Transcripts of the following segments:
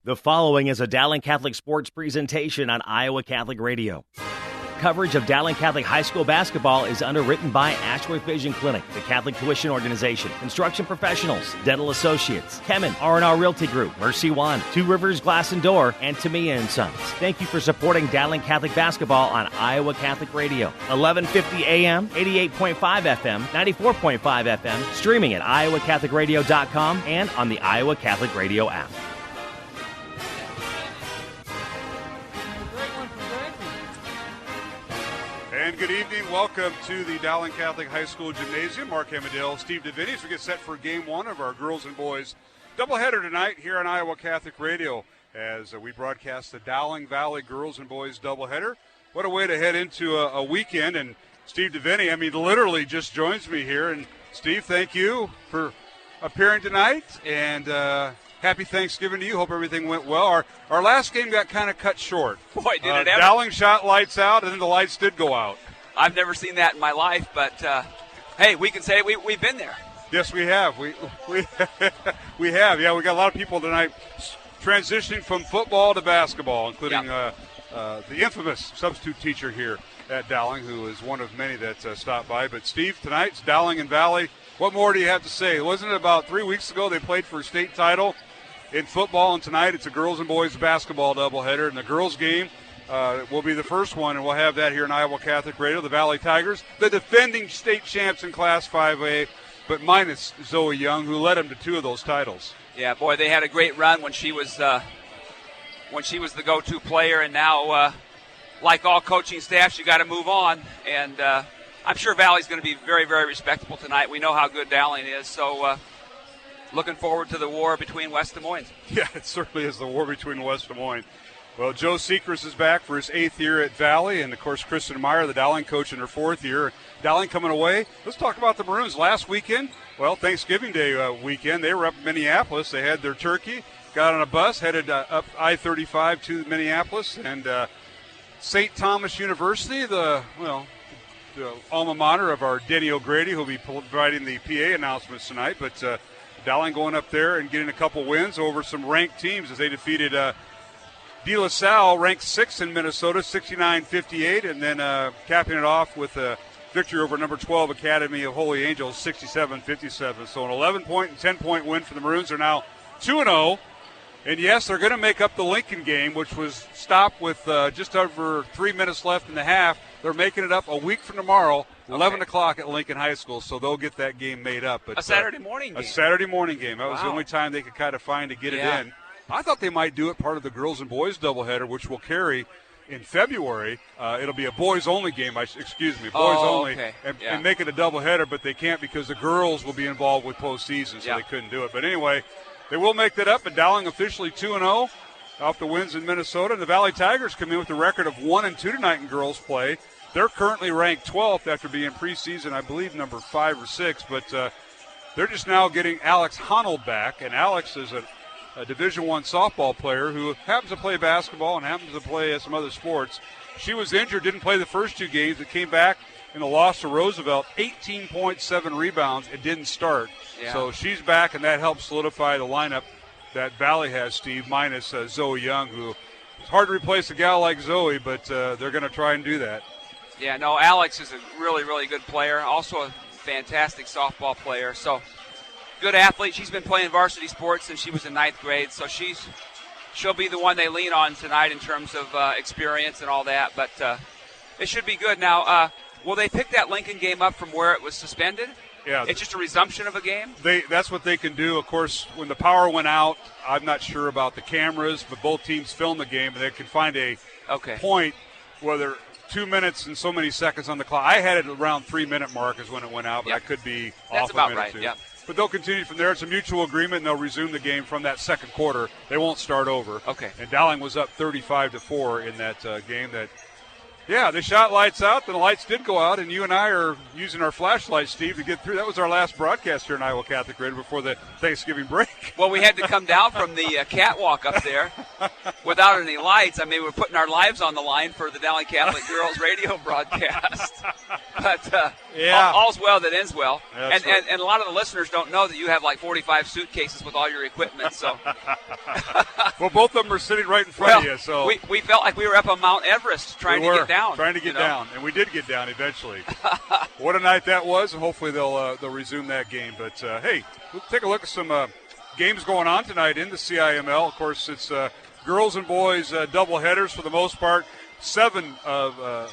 The following is a Dowling Catholic Sports presentation on Iowa Catholic Radio. Coverage of Dowling Catholic High School basketball is underwritten by Ashworth Vision Clinic, the Catholic Tuition Organization, Construction Professionals, Dental Associates, Kemen R&R Realty Group, Mercy One, Two Rivers Glass and Door, and Tamia & Sons. Thank you for supporting Dowling Catholic basketball on Iowa Catholic Radio. 1150 AM, 88.5 FM, 94.5 FM, streaming at iowacatholicradio.com and on the Iowa Catholic Radio app. And good evening. Welcome to the Dowling Catholic High School Gymnasium. Mark Hamadale, Steve DeVinny, as we get set for Game 1 of our girls and boys doubleheader tonight here on Iowa Catholic Radio as we broadcast the Dowling Valley Girls and Boys doubleheader. What a way to head into a weekend. And Steve DeVinny, literally just joins me here. And Steve, thank you for appearing tonight. And happy Thanksgiving to you. Hope everything went well. Our last game got kind of cut short. Boy, did it ever. Dowling shot lights out, and then the lights did go out. I've never seen that in my life, but, hey, we can say we've been there. Yes, we have. We have. Yeah, we got a lot of people tonight transitioning from football to basketball, including the infamous substitute teacher here at Dowling, who is one of many that stopped by. But, Steve, tonight's Dowling and Valley. What more do you have to say? Wasn't it about 3 weeks ago they played for a state title in football, and tonight it's a girls and boys basketball doubleheader, and the girls game will be the first one, and we'll have that here in Iowa Catholic Radio. The Valley Tigers, the defending state champs in Class 5A, but minus Zoe Young, who led them to two of those titles. Yeah, boy, they had a great run when she was the go-to player, and now, like all coaching staffs, you got to move on, and I'm sure Valley's going to be very, very respectable tonight. We know how good Dowling is, so looking forward to the war between West Des Moines. Yeah, it certainly is the war between West Des Moines. Well, Joe Seacrest is back for his 8th year at Valley, and, of course, Kristen Meyer, the Dowling coach, in her 4th year. Dowling coming away. Let's talk about the Maroons. Last weekend, Thanksgiving Day weekend, they were up in Minneapolis. They had their turkey, got on a bus, headed up I-35 to Minneapolis, and St. Thomas University, the alma mater of our Denny O'Grady, who will be providing the PA announcements tonight. But Dowling going up there and getting a couple wins over some ranked teams as they defeated De La Salle, ranked 6th in Minnesota, 69-58, and then capping it off with a victory over number 12 Academy of Holy Angels, 67-57. So an 11-point and 10-point win for the Maroons. They're now 2-0. And, yes, they're going to make up the Lincoln game, which was stopped with just over 3 minutes left in the half. They're making it up a week from tomorrow, 11 o'clock at Lincoln High School, so they'll get that game made up. But, a Saturday morning game. A Saturday morning game. That was the only time they could kind of find to get it in. I thought they might do it part of the girls and boys doubleheader, which will carry in February. It'll be a boys-only game, and make it a doubleheader, but they can't because the girls will be involved with postseason, so they couldn't do it. But anyway, they will make that up, but Dowling officially 2-0 off the wins in Minnesota. And the Valley Tigers come in with a record of 1-2 tonight in girls play. They're currently ranked 12th after being preseason, I believe, number 5 or 6. But they're just now getting Alex Honnold back, and Alex is a Division I softball player who happens to play basketball and happens to play some other sports. She was injured, didn't play the first 2 games, but came back in the loss to Roosevelt, 18.7 rebounds. It didn't start. Yeah. So she's back, and that helps solidify the lineup that Valley has, Steve, minus Zoe Young, who it's hard to replace a gal like Zoe, but they're going to try and do that. Yeah, no, Alex is a really, really good player, also a fantastic softball player. So good athlete. She's been playing varsity sports since she was in 9th grade, so she'll be the one they lean on tonight in terms of experience and all that. But it should be good. Now, will they pick that Lincoln game up from where it was suspended? Yeah, it's just a resumption of a game? That's what they can do. Of course, when the power went out, I'm not sure about the cameras, but both teams filmed the game, and they can find a point where they're 2 minutes and so many seconds on the clock. I had it around 3-minute mark is when it went out, but I could be off a minute or two. But they'll continue from there. It's a mutual agreement, and they'll resume the game from that second quarter. They won't start over. Okay. And Dowling was up 35-4 in that game. They shot lights out. Then the lights did go out, and you and I are using our flashlights, Steve, to get through. That was our last broadcast here in Iowa Catholic Radio before the Thanksgiving break. week. Well, we had to come down from the catwalk up there without any lights. I mean, we're putting our lives on the line for the Dowling Catholic Girls radio broadcast. But all's well that ends well. And a lot of the listeners don't know that you have like 45 suitcases with all your equipment. So, well, both of them are sitting right in front of you. So we felt like we were up on Mount Everest trying to get down. Trying to get down, and we did get down eventually. What a night that was, and hopefully they'll resume that game. But hey, we'll take a look at some games going on tonight in the CIML. Of course, it's girls and boys double headers for the most part. 7 of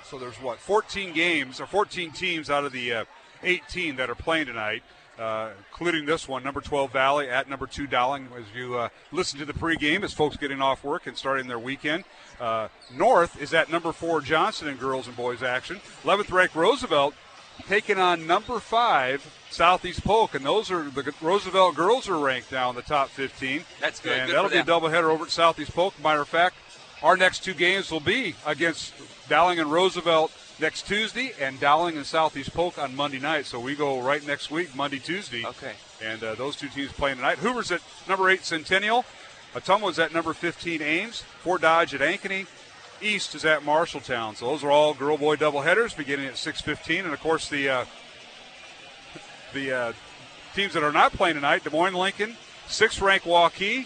so there's 14 games or 14 teams out of the 18 that are playing tonight, including this one, number 12 Valley at number 2 Dowling. As you listen to the pregame, as folks getting off work and starting their weekend. North is at number 4 Johnson in girls and boys action. 11th ranked Roosevelt taking on number 5 Southeast Polk, and those are the Roosevelt girls are ranked now in the top 15. That's good. And good that'll be a doubleheader over at Southeast Polk. Matter of fact, our next 2 games will be against Dowling and Roosevelt next Tuesday, and Dowling and Southeast Polk on Monday night. So we go right next week, Monday, Tuesday. Okay. And those 2 teams playing tonight. Hoover's at number 8 Centennial. Ottumwa's at number 15 Ames. Fort Dodge at Ankeny. East is at Marshalltown. So those are all girl-boy doubleheaders beginning at 6:15. And, of course, the teams that are not playing tonight, Des Moines Lincoln, 6th ranked Waukee,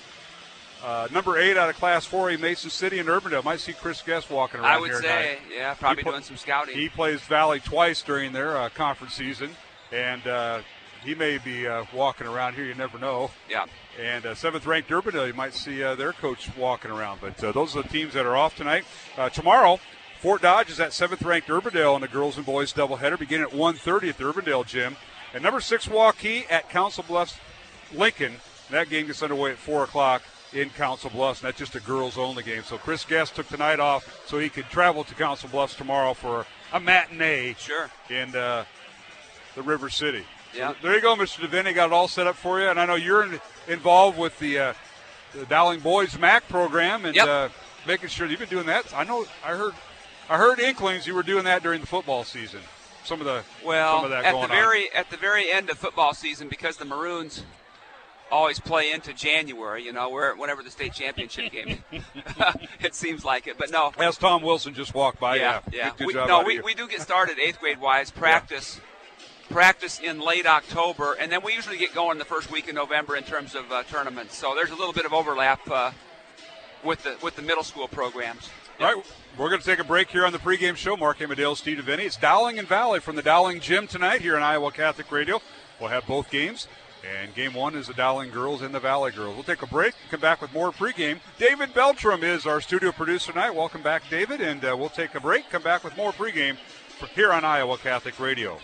number 8 out of Class 4A Mason City and Urbandale. Might see Chris Guest walking around here tonight. I would say, yeah, probably doing some scouting. He plays Valley twice during their conference season, and he may be walking around here. You never know. Yeah. And 7th ranked Urbandale, you might see their coach walking around. But those are the teams that are off tonight. Tomorrow, Fort Dodge is at 7th ranked Urbandale in the girls and boys doubleheader, beginning at 1:30 at the Urbandale gym. And number 6 Waukee at Council Bluffs Lincoln. That game gets underway at 4 o'clock in Council Bluffs, and that's just a girls-only game. So Chris Guest took the night off so he could travel to Council Bluffs tomorrow for a matinee in the River City. Yeah. So there you go, Mr. DeVinny. Got it all set up for you. And I know you're involved with the Dowling Boys MAC program and making sure you've been doing that. I heard inklings you were doing that during the football season. Some of that at the very end of football season, because the Maroons always play into January, whenever the state championship game. It seems like it, but no. As Tom Wilson just walked by, yeah. Good job we do get started 8th grade wise practice in late October, and then we usually get going the first week in November in terms of tournaments. So there's a little bit of overlap with the middle school programs. All right, we're going to take a break here on the pregame show. Mark Amadale, Steve DeVinny. It's Dowling and Valley from the Dowling Gym tonight here on Iowa Catholic Radio. We'll have both games, and game 1 is the Dowling girls and the Valley girls. We'll take a break and come back with more pregame. David Beltram is our studio producer tonight. Welcome back, David, and we'll take a break, come back with more pregame here on Iowa Catholic Radio.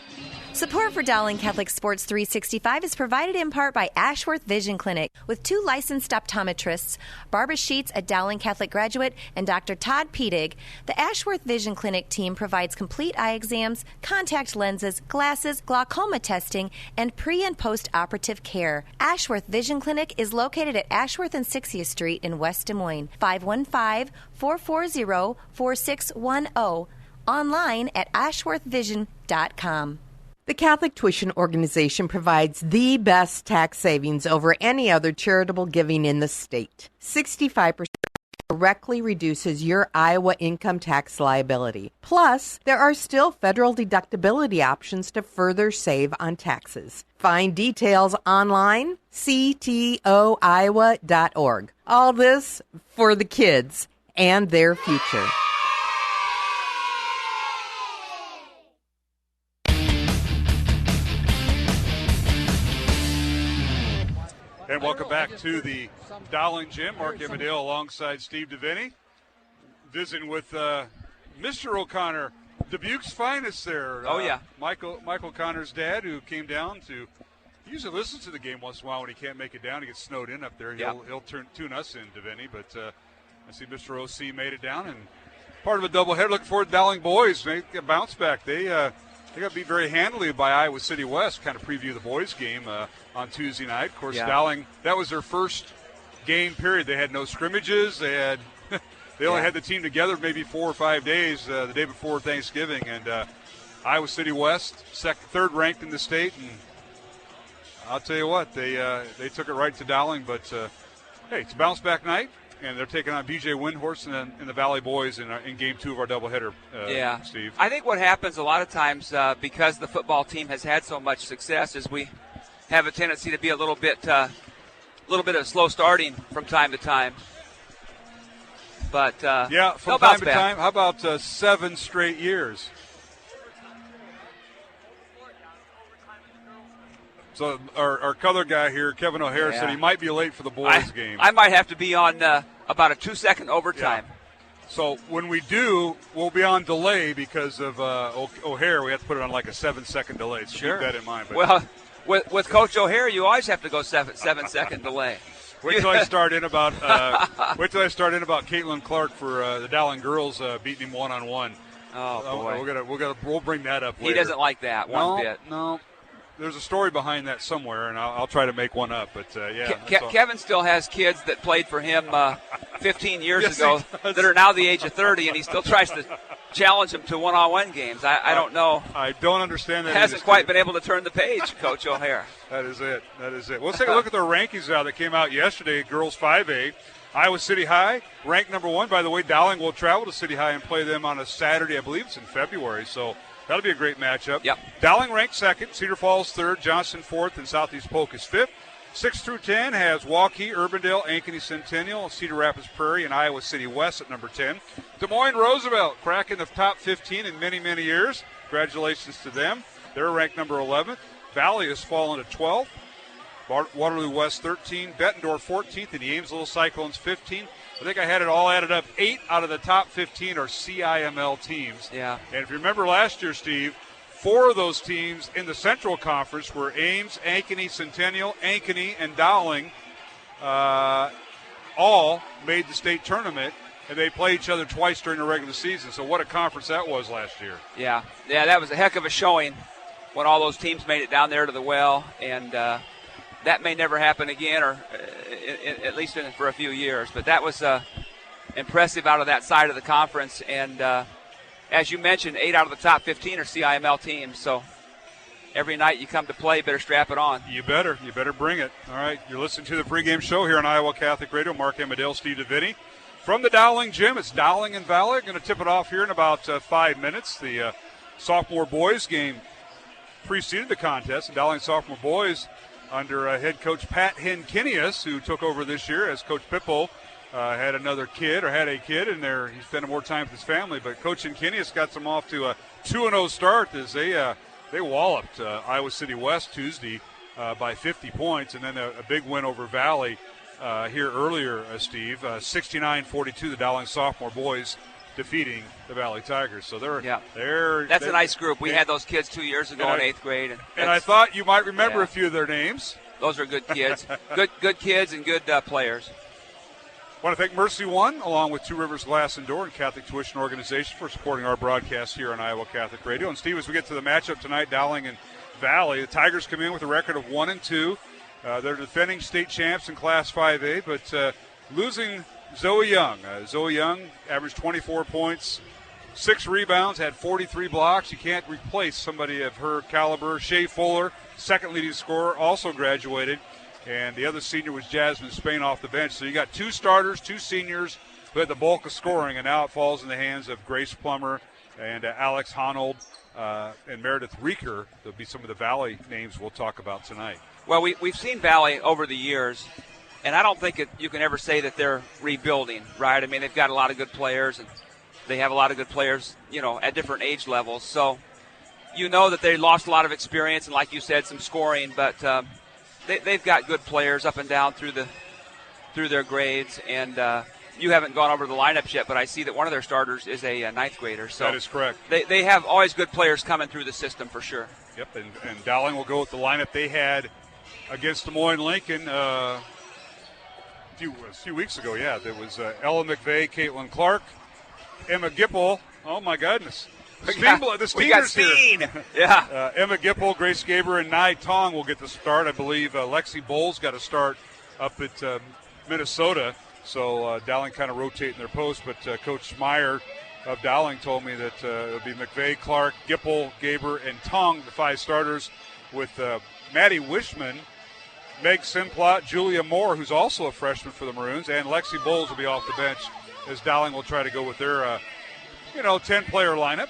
Support for Dowling Catholic Sports 365 is provided in part by Ashworth Vision Clinic with 2 licensed optometrists, Barbara Sheets, a Dowling Catholic graduate, and Dr. Todd Pedig. The Ashworth Vision Clinic team provides complete eye exams, contact lenses, glasses, glaucoma testing, and pre- and post-operative care. Ashworth Vision Clinic is located at Ashworth and 60th Street in West Des Moines, 515-440-4610, online at ashworthvision.com. The Catholic Tuition Organization provides the best tax savings over any other charitable giving in the state. 65% directly reduces your Iowa income tax liability. Plus, there are still federal deductibility options to further save on taxes. Find details online, ctoiowa.org. All this for the kids and their future. And welcome back to the Dowling Gym. Mark Amadale alongside Steve DeVinny, visiting with Mr. O'Connor, Dubuque's finest there. Michael O'Connor's dad, who came down to. He usually listens to the game once in a while when he can't make it down. He gets snowed in up there. He'll tune us in, DeVinny. But I see Mr. O.C. made it down, and part of a doubleheader. Looking forward to Dowling boys. Make a bounce back. They got to be very handily by Iowa City West. Kind of preview the boys' game on Tuesday night. Of course, Dowling, that was their first game period. They had no scrimmages. They only had the team together maybe 4 or 5 days the day before Thanksgiving. And Iowa City West, third ranked in the state, and I'll tell you what, they took it right to Dowling, but hey, it's a bounce-back night, and they're taking on B.J. Windhorst and the Valley Boys in Game 2 of our doubleheader, Steve. I think what happens a lot of times because the football team has had so much success is we have a tendency to be a little bit of slow starting from time to time. But from time to time. How about 7 straight years? So our color guy here, Kevin O'Hare, said he might be late for the boys' game. I might have to be on about a 2-second overtime. Yeah. So when we do, we'll be on delay because of O'Hare. We have to put it on like a 7-second delay. So sure. Keep that in mind. But well, with Coach O'Hare, you always have to go 7-second delay. Wait till I start in about Caitlin Clark for the Dowling girls beating him 1-on-1. Oh boy, we'll bring that up later. He doesn't like that one bit. No. There's a story behind that somewhere, and I'll try to make one up. But Kevin still has kids that played for him 15 years ago that are now the age of 30, and he still tries to challenge them to one-on-one games. I don't know. I don't understand that. Hasn't quite been able to turn the page, Coach O'Hare. That is it. Let's take a look at their rankings that came out yesterday. Girls 5A, Iowa City High, ranked number 1. By the way, Dowling will travel to City High and play them on a Saturday. I believe it's in February. So that'll be a great matchup. Yep. Dowling ranked 2nd, Cedar Falls 3rd, Johnson 4th, and Southeast Polk is 5th. 6 through 10 has Waukee, Urbandale, Ankeny Centennial, Cedar Rapids Prairie, and Iowa City West at number 10. Des Moines Roosevelt cracking the top 15 in many, many years. Congratulations to them. They're ranked number 11th. Valley has fallen to 12th. Waterloo West 13th. Bettendorf 14th, and the Amesville Cyclones 15th. I think I had it all added up. 8 out of the top 15 are CIML teams. Yeah. And if you remember last year, Steve, 4 of those teams in the Central Conference were Ames, Ankeny, Centennial, Ankeny, and Dowling. All made the state tournament, and they play each other twice during the regular season. So what a conference that was last year. Yeah, that was a heck of a showing when all those teams made it down there to the well, and that may never happen again, or at least for a few years. But that was impressive out of that side of the conference, and as you mentioned, 8 out of the top 15 are CIML teams. So every night you come to play, you better strap it on. You better bring it. All right, you're listening to the pregame show here on Iowa Catholic Radio. Mark Amadale, Steve DeVinny. From the Dowling gym, it's Dowling and Valley. Going to tip it off here in about 5 minutes. The sophomore boys game preceded the contest. The Dowling sophomore boys under head coach Pat Henkinius, who took over this year as Coach Pippo had a kid, and he's spending more time with his family. But Coach Henkinius got them off to a 2-0 start as they walloped Iowa City West Tuesday by 50 points, and then a big win over Valley here earlier, Steve, 69-42. The Dowling sophomore boys defeating the Valley Tigers. So that's a nice group. We had those kids 2 years ago in 8th grade, and I thought you might remember a few of their names. Those are good kids, good kids and good players. I want to thank Mercy One, along with Two Rivers Glass and Door and Catholic Tuition Organization, for supporting our broadcast here on Iowa Catholic Radio. And Steve, as we get to the matchup tonight, Dowling and Valley, the Tigers come in with a record of 1-2. They're defending state champs in Class 5A, but losing Zoe Young. Zoe Young averaged 24 points, 6 rebounds, had 43 blocks. You can't replace somebody of her caliber. Shea Fuller, second leading scorer, also graduated. And the other senior was Jasmine Spain off the bench. So you got 2 starters, 2 seniors who had the bulk of scoring, and now it falls in the hands of Grace Plummer and Alex Honold and Meredith Reeker. There'll be some of the Valley names we'll talk about tonight. Well, we've seen Valley over the years, and I don't think you can ever say that they're rebuilding, right? I mean, they've got a lot of good players, and they have a lot of good players, at different age levels. So that they lost a lot of experience and, like you said, some scoring, but they've got good players up and down through their grades, and you haven't gone over the lineups yet, but I see that one of their starters is a 9th grader. So that is correct. They have always good players coming through the system for sure. Yep, and Dowling will go with the lineup they had against Des Moines Lincoln a few weeks ago. Yeah, there was Ella McVeigh, Caitlin Clark, Emma Gipple. Oh my goodness. The Steamers here. Yeah. Emma Gipple, Grace Gaber, and Nye Tong will get the start. I believe Lexi Bowles got a start up at Minnesota. So Dowling kind of rotating their posts. But Coach Meyer of Dowling told me that it'll be McVeigh, Clark, Gipple, Gaber, and Tong, the 5 starters, with Maddie Wishman Meg Simplot, Julia Moore, who's also a freshman for the Maroons, and Lexi Bowles will be off the bench as Dowling will try to go with their, 10-player lineup.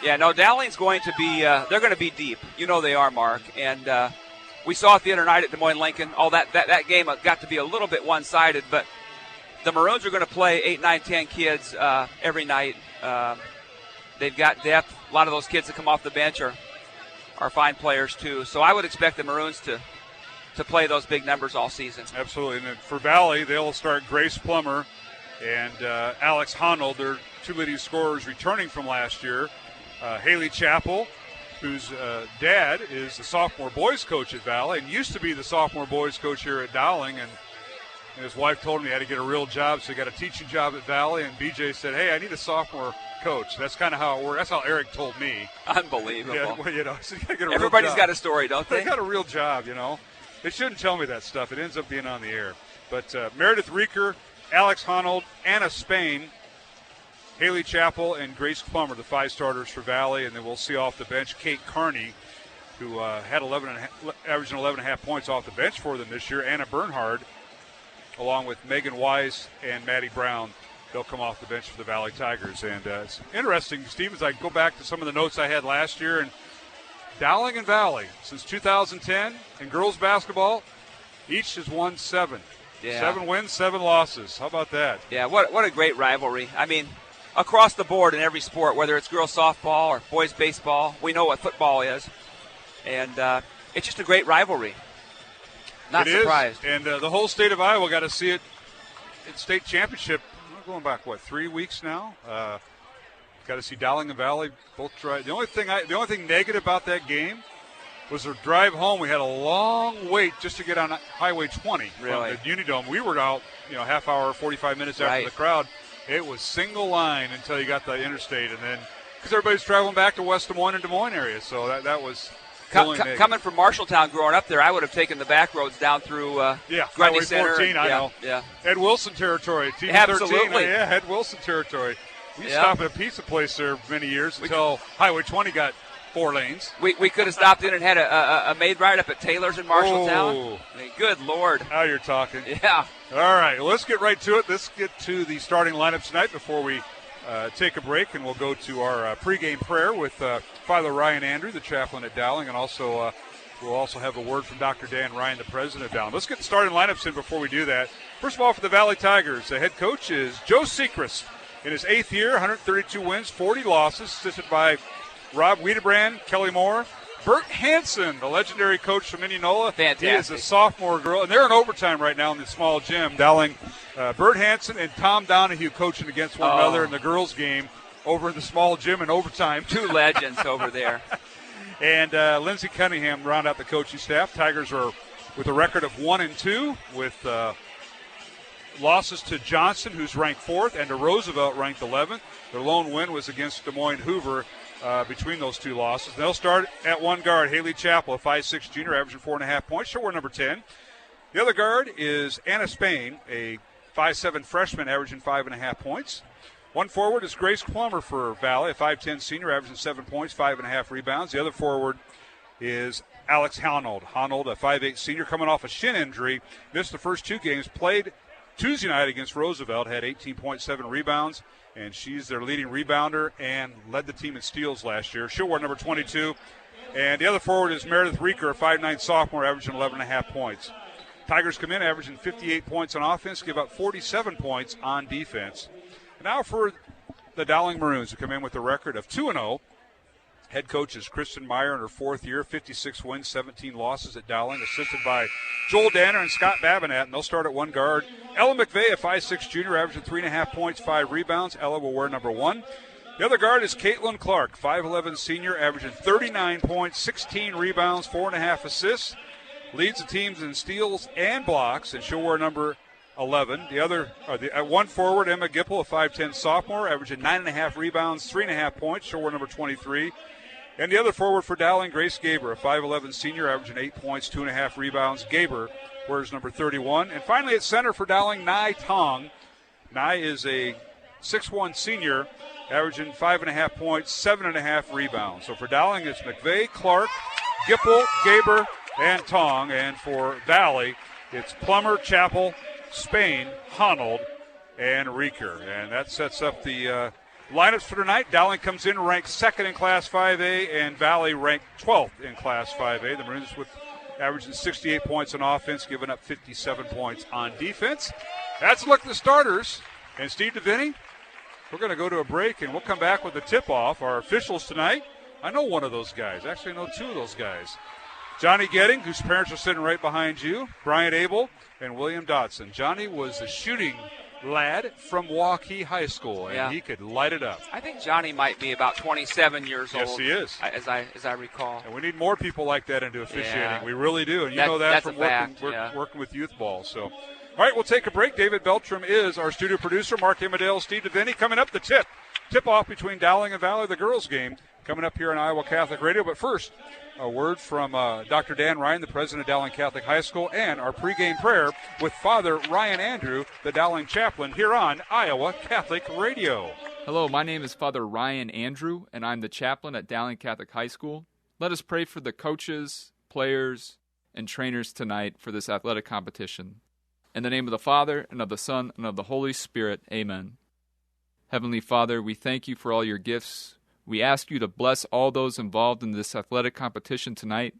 Yeah, no, Dowling's going to be, they're going to be deep. You know they are, Mark. And we saw it the other night at Des Moines Lincoln. That game got to be a little bit one-sided, but the Maroons are going to play 8, 9, 10 kids every night. They've got depth. A lot of those kids that come off the bench are fine players, too. So I would expect the Maroons to play those big numbers all season. Absolutely. And then for Valley, they'll start Grace Plummer and Alex Honold. They're two leading scorers returning from last year. Haley Chappell, whose dad is the sophomore boys coach at Valley and used to be the sophomore boys coach here at Dowling. And his wife told him he had to get a real job, so he got a teaching job at Valley. And BJ said, hey, I need a sophomore coach. That's kind of how it works. That's how Eric told me. Unbelievable. Yeah, well, so you gotta get a Everybody's real job. got a story, don't they? They got a real job, They shouldn't tell me that stuff. It ends up being on the air. But Meredith Reeker, Alex Honold, Anna Spain, Haley Chappell, and Grace Plummer, the 5 starters for Valley. And then we'll see off the bench Kate Carney, who had averaging 11.5 points off the bench for them this year. Anna Bernhard, along with Megan Wise and Maddie Brown. They'll come off the bench for the Valley Tigers. And it's interesting, Steve, as I go back to some of the notes I had last year. And Dowling and Valley, since 2010, in girls basketball, each has won 7. Yeah. 7 wins, 7 losses. How about that? Yeah, what a great rivalry. I mean, across the board in every sport, whether it's girls softball or boys baseball, we know what football is. And it's just a great rivalry. Not surprised. And the whole state of Iowa got to see it in state championship. We're going back, 3 weeks now? Got to see Dowling and Valley both try. The only thing negative about that game was their drive home. We had a long wait just to get on Highway 20 really? From the Unidome. We were out, half hour, 45 minutes after the crowd. It was single line until you got the interstate, and then because everybody's traveling back to West Des Moines and Des Moines area, so that was coming from Marshalltown. Growing up there, I would have taken the back roads down through Grundy Center. 14, I know. Yeah, Ed Wilson territory. Team Absolutely. 13. Yeah, Ed Wilson territory. We stopped at a pizza place there many years until Highway 20 got 4 lanes. We could have stopped in and had a maid ride up at Taylor's in Marshalltown. I mean, good Lord. Now you're talking. Yeah. All right, well, let's get right to it. Let's get to the starting lineups tonight before we take a break, and we'll go to our pregame prayer with Father Ryan Andrew, the chaplain at Dowling, and also we'll also have a word from Dr. Dan Ryan, the president of Dowling. Let's get the starting lineups in before we do that. First of all, for the Valley Tigers, the head coach is Joe Sechrist. In his 8th year, 132 wins, 40 losses, assisted by Rob Wiedebrand, Kelly Moore, Bert Hansen, the legendary coach from Indianola. Fantastic. He is a sophomore girl, and they're in overtime right now in the small gym. Dowling, Bert Hansen and Tom Donahue coaching against one another in the girls' game over in the small gym in overtime. 2 legends over there. And Lindsey Cunningham round out the coaching staff. Tigers are with a record of 1-2 with losses to Johnson, who's ranked 4th, and to Roosevelt, ranked 11th. Their lone win was against Des Moines Hoover between those 2 losses. They'll start at one guard, Haley Chappell, a 5'6" junior, averaging 4.5 points. She'll wear number 10. The other guard is Anna Spain, a 5'7" freshman, averaging 5.5 points. One forward is Grace Plummer for Valley, a 5'10" senior, averaging 7 points, 5.5 rebounds. The other forward is Alex Honold. Honold, a 5'8" senior, coming off a shin injury. Missed the first 2 games, played Tuesday night against Roosevelt, had 18.7 rebounds, and she's their leading rebounder and led the team in steals last year. She'll wear number 22. And the other forward is Meredith Reeker, a 5'9" sophomore, averaging 11.5 points. Tigers come in averaging 58 points on offense, give up 47 points on defense. And now for the Dowling Maroons, who come in with a record of 2-0. Head coach is Kristen Meyer in her 4th year, 56 wins, 17 losses at Dowling, assisted by Joel Danner and Scott Babinett, and they'll start at one guard. Ella McVeigh, a 5'6" junior, averaging 3.5 points, 5 rebounds. Ella will wear number 1. The other guard is Caitlin Clark, 5'11" senior, averaging 39 points, 16 rebounds, 4.5 assists. Leads the teams in steals and blocks, and she'll wear number 11. At one forward, Emma Gipple, a 5'10" sophomore, averaging 9.5 rebounds, 3.5 points. She'll wear number 23. And the other forward for Dowling, Grace Gaber, a 5'11" senior, averaging 8 points, 2.5 rebounds. Gaber wears number 31. And finally at center for Dowling, Nai Tong. Nai is a 6'1" senior, averaging 5.5 points, 7.5 rebounds. So for Dowling, it's McVeigh, Clark, Gipple, Gaber, and Tong. And for Valley, it's Plummer, Chapel, Spain, Honnold, and Reeker. And that sets up the lineups for tonight. Dowling comes in ranked second in Class 5A, and Valley ranked 12th in Class 5A. The Maroons with averaging 68 points on offense, giving up 57 points on defense. That's a look at the starters. And Steve DeVinny, we're going to go to a break, and we'll come back with the tip-off. Our officials tonight, I know one of those guys. Actually, I know two of those guys. Johnny Getting, whose parents are sitting right behind you, Brian Abel, and William Dotson. Johnny was a shooting lad from Waukee High School, and he could light it up. I think Johnny might be about 27 years old. Yes, he is. As I recall. And we need more people like that into officiating. Yeah. We really do. And you know that from working with youth ball. So, all right, we'll take a break. David Beltram is our studio producer. Mark Amadale, Steve DeVinny. Coming up, the tip-off between Dowling and Valley, the girls' game, coming up here on Iowa Catholic Radio. But first, a word from Dr. Dan Ryan, the president of Dowling Catholic High School, and our pregame prayer with Father Ryan Andrew, the Dowling chaplain, here on Iowa Catholic Radio. Hello, my name is Father Ryan Andrew, and I'm the chaplain at Dowling Catholic High School. Let us pray for the coaches, players, and trainers tonight for this athletic competition. In the name of the Father, and of the Son, and of the Holy Spirit, amen. Heavenly Father, we thank you for all your gifts. We ask you to bless all those involved in this athletic competition tonight.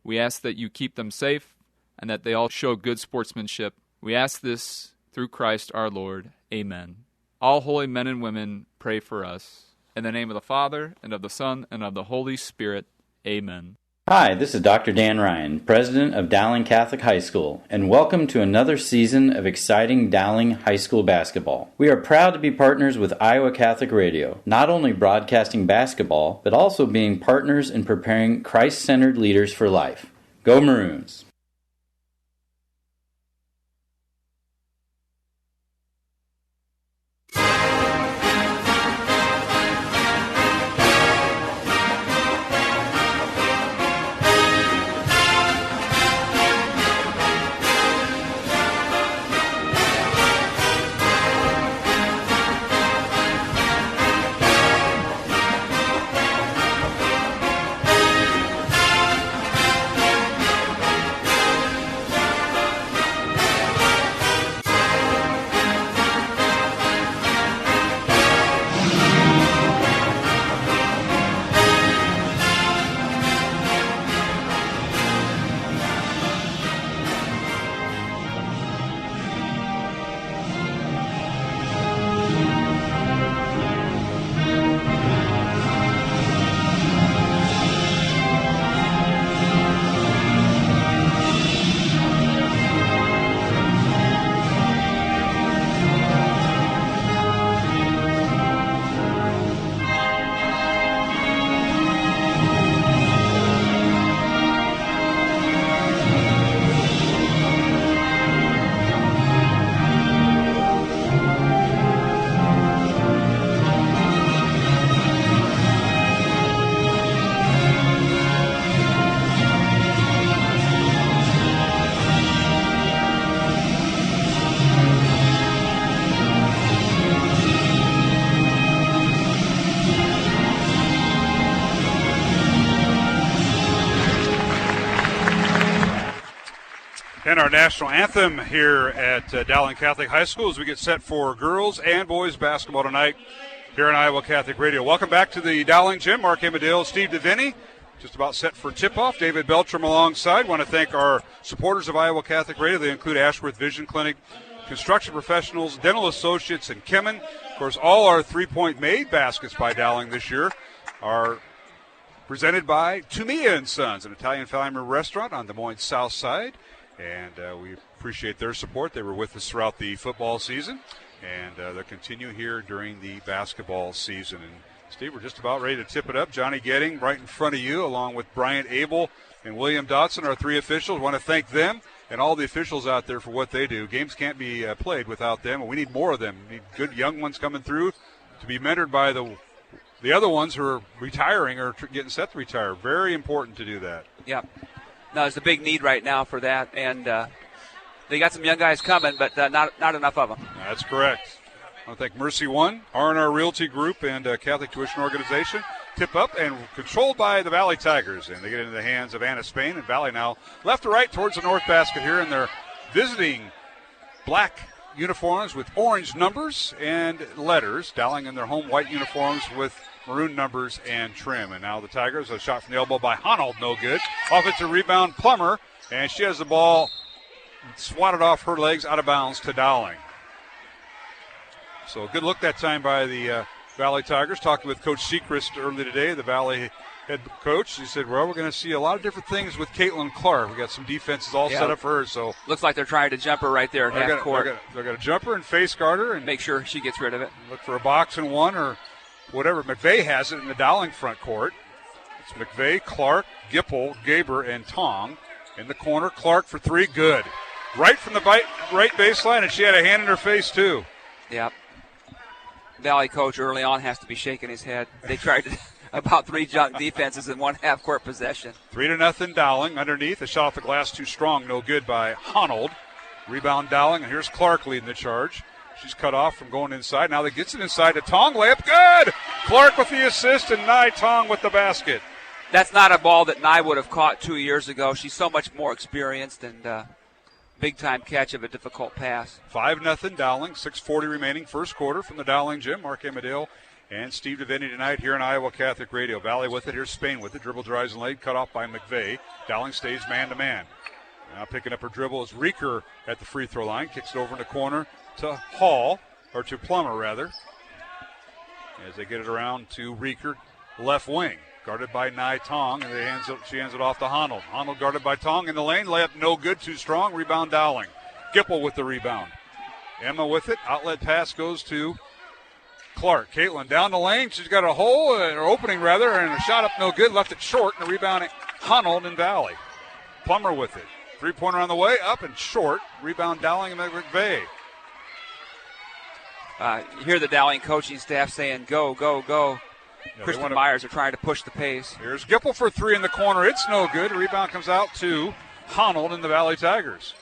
We ask that you keep them safe and that they all show good sportsmanship. We ask this through Christ our Lord. Amen. All holy men and women, pray for us. In the name of the Father, and of the Son, and of the Holy Spirit. Amen. Hi, this is Dr. Dan Ryan, president of Dowling Catholic High School, and welcome to another season of exciting Dowling High School basketball. We are proud to be partners with Iowa Catholic Radio, not only broadcasting basketball, but also being partners in preparing Christ-centered leaders for life. Go Maroons! And our national anthem here at Dowling Catholic High School as we get set for girls and boys basketball tonight here on Iowa Catholic Radio. Welcome back to the Dowling Gym. Mark Amadale, Steve DeVinny, just about set for tip-off. David Beltram alongside. Want to thank our supporters of Iowa Catholic Radio. They include Ashworth Vision Clinic, Construction Professionals, Dental Associates, and Kemen. Of course, all our three-point made baskets by Dowling this year are presented by Tumia & Sons, an Italian family restaurant on the Moines South Side. And we appreciate their support. They were with us throughout the football season, and they'll continue here during the basketball season. And, Steve, we're just about ready to tip it up. Johnny Getting right in front of you, along with Brian Abel and William Dotson, our three officials. Want to thank them and all the officials out there for what they do. Games can't be played without them, and we need more of them. We need good young ones coming through to be mentored by the other ones who are retiring or getting set to retire. Very important to do that. Yeah. No, there's a big need right now for that, and they got some young guys coming, but not enough of them. That's correct. I want to thank Mercy One, R&R Realty Group, and Catholic Tuition Organization. tip up and controlled by the Valley Tigers. And they get into the hands of Anna Spain. And Valley now left to right towards the north basket here. And they're visiting black uniforms with orange numbers and letters. Dowling in their home white uniforms with maroon numbers and trim. And now the Tigers, a shot from the elbow by Honold, no good. Offensive rebound, Plummer. And she has the ball swatted off her legs out of bounds to Dowling. So a good look that time by the Valley Tigers. Talking with Coach Sechrist early today, the Valley head coach. He said, well, we're going to see a lot of different things with Caitlin Clark. We got some defenses all set up for her. So looks like they're trying to jump her right there at half court. They're going to jump her and face guard her. And make sure she gets rid of it. Look for a box and one or whatever. McVeigh has it in the Dowling front court. It's McVeigh, Clark, Gipple, Gaber, and Tong. In the corner, Clark for three, good. Right from the right baseline, and she had a hand in her face, too. Yep. Valley coach early on has to be shaking his head. They tried about 3 junk defenses in one half-court possession. 3-0 Dowling underneath. A shot off the glass too strong, no good by Honold. Rebound Dowling, and here's Clark leading the charge. She's cut off from going inside. Now they gets it inside to Tong. Layup, good! Clark with the assist, and Nye Tong with the basket. That's not a ball that Nye would have caught 2 years ago. She's so much more experienced and big-time catch of a difficult pass. 5-0 Dowling, 6:40 remaining, first quarter from the Dowling gym. Mark Amadale and Steve DeVinny tonight here on Iowa Catholic Radio. Valley with it, here's Spain with it. Dribble drives and lane, cut off by McVeigh. Dowling stays man-to-man. Now picking up her dribble is Rieker at the free throw line. Kicks it over in the corner to Hall, or to Plummer, rather. As they get it around to Rieker, left wing. Guarded by Nye Tong, and she hands it off to Honold. Honold guarded by Tong in the lane. Layup no good, too strong. Rebound Dowling. Gipple with the rebound. Emma with it. Outlet pass goes to Clark. Caitlin down the lane. She's got a hole, or opening rather, and a shot up no good. Left it short, and a rebound Honold and Valley. Plummer with it. Three-pointer on the way, up and short. Rebound Dowling and McVeigh. You hear the Dowling coaching staff saying, go, go, go. Yeah, Kristen Myers are trying to push the pace. Here's Gipple for three in the corner. It's no good. A rebound comes out to Honold and the Valley Tigers.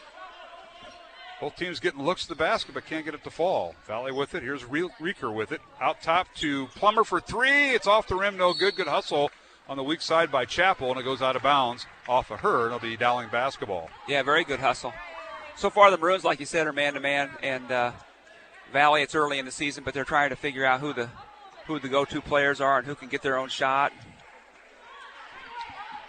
Both teams getting looks at the basket but can't get it to fall. Valley with it. Here's Rieker with it. Out top to Plummer for three. It's off the rim. No good. Good hustle on the weak side by Chappell, and it goes out of bounds off of her. It'll be Dowling basketball. Yeah, very good hustle. So far the Maroons, like you said, are man-to-man, and Valley, it's early in the season, but they're trying to figure out who the go-to players are and who can get their own shot.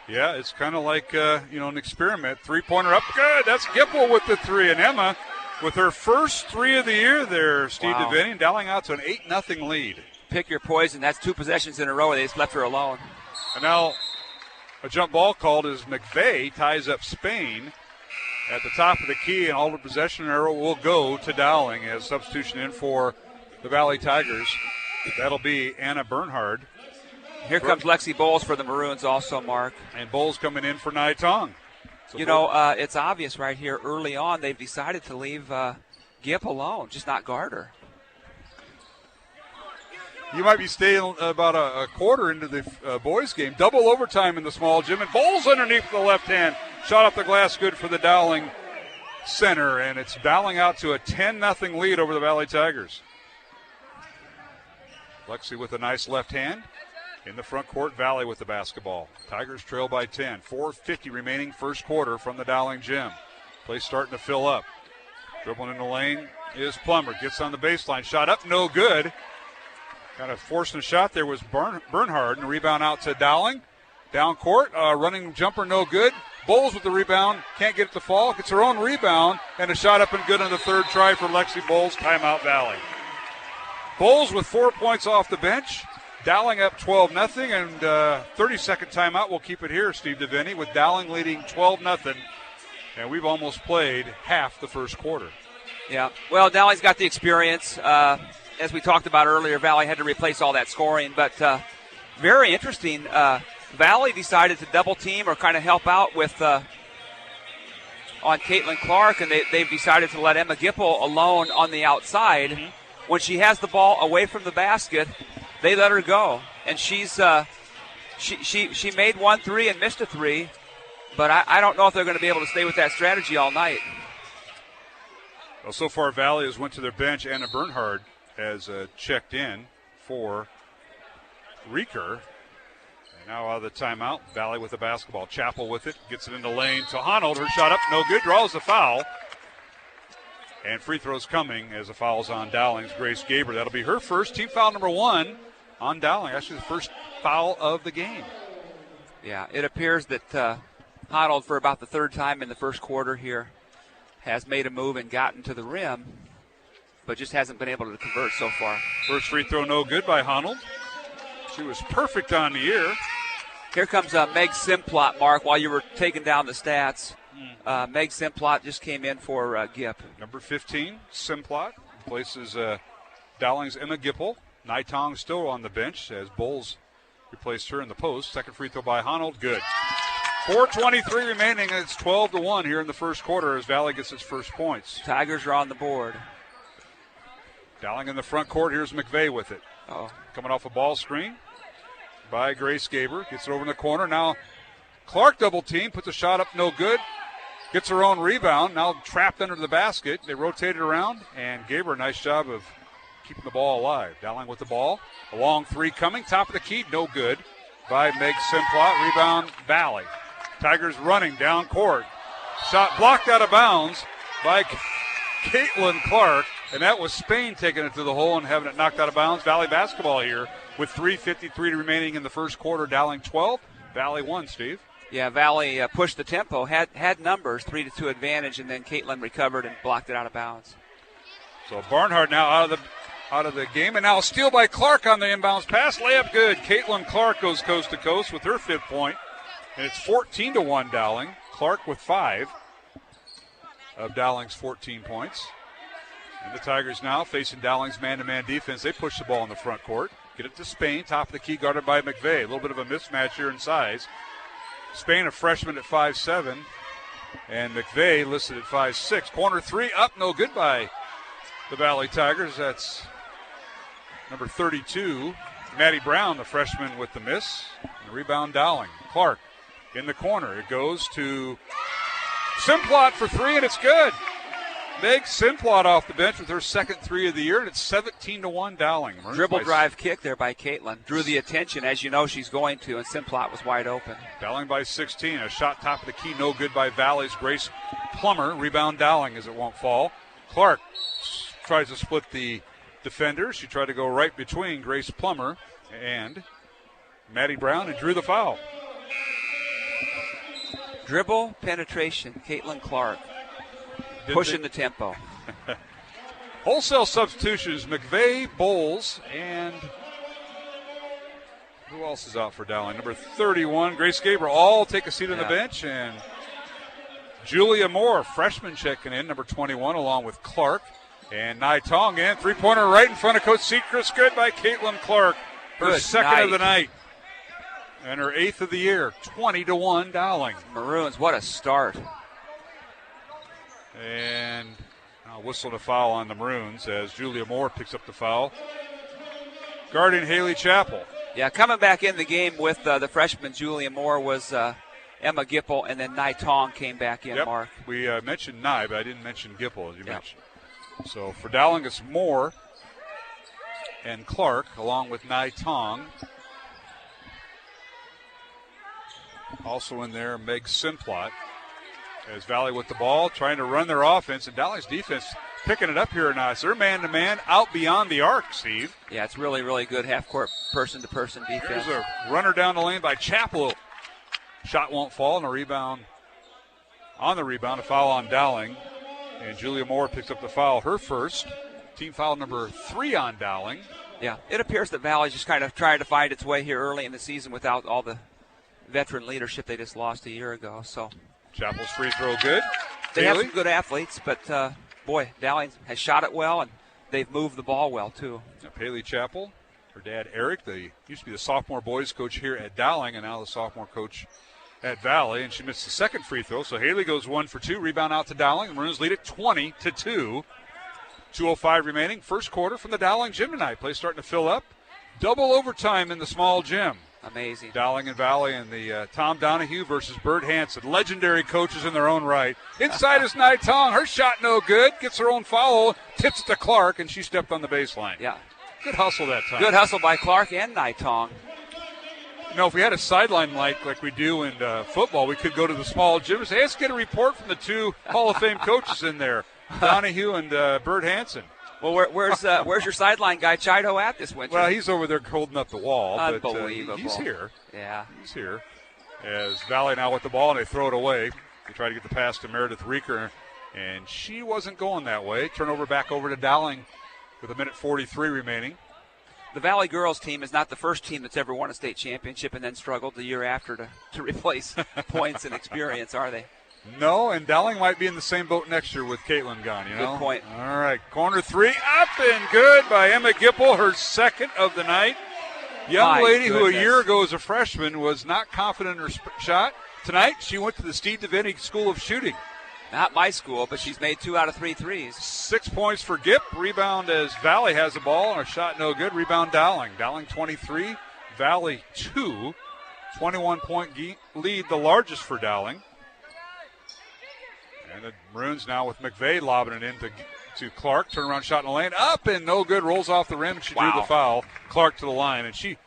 Yeah, it's kind of like, an experiment. Three-pointer up, good. That's Gipple with the three. And Emma with her first three of the year there, Steve DeVinny, and Dowling out to an 8-0 lead. Pick your poison. That's 2 possessions in a row. They just left her alone. And now a jump ball called as McVeigh ties up Spain at the top of the key, and all the possession arrow will go to Dowling as substitution in for the Valley Tigers. That'll be Anna Bernhard. Here comes Lexi Bowles for the Maroons also, Mark. And Bowles coming in for Nye Tong. So it's obvious right here early on they've decided to leave Gip alone, just not guard her. You might be staying about a quarter into the boys' game. Double overtime in the small gym, and Bowles underneath the left hand. Shot off the glass, good for the Dowling center, and it's Dowling out to a 10-0 lead over the Valley Tigers. Lexi with a nice left hand. In the front court, Valley with the basketball. Tigers trail by 10. 4:50 remaining first quarter from the Dowling gym. Play starting to fill up. Dribbling in the lane is Plummer. Gets on the baseline. Shot up, no good. Kind of forcing a shot there was Bernhard. And rebound out to Dowling. Down court, running jumper, no good. Bowles with the rebound. Can't get it to fall. Gets her own rebound. And a shot up and good on the third try for Lexi Bowles. Timeout Valley. Bowles with 4 points off the bench. Dowling up 12-0, and 30-second timeout. We'll keep it here, Steve DeVinny, with Dowling leading 12-0, and we've almost played half the first quarter. Yeah, well, Dowling's got the experience. As we talked about earlier, Valley had to replace all that scoring, but very interesting. Valley decided to double team or kind of help out with on Caitlin Clark, and they've decided to let Emma Gipple alone on the outside. Mm-hmm. When she has the ball away from the basket, they let her go, and she made 1 3 and missed a 3, but I don't know if they're going to be able to stay with that strategy all night. Well, so far Valley has went to their bench. Anna Bernhard has checked in for Rieker, Now out of the timeout, Valley with the basketball. Chappell with it, gets it into lane to Honnold. Her shot up, no good, draws the foul. And free throws coming as the foul's on Dowling's Grace Gaber. That'll be her first, team foul number 1 on Dowling. Actually the first foul of the game. Yeah, it appears that Honnold, for about the third time in the first quarter here, has made a move and gotten to the rim, but just hasn't been able to convert so far. First free throw no good by Honnold. She was perfect on the year. Here comes Meg Simplot, Mark, while you were taking down the stats. Meg Simplot just came in for Gipp. Number 15, Simplot, replaces Dowling's Emma Gipple. Naitong still on the bench as Bowles replaced her in the post. Second free throw by Honnold, good. 4:23 remaining, and it's 12-1 here in the first quarter as Valley gets its first points. Tigers are on the board. Dowling in the front court, here's McVeigh with it. Coming off a ball screen by Grace Gaber. Gets it over in the corner. Now Clark double team, puts a shot up, no good. Gets her own rebound, now trapped under the basket. They rotate it around, and Gaber, a nice job of keeping the ball alive. Dowling with the ball. A long three coming, top of the key, no good by Meg Simplot. Rebound, Valley. Tigers running down court. Shot blocked out of bounds by Caitlin Clark, and that was Spain taking it to the hole and having it knocked out of bounds. Valley basketball here with 3:53 remaining in the first quarter. Dowling 12, Valley 1, Steve. Yeah, Valley pushed the tempo, had numbers, 3-2 advantage, and then Caitlin recovered and blocked it out of bounds. So Barnhart now out of the game, and now a steal by Clark on the inbounds pass. Layup good. Caitlin Clark goes coast to coast with her 5th point, and it's 14-1 Dowling. Clark with 5 of Dowling's 14 points. And the Tigers now facing Dowling's man-to-man defense. They push the ball in the front court. Get it to Spain, top of the key, guarded by McVeigh. A little bit of a mismatch here in size. Spain, a freshman at 5'7", and McVeigh listed at 5'6". Corner three up, no good by the Valley Tigers. That's number 32, Maddie Brown, the freshman, with the miss. And the rebound, Dowling. Clark in the corner. It goes to Simplot for three, and it's good. Meg Simplot off the bench with her second three of the year, and it's 17-1 Dowling. Dribble drive kick there by Caitlin. Drew the attention, as you know she's going to, and Simplot was wide open. Dowling by 16. A shot top of the key, no good by Valley's Grace Plummer. Rebound Dowling as it won't fall. Clark tries to split the defenders. She tried to go right between Grace Plummer and Maddie Brown and drew the foul. Dribble, penetration, Caitlin Clark. Pushing the tempo. Wholesale substitutions, McVeigh, Bowles, and who else is out for Dowling? Number 31, Grace Gaber, all take a seat on the bench, and Julia Moore, freshman, checking in, number 21, along with Clark. And Naitong in, three-pointer right in front of Coach Sechrist, good by Caitlin Clark. Her Good second night. of the night. And her 8th of the year, 20-1 Dowling. Maroons, what a start. And whistle to foul on the Maroons as Julia Moore picks up the foul. Guarding Haley Chappell. Yeah, coming back in the game with the freshman Julia Moore was Emma Gipple, and then Naitong came back in, Mark. We mentioned Nye, but I didn't mention Gipple, as you mentioned. So for Dowling, it's Moore and Clark, along with Naitong. Also in there, Meg Simplot. As Valley with the ball, trying to run their offense, and Dowling's defense picking it up here now. It's their man-to-man out beyond the arc, Steve. Yeah, it's really, really good half-court person-to-person defense. Here's a runner down the lane by Chappell. Shot won't fall, and a rebound. On the rebound, a foul on Dowling. And Julia Moore picks up the foul, her first. Team foul number 3 on Dowling. Yeah, it appears that Valley's just kind of trying to find its way here early in the season without all the veteran leadership they just lost a year ago, so... Chappell's free throw good. They have some good athletes, but, Dowling has shot it well, and they've moved the ball well, too. Haley Chappell, her dad Eric, used to be the sophomore boys coach here at Dowling, and now the sophomore coach at Valley, and she missed the second free throw, so Haley goes 1 for 2. Rebound out to Dowling. The Maroons lead it 20-2. 2:05 remaining. First quarter from the Dowling gym tonight. Play starting to fill up. Double overtime in the small gym. Amazing. Dowling and Valley and the Tom Donahue versus Bert Hansen. Legendary coaches in their own right. Inside is Naitong. Her shot no good. Gets her own foul. Tips it to Clark, and she stepped on the baseline. Yeah. Good hustle that time. Good hustle by Clark and Naitong. if we had a sideline like we do in football, we could go to the small gym and say, hey, let's get a report from the two Hall of Fame coaches in there, Donahue and Bert Hansen. Well, where's your sideline guy, Chido, at this winter? Well, he's over there holding up the wall. Unbelievable. But, he's here. Yeah. He's here. As Valley now with the ball, and they throw it away. They try to get the pass to Meredith Reeker, and she wasn't going that way. Turnover back over to Dowling with 1:43 remaining. The Valley girls team is not the first team that's ever won a state championship and then struggled the year after to replace points and experience, are they? No, and Dowling might be in the same boat next year with Caitlin gone, you know? Good point. All right, corner three, up and good by Emma Gipple, her second of the night. Young lady who a year ago as a freshman was not confident in her shot. Tonight, she went to the Steve DeVinny School of Shooting. Not my school, but she's made 2 out of 3 threes. 6 points for Gip. Rebound as Valley has the ball, and a shot no good. Rebound Dowling. Dowling 23, Valley 2. 21-point lead, the largest for Dowling. And the Maroons now with McVeigh lobbing it in to Clark. Turnaround shot in the lane. Up and no good. Rolls off the rim. She drew the foul. Clark to the line. And she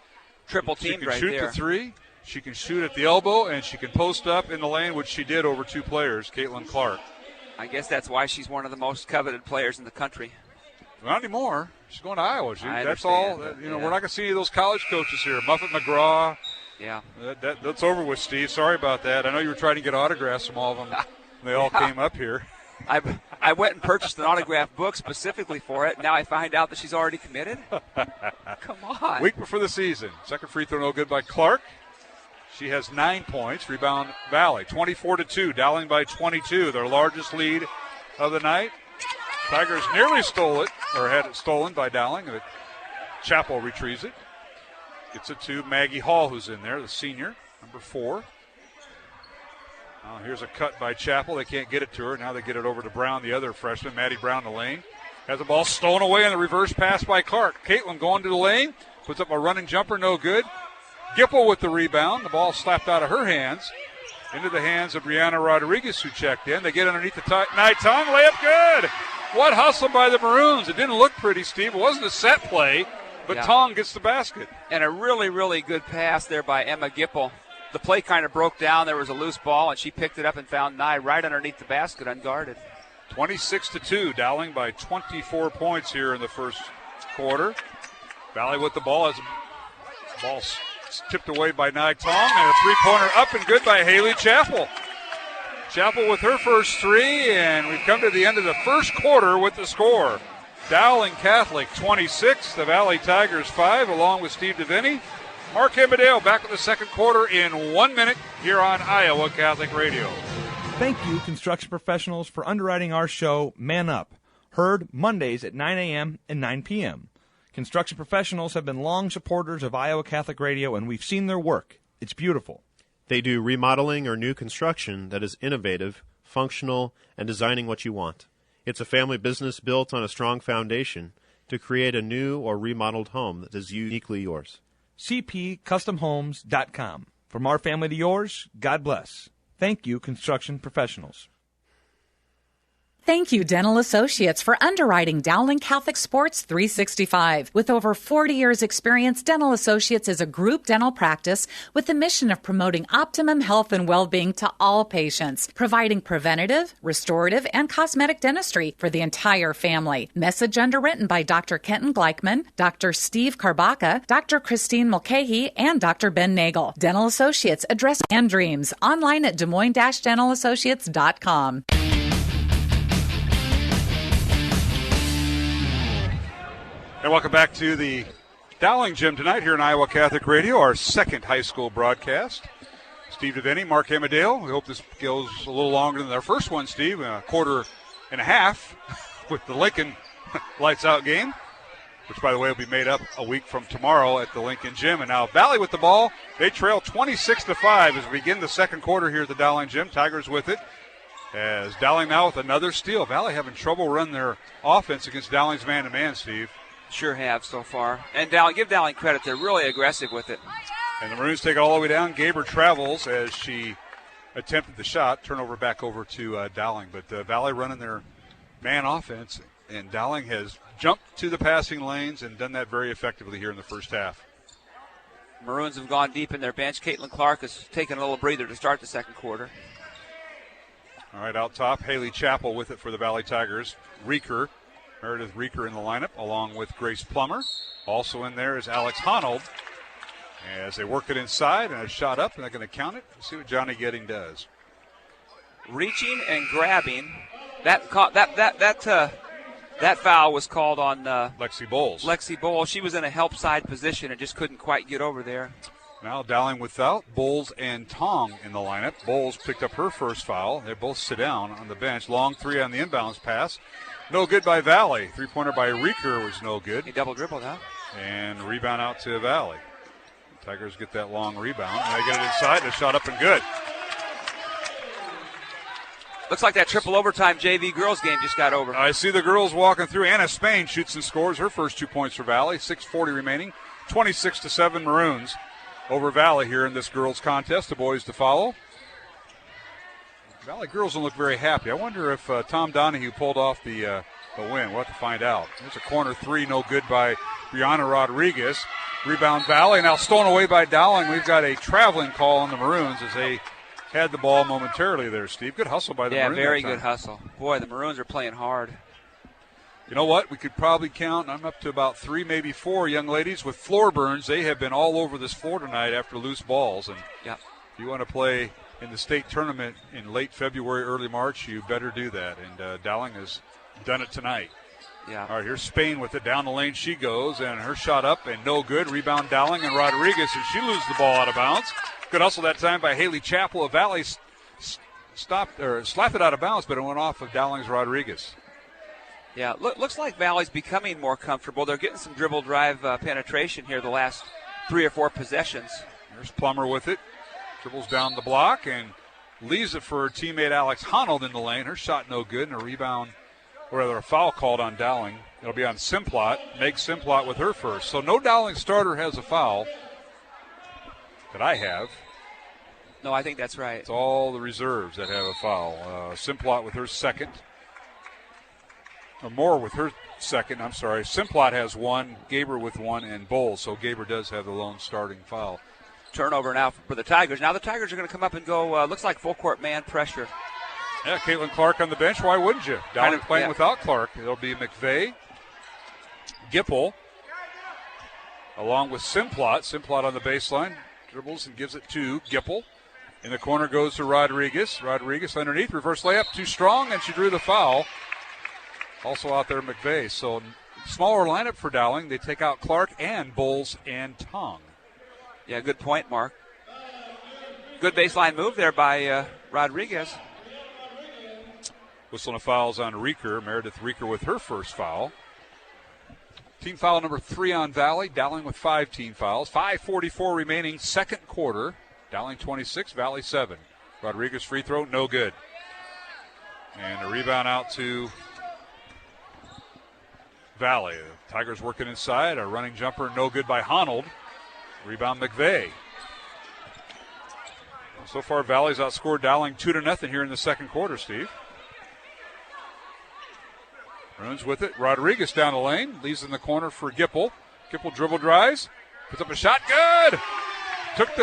triple teamed right there. She can shoot the three. She can shoot at the elbow. And she can post up in the lane, which she did over 2 players, Caitlin Clark. I guess that's why she's one of the most coveted players in the country. Not anymore. She's going to Iowa. That's all. We're not going to see any of those college coaches here. Muffet McGraw. Yeah. That's over with, Steve. Sorry about that. I know you were trying to get autographs from all of them. They all came up here. I went and purchased an autographed book specifically for it. Now I find out that she's already committed. Come on. Week before the season. Second free throw no good by Clark. She has 9 points. Rebound Valley. 24-2. Dowling by 22. Their largest lead of the night. Tigers nearly stole it, or had it stolen by Dowling. Chappell retrieves it. Gets it to Maggie Hall, who's in there, the senior, number 4. Here's a cut by Chappell. They can't get it to her. Now they get it over to Brown, the other freshman. Maddie Brown in the lane. Has the ball stolen away on the reverse pass by Clark. Caitlin going to the lane. Puts up a running jumper, no good. Gipple with the rebound. The ball slapped out of her hands. Into the hands of Brianna Rodriguez, who checked in. They get underneath the Nye Tong. Layup good. What hustle by the Maroons. It didn't look pretty, Steve. It wasn't a set play, but Tong gets the basket. And a really, really good pass there by Emma Gipple. The play kind of broke down. There was a loose ball, and she picked it up and found Nye right underneath the basket, unguarded. 26-2. Dowling by 24 points here in the first quarter. Valley with the ball. Has the ball tipped away by Nye Tong, and a three-pointer up and good by Haley Chappell. Chappell with her first 3, and we've come to the end of the first quarter with the score. Dowling Catholic 26, the Valley Tigers 5, along with Steve DeVinny. Mark Amadeo back with the second quarter in 1 minute here on Iowa Catholic Radio. Thank you, construction professionals, for underwriting our show, Man Up, heard Mondays at 9 a.m. and 9 p.m. Construction professionals have been long supporters of Iowa Catholic Radio, and we've seen their work. It's beautiful. They do remodeling or new construction that is innovative, functional, and designing what you want. It's a family business built on a strong foundation to create a new or remodeled home that is uniquely yours. CPCustomHomes.com. From our family to yours, God bless. Thank you, construction professionals. Thank you, Dental Associates, for underwriting Dowling Catholic Sports 365. With over 40 years' experience, Dental Associates is a group dental practice with the mission of promoting optimum health and well-being to all patients, providing preventative, restorative, and cosmetic dentistry for the entire family. Message underwritten by Dr. Kenton Gleichman, Dr. Steve Karbaka, Dr. Christine Mulcahy, and Dr. Ben Nagel. Dental Associates, address and dreams. Online at DesMoines-DentalAssociates.com. And welcome back to the Dowling Gym tonight here in Iowa Catholic Radio, our second high school broadcast. Steve DeVinny, Mark Amadeo. We hope this goes a little longer than our first one, Steve, a quarter and a half with the Lincoln Lights Out game, which, by the way, will be made up a week from tomorrow at the Lincoln Gym. And now Valley with the ball. They trail 26-5 as we begin the second quarter here at the Dowling Gym. Tigers with it. As Dowling now with another steal. Valley having trouble running their offense against Dowling's man-to-man, Steve. Sure have so far. And give Dowling credit. They're really aggressive with it. And the Maroons take it all the way down. Gaber travels as she attempted the shot. Turnover back over to Dowling. But Valley running their man offense. And Dowling has jumped to the passing lanes and done that very effectively here in the first half. Maroons have gone deep in their bench. Caitlin Clark has taken a little breather to start the second quarter. All right, out top, Haley Chappell with it for the Valley Tigers. Meredith Reeker in the lineup, along with Grace Plummer. Also in there is Alex Honold. As they work it inside, and a shot up, and they're going to count it. Let's see what Johnny Getting does. Reaching and grabbing. That foul was called on Lexi Bowles. She was in a help side position and just couldn't quite get over there. Now Dowling without Bowles and Tong in the lineup. Bowles picked up her first foul. They both sit down on the bench. Long three on the inbounds pass. No good by Valley. Three-pointer by Reeker was no good. He double dribbled, huh? And rebound out to Valley. Tigers get that long rebound. And they get it inside. A shot up and good. Looks like that triple overtime JV girls game just got over. I see the girls walking through. Anna Spain shoots and scores her first 2 points for Valley. 6:40 remaining. 26-7 Maroons over Valley here in this girls contest. The boys to follow. Valley girls don't look very happy. I wonder if Tom Donahue pulled off the win. We'll have to find out. There's a corner three, no good by Brianna Rodriguez. Rebound Valley, now stolen away by Dowling. We've got a traveling call on the Maroons as they had the ball momentarily there, Steve. Good hustle by the Maroons. Yeah, very good hustle. Boy, the Maroons are playing hard. You know what? We could probably count, I'm up to about 3, maybe 4 young ladies with floor burns. They have been all over this floor tonight after loose balls. And if you want to play in the state tournament in late February, early March, you better do that. And Dowling has done it tonight. Yeah. All right, here's Spain with it. Down the lane she goes, and her shot up and no good. Rebound Dowling and Rodriguez, and she loses the ball out of bounds. Good hustle that time by Haley Chappell of Valley. Slapped it out of bounds, but it went off of Dowling's Rodriguez. Yeah, looks like Valley's becoming more comfortable. They're getting some dribble drive penetration here the last 3 or 4 possessions. There's Plummer with it. Dribbles down the block and leaves it for her teammate Alex Honold in the lane. Her shot no good, and a rebound, or rather a foul called on Dowling. It'll be on Simplot. Makes Simplot with her first. So no Dowling starter has a foul that I have. No, I think that's right. It's all the reserves that have a foul. Simplot with her second. Or Moore with her second, I'm sorry. Simplot has 1, Gaber with 1, and Bowles. So Gaber does have the lone starting foul. Turnover now for the Tigers. Now the Tigers are going to come up and go, looks like full court man pressure. Yeah, Caitlin Clark on the bench. Why wouldn't you? Dowling playing without Clark. It'll be McVeigh, Gipple, along with Simplot. Simplot on the baseline. Dribbles and gives it to Gipple. In the corner goes to Rodriguez. Rodriguez underneath. Reverse layup. Too strong, and she drew the foul. Also out there, McVeigh. So smaller lineup for Dowling. They take out Clark and Bowles and Tong. Yeah, good point, Mark. Good baseline move there by Rodriguez. Whistling of fouls on Reeker. Meredith Reeker with her first foul. Team foul number 3 on Valley. Dowling with 5 team fouls. 5:44 remaining, second quarter. Dowling 26, Valley 7. Rodriguez free throw, no good. And a rebound out to Valley. The Tigers working inside. A running jumper, no good by Honold. Rebound McVeigh. So far, Valley's outscored Dowling 2-0 here in the second quarter, Steve. Maroons with it. Rodriguez down the lane. Leaves in the corner for Gipple. Gipple dribble drives. Puts up a shot. Good! Took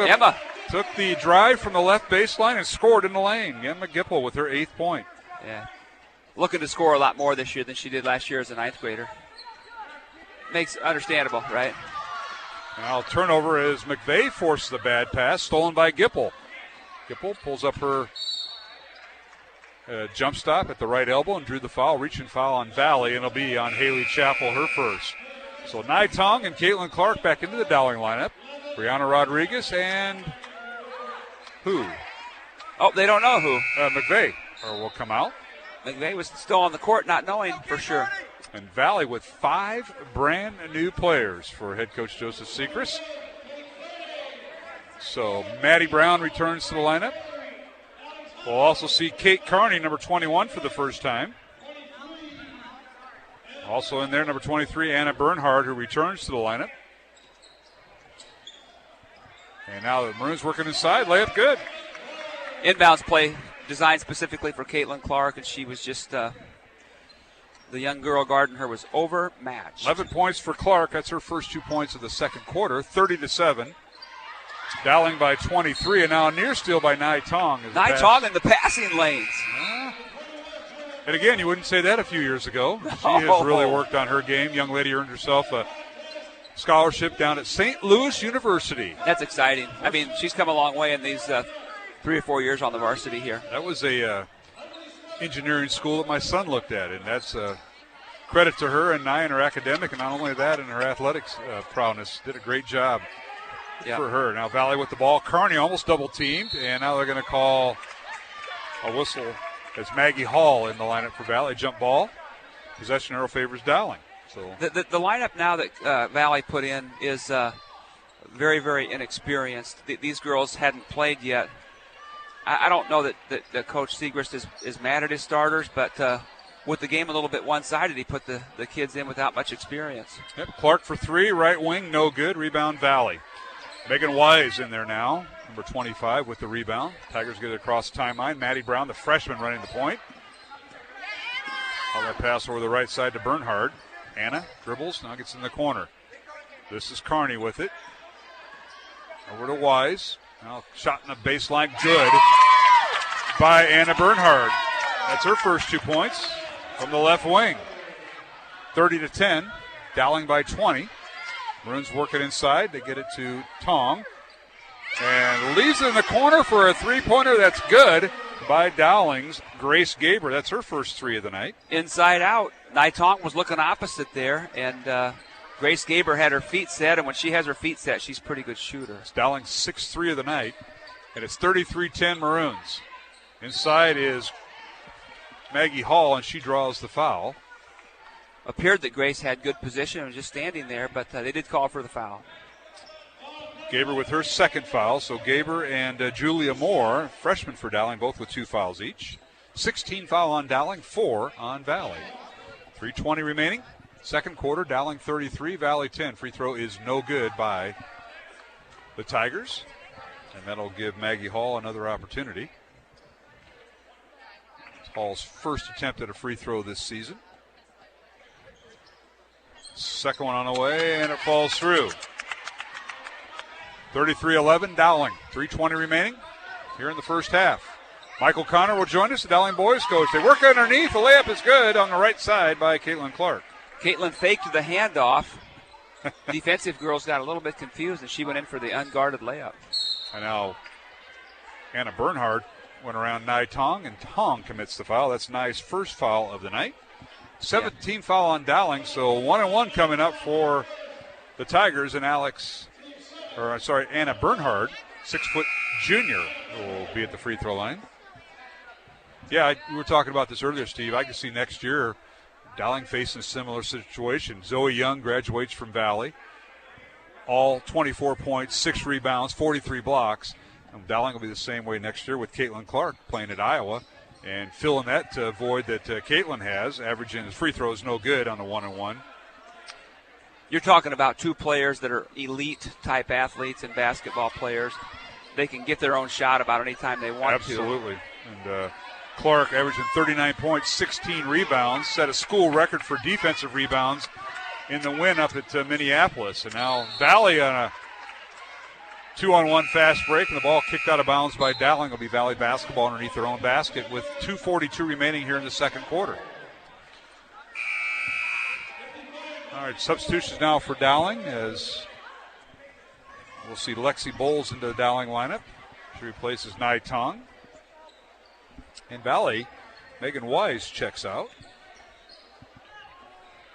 the drive from the left baseline and scored in the lane. Emma Gipple with her 8th point. Yeah. Looking to score a lot more this year than she did last year as a 9th grader. Makes understandable, right? Now turnover as McVeigh forced the bad pass. Stolen by Gipple. Gipple pulls up her jump stop at the right elbow and drew the foul. Reaching foul on Valley, and it'll be on Haley Chappell, her first. So Nye Tong and Caitlin Clark back into the Dowling lineup. Brianna Rodriguez and who? Oh, they don't know who. McVeigh will come out. McVeigh was still on the court, not knowing for sure. And Valley with 5 brand new players for head coach Joseph Sechrist. So Maddie Brown returns to the lineup. We'll also see Kate Carney, number 21, for the first time. Also in there, number 23, Anna Bernhard, who returns to the lineup. And now the Maroons working inside. Layup good. Inbounds play designed specifically for Caitlin Clark, and she was just the young girl guarding her was overmatched. 11 points for Clark. That's her first 2 points of the second quarter. 30-7. Dowling by 23, and now a near steal by Nai Tong. Nai Tong in the passing lanes. And again, you wouldn't say that a few years ago. She has really worked on her game. Young lady earned herself a scholarship down at St. Louis University. That's exciting. I mean, she's come a long way in these 3 or 4 years on the varsity here. That was a engineering school that my son looked at, and that's credit to her and Nye in her academic, and not only that, in her athletics prowess. Did a great job for her. Now Valley with the ball. Kearney almost double-teamed, and now they're going to call a whistle as Maggie Hall in the lineup for Valley. Jump ball. Possession arrow favors Dowling. So the lineup now that Valley put in is very, very inexperienced. These girls hadn't played yet. I don't know that Coach Siegrist is mad at his starters, but with the game a little bit one-sided, he put the kids in without much experience. Yep, Clark for 3, right wing, no good. Rebound, Valley. Megan Wise in there now, number 25 with the rebound. Tigers get it across the timeline. Maddie Brown, the freshman, running the point. All that pass over the right side to Bernhard. Anna dribbles, now gets in the corner. This is Kearney with it. Over to Wise. Now shot in the baseline, good by Anna Bernhard. That's her first 2 points from the left wing. 30-10, Dowling by 20. Maroons work it inside. They get it to Tong. And leaves it in the corner for a three-pointer. That's good by Dowling's Grace Gaber. That's her first 3 of the night. Inside out. Nai Tong was looking opposite there, and Grace Gaber had her feet set, and when she has her feet set, she's a pretty good shooter. It's Dowling's 6th 3 of the night, and it's 33-10 Maroons. Inside is Maggie Hall, and she draws the foul. Appeared that Grace had good position and was just standing there, but they did call for the foul. Gaber with her second foul, so Gaber and Julia Moore, freshmen for Dowling, both with 2 fouls each. 16 foul on Dowling, 4 on Valley. 3:20 remaining. Second quarter, Dowling 33, Valley 10. Free throw is no good by the Tigers, and that'll give Maggie Hall another opportunity. It's Hall's first attempt at a free throw this season. Second one on the way, and it falls through. 33-11, Dowling. 3:20 remaining here in the first half. Michael Connor will join us, the Dowling boys coach. They work underneath. The layup is good on the right side by Caitlin Clark. Caitlin faked the handoff. Defensive girls got a little bit confused, and she went in for the unguarded layup. And now Anna Bernhard went around Nai Tong, and Tong commits the foul. That's Nai's first foul of the night. 17 foul on Dowling, so 1-1 coming up for the Tigers, and Anna Bernhard, 6-foot junior, will be at the free throw line. Yeah, we were talking about this earlier, Steve. I can see next year Dowling facing a similar situation. Zoe Young graduates from Valley. All 24 points, 6 rebounds, 43 blocks. And Dowling will be the same way next year with Caitlin Clark playing at Iowa and filling that void that Caitlin has, averaging his free throws no good on the 1-on-1. You're talking about 2 players that are elite-type athletes and basketball players. They can get their own shot about any time they want to. Absolutely. And Clark averaging 39 points, 16 rebounds, set a school record for defensive rebounds in the win up at Minneapolis. And now Valley on a 2-on-1 fast break, and the ball kicked out of bounds by Dowling. Will be Valley basketball underneath their own basket with 2:42 remaining here in the second quarter. All right, substitutions now for Dowling as we'll see Lexi Bowles into the Dowling lineup. She replaces Nai Tong. And Valley, Megan Wise checks out.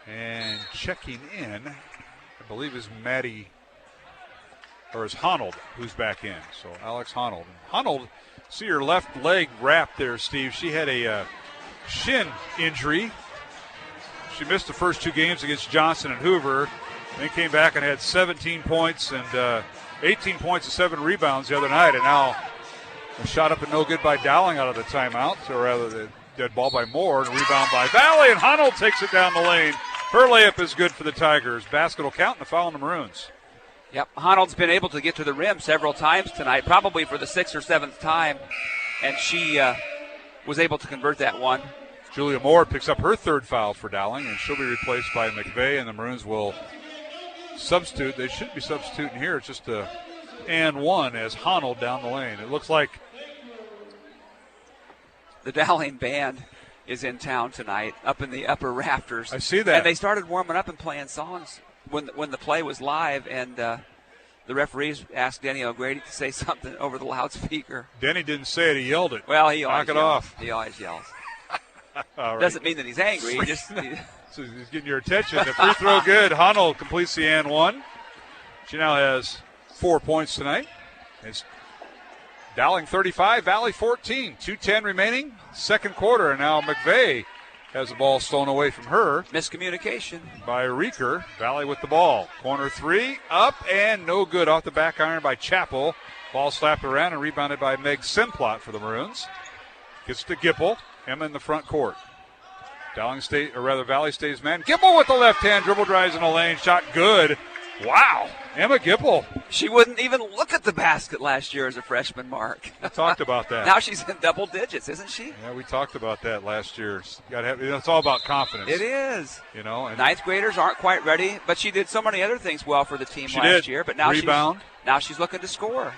And checking in, I believe, is Honold, who's back in. So Alex Honold. Honold, see her left leg wrapped there, Steve. She had a shin injury. She missed the first 2 games against Johnson and Hoover. Then came back and had 17 points and 18 points and 7 rebounds the other night. And now a shot up and no good by Dowling out of the timeout. Or rather, the dead ball by Moore and rebound by Valley. And Honold takes it down the lane. Her layup is good for the Tigers. Basket will count and the foul on the Maroons. Yep, Honold's been able to get to the rim several times tonight, probably for the 6th or 7th time. And she was able to convert that one. Julia Moore picks up her 3rd foul for Dowling, and she'll be replaced by McVeigh, and the Maroons will substitute. They should be substituting here. It's just a and 1 as Honnold down the lane. It looks like the Dowling band is in town tonight, up in the upper rafters. I see that. And they started warming up and playing songs when the play was live, and the referees asked Denny O'Grady to say something over the loudspeaker. Denny didn't say it, he yelled it. Well, he always Knock it yells. off. He always yells. All right. Doesn't mean that he's angry. He just So he's getting your attention. The free throw good. Honnold completes the and 1. She now has 4 points tonight. It's Dowling 35, Valley 14. 2:10 remaining. Second quarter, and now McVeigh has the ball stolen away from her. Miscommunication By Rieker. Valley with the ball. Corner 3, up and no good. Off the back iron by Chappell. Ball slapped around and rebounded by Meg Simplot for the Maroons. Gets to Gipple. Emma in the front court. Valley stays man. Gipple with the left hand. Dribble drives in the lane. Shot good. Wow. Emma Gipple. She wouldn't even look at the basket last year as a freshman, Mark. We talked about that. Now she's in double digits, isn't she? Yeah, we talked about that last year. It's all about confidence. It is. You know, and ninth graders aren't quite ready, but she did so many other things well for the team last year. But now she's looking to score.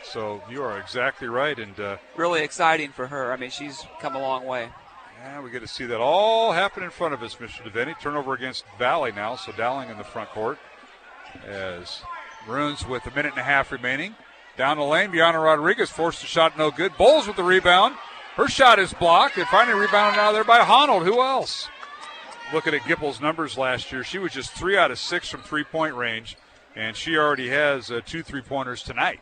So you are exactly right, and really exciting for her. I mean, she's come a long way. Yeah, we get to see that all happen in front of us, Mr. DeVinny. Turnover against Valley now, so Dowling in the front court. As Maroons with a minute and a half remaining. Down the lane, Bianna Rodriguez forced the shot, no good. Bowles with the rebound. Her shot is blocked. And finally rebounded out of there by Honnold. Who else? Looking at Gipple's numbers last year, she was just 3 out of 6 from three-point range, and she already has 2 3-pointers tonight.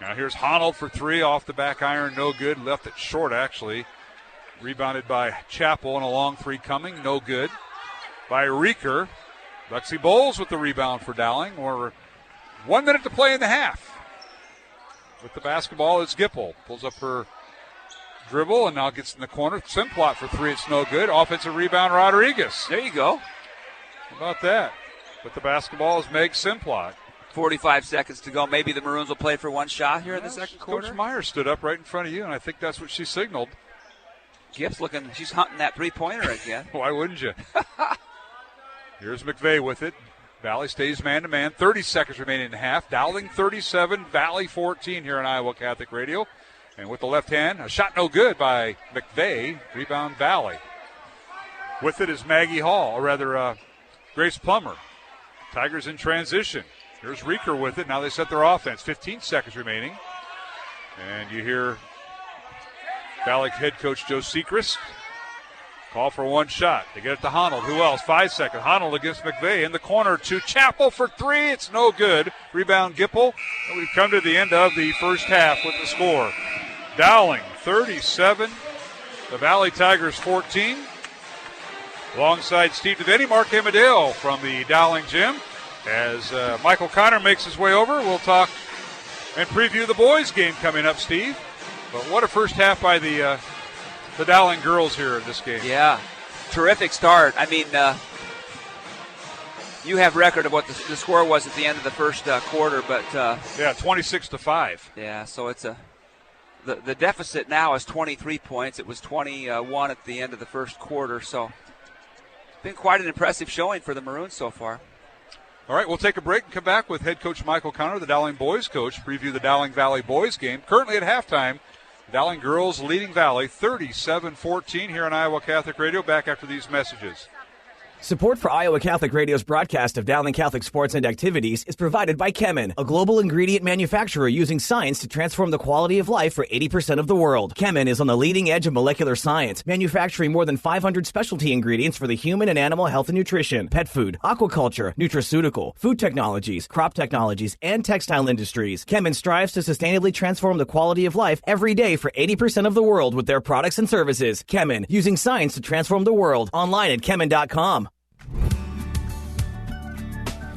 Now here's Honnold for 3 off the back iron, no good. Left it short, actually. Rebounded by Chappell, and a long 3 coming, no good. By Rieker. Lexi Bowles with the rebound for Dowling. We're 1 minute to play in the half. With the basketball, it's Gipple. Pulls up her dribble and now gets in the corner. Simplot for 3, it's no good. Offensive rebound, Rodriguez. There you go. How about that? With the basketball is Meg Simplot. 45 seconds to go. Maybe the Maroons will play for one shot here in the second quarter. Coach Meyer stood up right in front of you, and I think that's what she signaled. Gibbs looking, she's hunting that three-pointer again. Why wouldn't you? Here's McVeigh with it. Valley stays man-to-man. 30 seconds remaining in the half. Dowling 37, Valley 14 here on Iowa Catholic Radio. And with the left hand, a shot no good by McVeigh. Rebound Valley. With it is Maggie Hall, or rather Grace Plummer. Tigers in transition. Here's Rieker with it. Now they set their offense. 15 seconds remaining. And you hear Valley head coach Joe Sechrist call for one shot. They get it to Honnold. Who else? 5 seconds. Honnold against McVeigh in the corner to Chappell for 3. It's no good. Rebound Gipple. And we've come to the end of the first half with the score. Dowling 37. The Valley Tigers 14. Alongside Steve DeVinny, Mark Amadeo from the Dowling gym. As Michael Connor makes his way over, we'll talk and preview the boys' game coming up, Steve. But what a first half by the Dowling girls here in this game. Yeah, terrific start. I mean, you have record of what the score was at the end of the first quarter, but 26-5. Yeah, so it's the deficit now is 23 points. It was 21 at the end of the first quarter, so it's been quite an impressive showing for the Maroons so far. All right, we'll take a break and come back with head coach Michael Connor, the Dowling boys coach, preview the Dowling Valley boys game. Currently at halftime, Dowling girls leading Valley 37-14 here on Iowa Catholic Radio. Back after these messages. Support for Iowa Catholic Radio's broadcast of Dowling Catholic sports and activities is provided by Chemin, a global ingredient manufacturer using science to transform the quality of life for 80% of the world. Chemin is on the leading edge of molecular science, manufacturing more than 500 specialty ingredients for the human and animal health and nutrition, pet food, aquaculture, nutraceutical, food technologies, crop technologies, and textile industries. Chemin strives to sustainably transform the quality of life every day for 80% of the world with their products and services. Chemin, using science to transform the world. Online at chemin.com.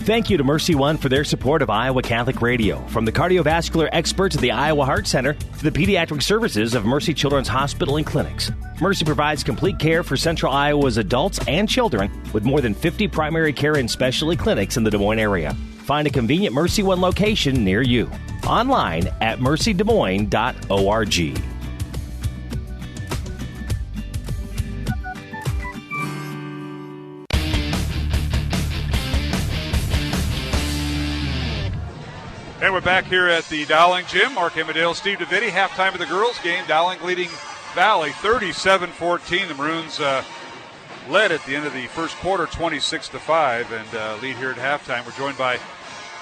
Thank you to Mercy One for their support of Iowa Catholic Radio. From the cardiovascular experts at the Iowa Heart Center to the pediatric services of Mercy Children's Hospital and Clinics, Mercy provides complete care for Central Iowa's adults and children with more than 50 primary care and specialty clinics in the Des Moines area. Find a convenient Mercy One location near you. Online at mercydesmoines.org. And we're back here at the Dowling Gym. Mark Emmerdale, Steve DeVitti. Halftime of the girls' game. Dowling leading Valley 37-14. The Maroons led at the end of the first quarter 26-5 and lead here at halftime. We're joined by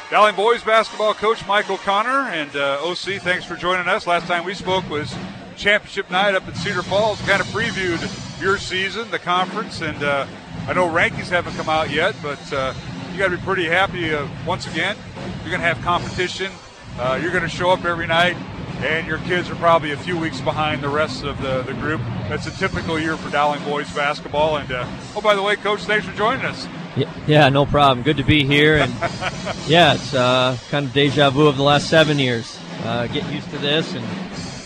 Dowling boys basketball coach Mike O'Connor. And OC, thanks for joining us. Last time we spoke was championship night up at Cedar Falls. Kind of previewed your season, the conference, and I know rankings haven't come out yet, but you got to be pretty happy once again. You're going to have competition. You're going to show up every night, and your kids are probably a few weeks behind the rest of the group. That's a typical year for Dowling boys basketball. And oh, by the way, Coach, thanks for joining us. Yeah, no problem. Good to be here. And yeah, it's kind of deja vu of the last 7 years. Get used to this. And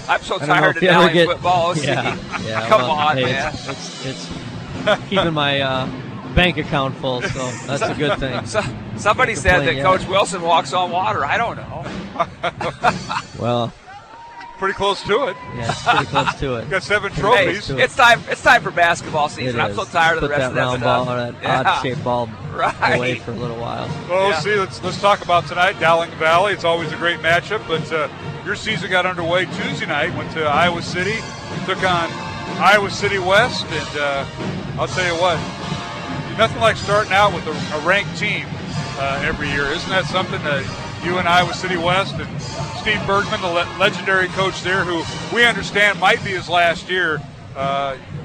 I'm so tired of Dowling football. Yeah, Come on, man. It's keeping my bank account full, so that's a good thing. Somebody said that Coach Wilson walks on water. I don't know. Well, pretty close to it. Yeah, it's pretty close to it. Got 7 trophies. Hey, it's time for basketball season. I'm so tired of the rest of that round ball or that odd-shaped ball away for a little while. Well, see, let's talk about tonight. Dowling Valley. It's always a great matchup, but your season got underway Tuesday night. Went to Iowa City, took on Iowa City West, and I'll tell you what, nothing like starting out with a ranked team every year. Isn't that something that you and Iowa City West and Steve Bergman, the legendary coach there, who we understand might be his last year,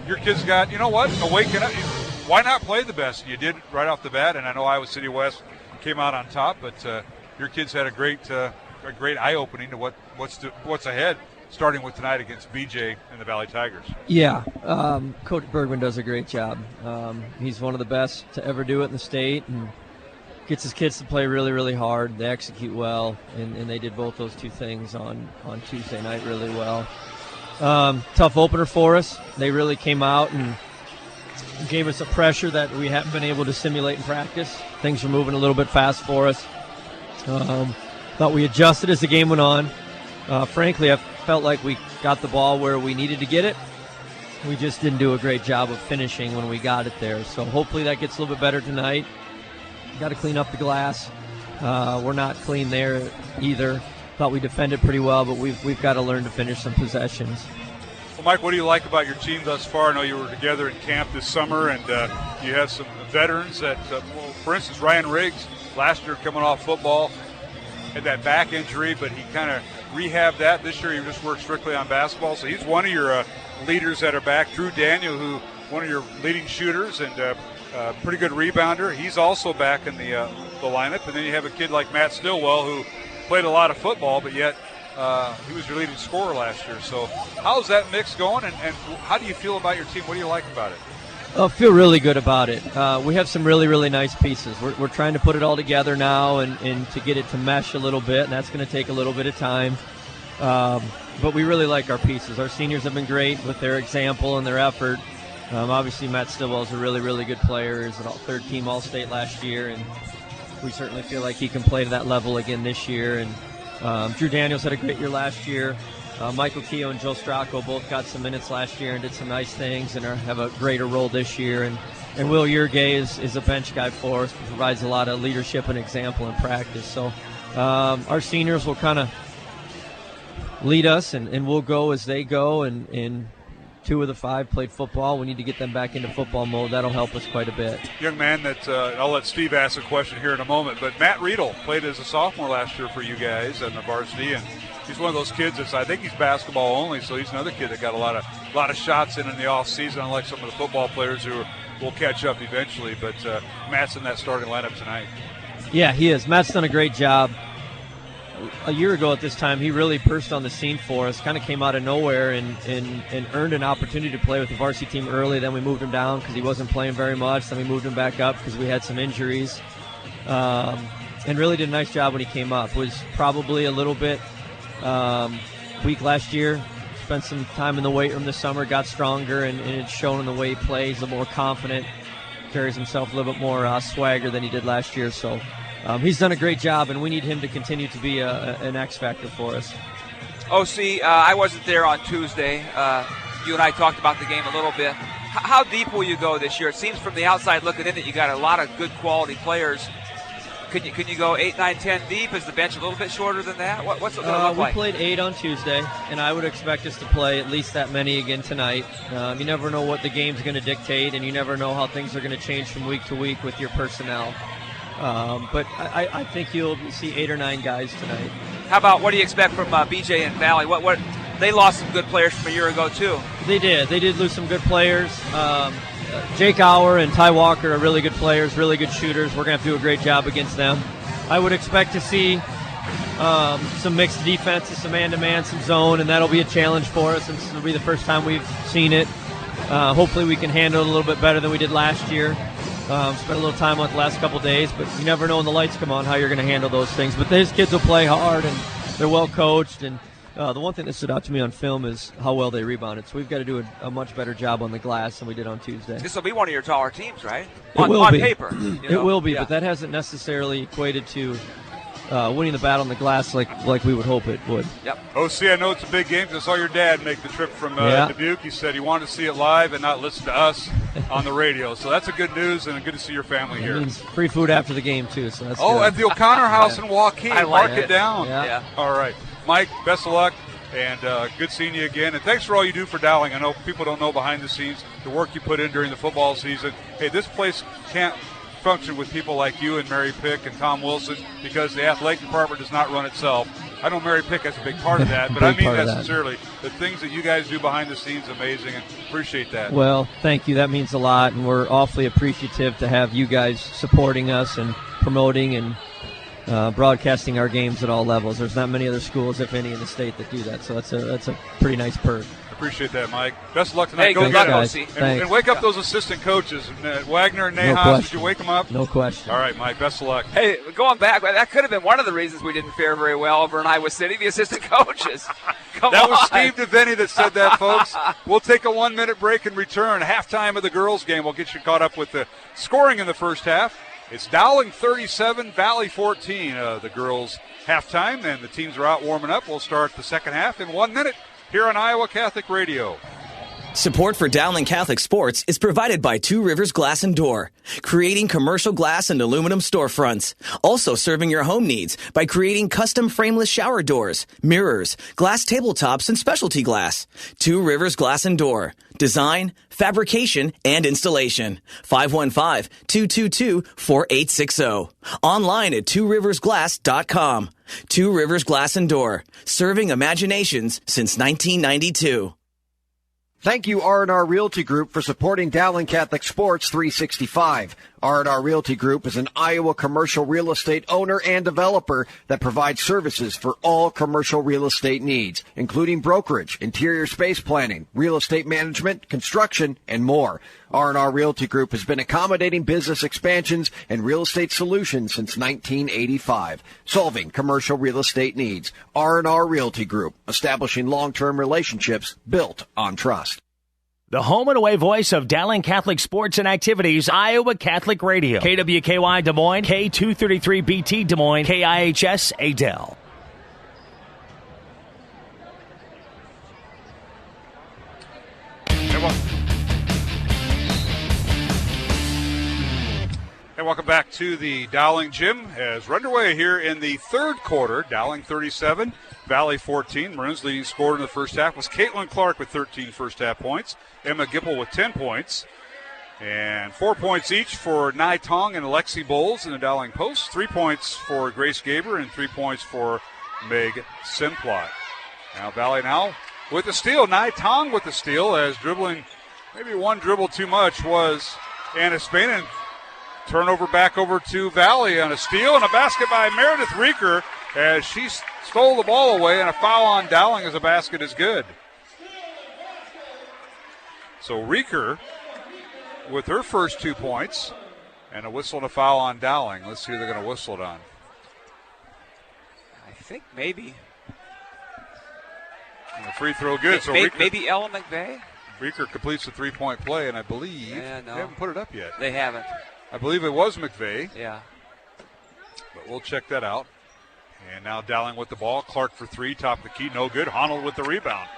your kids got, you know what, awaken up. Why not play the best? You did right off the bat, and I know Iowa City West came out on top, but your kids had a great eye-opening to what's ahead, starting with tonight against BJ and the Valley Tigers. Yeah, Coach Bergman does a great job. He's one of the best to ever do it in the state, and gets his kids to play really, really hard. They execute well, and they did both those two things on Tuesday night really well. Tough opener for us. They really came out and gave us a pressure that we haven't been able to simulate in practice. Things were moving a little bit fast for us. Thought we adjusted as the game went on. Frankly, I felt like we got the ball where we needed to get it. We just didn't do a great job of finishing when we got it there. So hopefully that gets a little bit better tonight. Got to clean up the glass. We're not clean there either. Thought we defended pretty well, but we've got to learn to finish some possessions. Well, Mike, what do you like about your team thus far? I know you were together in camp this summer, and you have some veterans that, for instance, Ryan Riggs, last year coming off football, had that back injury, but he kind of rehabbed that. This year he just worked strictly on basketball, so he's one of your leaders that are back. Drew Daniel, who one of your leading shooters and pretty good rebounder. He's also back in the lineup. And then you have a kid like Matt Stillwell, who played a lot of football, but yet he was your leading scorer last year. So how's that mix going, and how do you feel about your team? What do you like about it? I feel really good about it. We have some really, really nice pieces. We're trying to put it all together now and to get it to mesh a little bit, and that's going to take a little bit of time. But we really like our pieces. Our seniors have been great with their example and their effort. Obviously, Matt Stillwell is a really, really good player. He's an third-team All-State last year, and we certainly feel like he can play to that level again this year. And Drew Daniels had a great year last year. Michael Keogh and Joe Stracco both got some minutes last year and did some nice things and have a greater role this year. And Will Yergay is a bench guy for us, provides a lot of leadership and example in practice. So our seniors will kind of lead us, and we'll go as they go. And 2 of the 5 played football. We need to get them back into football mode. That'll help us quite a bit. Young man that I'll let Steve ask a question here in a moment, but Matt Riedel played as a sophomore last year for you guys on the varsity, and he's one of those kids that's, I think he's basketball only, so he's another kid that got a lot of shots in the off season, unlike some of the football players who will catch up eventually. But Matt's in that starting lineup tonight. Yeah, he is. Matt's done a great job. A year ago at this time, he really burst on the scene for us, kind of came out of nowhere and earned an opportunity to play with the varsity team early. Then we moved him down because he wasn't playing very much. Then we moved him back up because we had some injuries. And really did a nice job when he came up. Was probably a little bit weak last year. Spent some time in the weight room this summer, got stronger, and it's shown in the way he plays, a little more confident, carries himself a little bit more swagger than he did last year. So he's done a great job, and we need him to continue to be an X factor for us. OC, I wasn't there on Tuesday. You and I talked about the game a little bit. How deep will you go this year? It seems from the outside looking in that you got a lot of good quality players. Can you go 8, 9, 10 deep? Is the bench a little bit shorter than that? What's it going to look like? We played 8 on Tuesday, and I would expect us to play at least that many again tonight. You never know what the game's going to dictate, and you never know how things are going to change from week to week with your personnel. But I think you'll see 8 or 9 guys tonight. How about what do you expect from BJ and Valley? What they lost some good players from a year ago too. They did lose some good players. Jake Auer and Ty Walker are really good players, really good shooters. We're going to have to do a great job against them. I would expect to see some mixed defenses, some man-to-man, some zone, and that'll be a challenge for us. This will be the first time we've seen it. Hopefully we can handle it a little bit better than we did last year. Spent a little time on it the last couple days, but you never know when the lights come on how you're going to handle those things. But these kids will play hard, and they're well coached. And the one thing that stood out to me on film is how well they rebounded. So we've got to do a much better job on the glass than we did on Tuesday. This will be one of your taller teams, right? On paper. It will be, but that hasn't necessarily equated to winning the battle on the glass like we would hope it would. Yep. OC, I know it's a big game. I saw your dad make the trip from Dubuque. He said he wanted to see it live and not listen to us on the radio. So that's a good news, and good to see your family here. It means free food after the game, too. So that's at the O'Connor House in Waukee. Mark it down. Yeah. All right. Mike, best of luck, and good seeing you again. And thanks for all you do for Dowling. I know people don't know behind the scenes the work you put in during the football season. Hey, this place can't function with people like you and Mary Pick and Tom Wilson because the athletic department does not run itself. I know Mary Pick has a big part of that, but I mean that sincerely. The things that you guys do behind the scenes, amazing, and appreciate that. Well, thank you. That means a lot, and we're awfully appreciative to have you guys supporting us and promoting and broadcasting our games at all levels. There's not many other schools, if any, in the state that do that, so that's a pretty nice perk. Appreciate that, Mike. Best of luck tonight. Hey, Go good get luck, it. OC. And wake up those assistant coaches. Wagner and Nahas, did you wake them up? No question. All right, Mike, best of luck. Hey, going back, that could have been one of the reasons we didn't fare very well over in Iowa City, the assistant coaches. That was Steve DeVinny that said that, folks. We'll take a 1-minute break and return. Halftime of the girls' game. We'll get you caught up with the scoring in the first half. It's Dowling 37, Valley 14, the girls' halftime, and the teams are out warming up. We'll start the second half in 1 minute here on Iowa Catholic Radio. Support for Dowling Catholic Sports is provided by Two Rivers Glass and Door, creating commercial glass and aluminum storefronts. Also serving your home needs by creating custom frameless shower doors, mirrors, glass tabletops, and specialty glass. Two Rivers Glass and Door. Design, fabrication, and installation. 515-222-4860. Online at tworiversglass.com. Two Rivers Glass and Door. Serving imaginations since 1992. Thank you, R&R Realty Group, for supporting Dowling Catholic Sports 365. R&R Realty Group is an Iowa commercial real estate owner and developer that provides services for all commercial real estate needs, including brokerage, interior space planning, real estate management, construction, and more. R&R Realty Group has been accommodating business expansions and real estate solutions since 1985, solving commercial real estate needs. R&R Realty Group, establishing long-term relationships built on trust. The home and away voice of Dowling Catholic Sports and Activities, Iowa Catholic Radio. KWKY Des Moines, K233BT Des Moines, KIHS Adel. And welcome back to the Dowling Gym as we're underway here in the third quarter. Dowling 37, Valley 14. Maroons' leading scorer in the first half was Caitlin Clark with 13 first-half points. Emma Gipple with 10 points. And 4 points each for Nai Tong and Alexi Bowles in the Dowling Post. 3 points for Grace Gaber and 3 points for Meg Simplot. Now Valley now with the steal. Nai Tong with the steal as dribbling, maybe one dribble too much, was Anna Spain. And turnover back over to Valley on a steal and a basket by Meredith Reeker as she stole the ball away, and a foul on Dowling as a basket is good. So Reeker with her first 2 points and a whistle and a foul on Dowling. Let's see who they're going to whistle it on. I think maybe. And the free throw good. So maybe Ella McVeigh? Reeker completes the 3-point play, and I believe they haven't put it up yet. They haven't. I believe it was McVeigh. Yeah. But we'll check that out. And now Dowling with the ball. Clark for 3, top of the key, no good. Honnold with the rebound.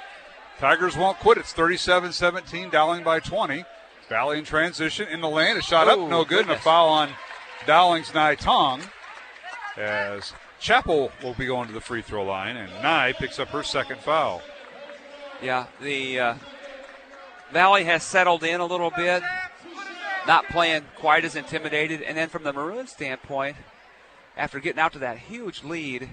Tigers won't quit. It's 37-17, Dowling by 20. Valley in transition in the lane. A shot up, no good. And a foul on Dowling's Nai Tong. as Chapel will be going to the free throw line, and Nye picks up her second foul. Yeah, the Valley has settled in a little bit, not playing quite as intimidated. And then from the Maroon standpoint, after getting out to that huge lead,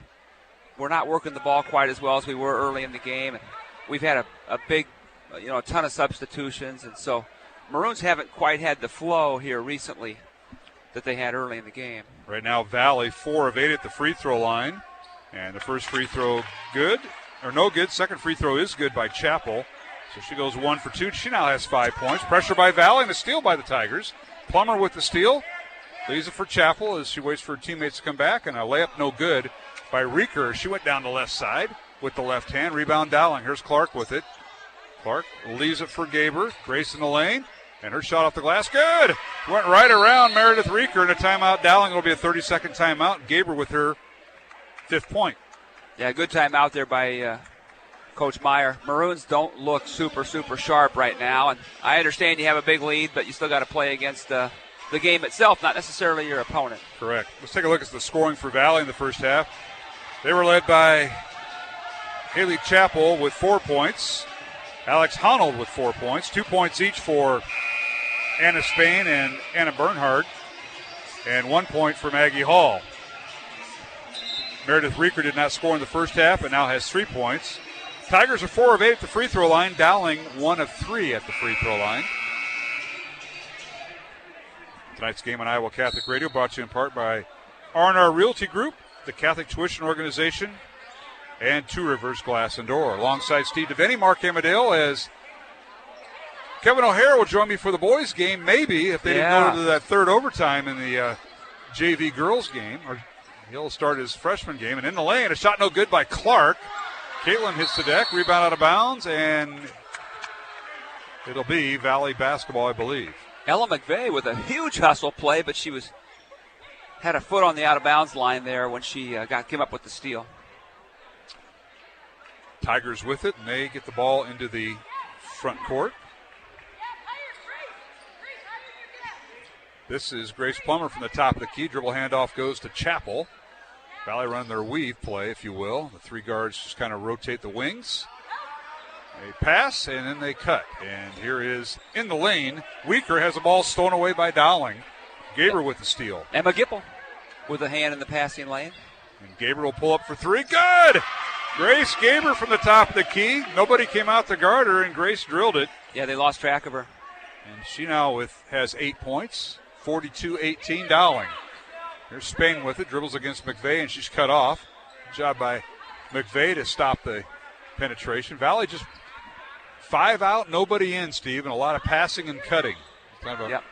we're not working the ball quite as well as we were early in the game. And we've had a big, a ton of substitutions. And so Maroons haven't quite had the flow here recently that they had early in the game. Right now, Valley 4 of 8 at the free throw line. And the first free throw good, or no good. Second free throw is good by Chapel. So she goes 1 for 2. She now has 5 points. Pressure by Valley and a steal by the Tigers. Plummer with the steal. Leaves it for Chapel as she waits for her teammates to come back. And a layup no good by Rieker. She went down the left side with the left hand. Rebound Dowling. Here's Clark with it. Clark leaves it for Gaber. Grace in the lane. And her shot off the glass. Good! Went right around Meredith Rieker in a timeout. Dowling will be a 30-second timeout. Gaber with her 5th point. Yeah, good timeout there by Coach Meyer. Maroons don't look super sharp right now. And I understand you have a big lead, but you still got to play against the game itself, not necessarily your opponent. Correct. Let's take a look at the scoring for Valley in the first half. They were led by Haley Chapel with 4 points. Alex Honnold with 4 points. 2 points each for Anna Spain and Anna Bernhard. And 1 point for Maggie Hall. Meredith Rieker did not score in the first half and now has 3 points. Tigers are 4 of 8 at the free throw line. Dowling 1 of 3 at the free throw line. Tonight's game on Iowa Catholic Radio brought to you in part by R&R Realty Group, the Catholic Tuition Organization, and Two Rivers Glass and Door. Alongside Steve DeVinny, Mark Amadale, as Kevin O'Hare will join me for the boys' game, maybe, if they didn't go to that third overtime in the JV girls' game. Or he'll start his freshman game. And in the lane, a shot no good by Clark. Caitlin hits the deck, rebound out of bounds, and it'll be Valley basketball, I believe. Ella McVeigh with a huge hustle play, but she had a foot on the out-of-bounds line there when she came up with the steal. Tigers with it, and they get the ball into the front court. This is Grace Plummer from the top of the key. Dribble handoff goes to Chapel. Valley run their weave play, if you will. The 3 guards just kind of rotate the wings. They pass, and then they cut. And here is, in the lane, Weaker has the ball stolen away by Dowling. Gaber with the steal. Emma Gipple with a hand in the passing lane. And Gaber will pull up for 3. Good! Grace Gaber from the top of the key. Nobody came out to guard her, and Grace drilled it. Yeah, they lost track of her. And she now has 8 points, 42-18 Dowling. Here's Spain with it, dribbles against McVeigh, and she's cut off. Good job by McVeigh to stop the penetration. Valley just 5 out, nobody in, Steve, and a lot of passing and cutting. Kind of a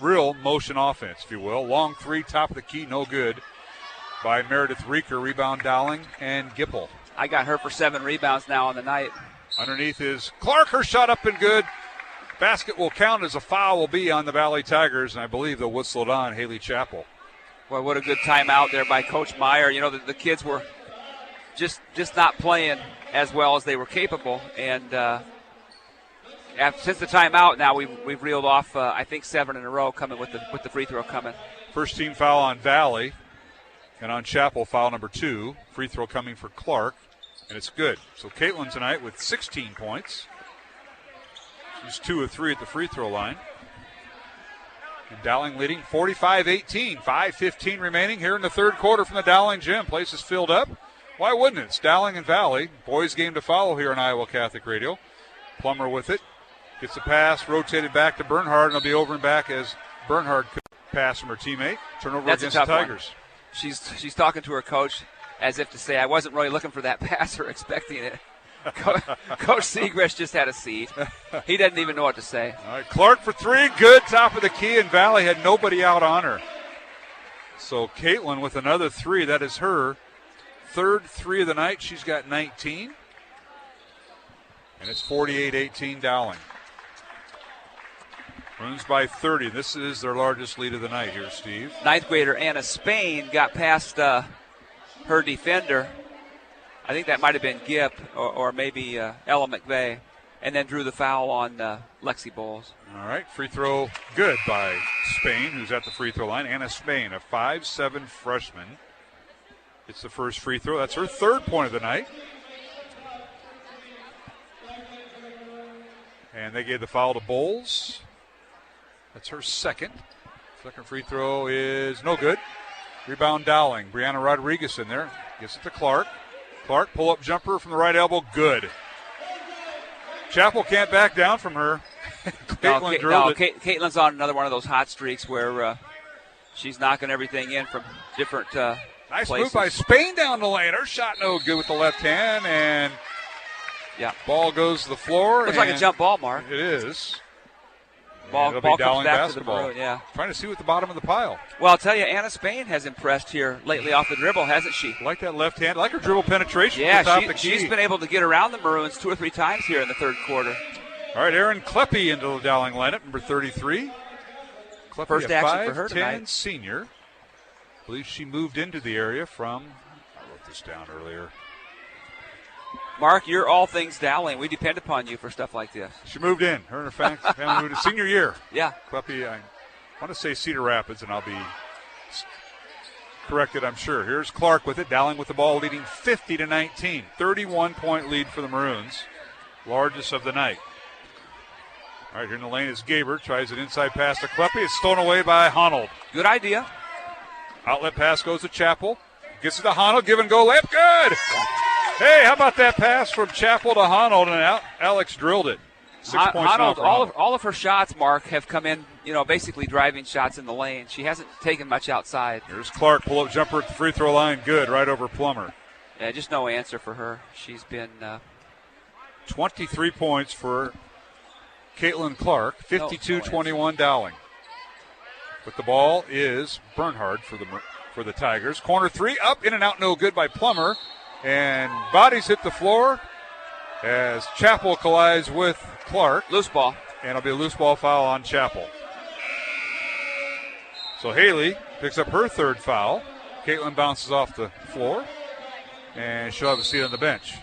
real motion offense, if you will. Long 3, top of the key, no good by Meredith Rieker. Rebound Dowling and Gipple. I got her for 7 rebounds now on the night. Underneath is Clark. Her shot up and good. Basket will count as a foul will be on the Valley Tigers, and I believe they'll whistle it on Haley Chapel. Boy, what a good timeout there by Coach Meyer. You know, the kids were just not playing as well as they were capable, and since the timeout now we've reeled off I think 7 in a row coming with the free throw coming. First team foul on Valley, and on Chapel foul number 2. Free throw coming for Clark, and it's good. So Caitlin tonight with 16 points. She's 2 of 3 at the free throw line. And Dowling leading 45-18. 5:15 remaining here in the third quarter from the Dowling gym. Place is filled up. Why wouldn't it? It's Dowling and Valley. Boys game to follow here on Iowa Catholic Radio. Plummer with it. Gets the pass, rotated back to Bernhard, and it'll be over and back as Bernhard could pass from her teammate. Turnover That's against the Tigers. One. She's talking to her coach as if to say, I wasn't really looking for that pass or expecting it. Coach Segrist just had a seat. He doesn't even know what to say. All right, Clark for 3. Good, top of the key, and Valley had nobody out on her. So Caitlin with another 3. That is her third 3 of the night. She's got 19. And it's 48-18 Dowling. Runs by 30. This is their largest lead of the night here, Steve. 9th grader Anna Spain got past her defender. I think that might have been Gipp or maybe Ella McVeigh, and then drew the foul on Lexi Bowles. All right, free throw good by Spain, who's at the free throw line. Anna Spain, a 5'7" freshman. It's the first free throw. That's her third point of the night. And they gave the foul to Bowles. That's her second. Second free throw is no good. Rebound Dowling. Brianna Rodriguez in there. Gets it to Clark. Clark, pull-up jumper from the right elbow. Good. Chapel can't back down from her. Caitlin's on another one of those hot streaks where she's knocking everything in from different nice places. Move by Spain down the lane. Her shot no good with the left hand, and ball goes to the floor. Looks like a jump ball, Mark. It is. Ball comes back basketball. to the Maroon, Trying to see what the bottom of the pile. Well, I'll tell you, Anna Spain has impressed here lately off the dribble, hasn't she? Like that left hand, like her dribble penetration. Yeah, from the top of the key. She's been able to get around the Maroons 2 or 3 times here in the third quarter. All right, Erin Kleppe into the Dowling lineup, number 33. Kleppe, first action for her 5'10" tonight. Senior. I believe she moved into the area from, I wrote this down earlier. Mark, you're all things Dowling. We depend upon you for stuff like this. She moved in. Her and her family moved in senior year. Yeah. Kleppe, I want to say Cedar Rapids, and I'll be corrected, I'm sure. Here's Clark with it. Dowling with the ball, leading 50-19. 31-point lead for the Maroons. Largest of the night. All right, here in the lane is Gaber. Tries an inside pass to Kleppe. It's stolen away by Honnold. Good idea. Outlet pass goes to Chapel. Gets it to Honnold. Give and go layup. Good. Hey, how about that pass from Chapel to Honnold, and Alex drilled it. 6 points now for Honnold. All of her shots, Mark, have come in, basically driving shots in the lane. She hasn't taken much outside. Here's Clark, pull-up jumper at the free throw line. Good, right over Plummer. Yeah, just no answer for her. She's been 23 points for Caitlin Clark. 52-21 Dowling. But the ball is Bernhard for the Tigers. Corner three, up, in and out, no good by Plummer. And bodies hit the floor as Chapel collides with Clark. Loose ball. And it'll be a loose ball foul on Chapel. So Haley picks up her third foul. Caitlin bounces off the floor. And she'll have a seat on the bench.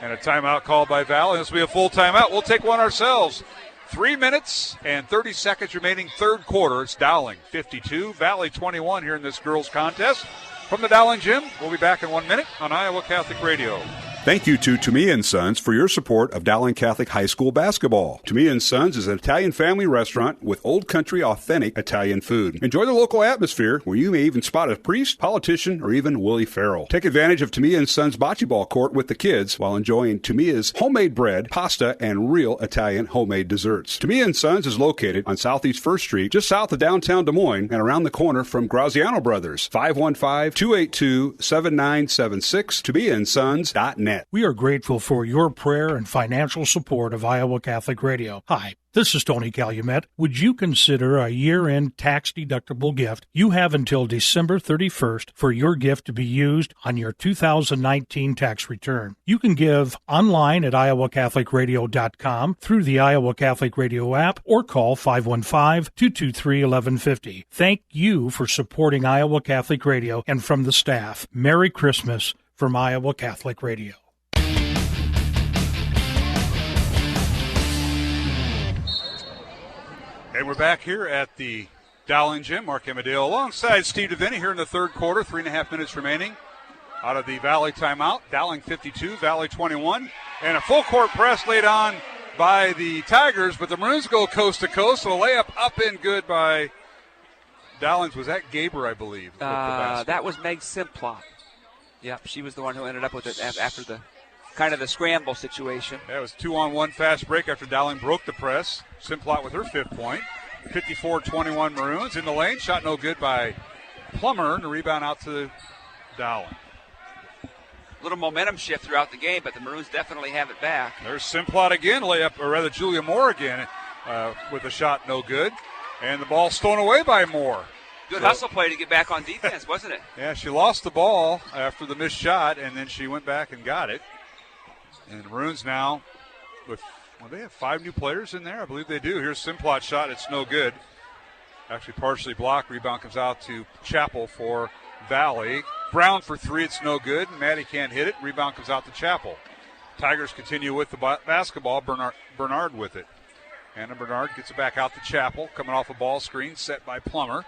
And a timeout called by Valley. This will be a full timeout. We'll take one ourselves. 3 minutes and 30 seconds remaining, third quarter. It's Dowling 52, Valley 21 here in this girls' contest. From the Dowling Gym, we'll be back in 1 minute on Iowa Catholic Radio. Thank you to me & Sons for your support of Dowling Catholic High School basketball. To me & Sons is an Italian family restaurant with old country authentic Italian food. Enjoy the local atmosphere where you may even spot a priest, politician, or even Willie Farrell. Take advantage of To me & Sons bocce ball court with the kids while enjoying Tomia's homemade bread, pasta, and real Italian homemade desserts. To me & Sons is located on Southeast 1st Street, just south of downtown Des Moines and around the corner from Graziano Brothers. 515-282-7976, ToMeAndSons.net. We are grateful for your prayer and financial support of Iowa Catholic Radio. Hi, this is Tony Calumet. Would you consider a year-end tax-deductible gift? You have until December 31st for your gift to be used on your 2019 tax return. You can give online at iowacatholicradio.com, through the Iowa Catholic Radio app, or call 515-223-1150. Thank you for supporting Iowa Catholic Radio, and from the staff, Merry Christmas from Iowa Catholic Radio. And we're back here at the Dowling Gym. Mark Amadeo alongside Steve DeVinny here in the third quarter. 3.5 minutes remaining out of the Valley timeout. Dowling 52, Valley 21. And a full court press laid on by the Tigers, but the Maroons go coast to coast. So a layup up and good by Dowling's. Was that Gaber, I believe? That was Meg Simplot. Yep, she was the one who ended up with it after the kind of the scramble situation. That was 2-on-1 fast break after Dowling broke the press. Simplot with her 5th point. 54-21 Maroons in the lane. Shot no good by Plummer. And the rebound out to Dowling. A little momentum shift throughout the game, but the Maroons definitely have it back. There's Simplot again, layup, or rather Julia Moore again with a shot no good. And the ball stolen away by Moore. Good hustle play to get back on defense, wasn't it? Yeah, she lost the ball after the missed shot, and then she went back and got it. And the Maroons now, they have 5 new players in there. I believe they do. Here's Simplot's shot. It's no good. Actually partially blocked. Rebound comes out to Chapel for Valley. Brown for 3. It's no good. Maddie can't hit it. Rebound comes out to Chapel. Tigers continue with the basketball. Bernard with it. Anna Bernard gets it back out to Chapel. Coming off a ball screen set by Plummer.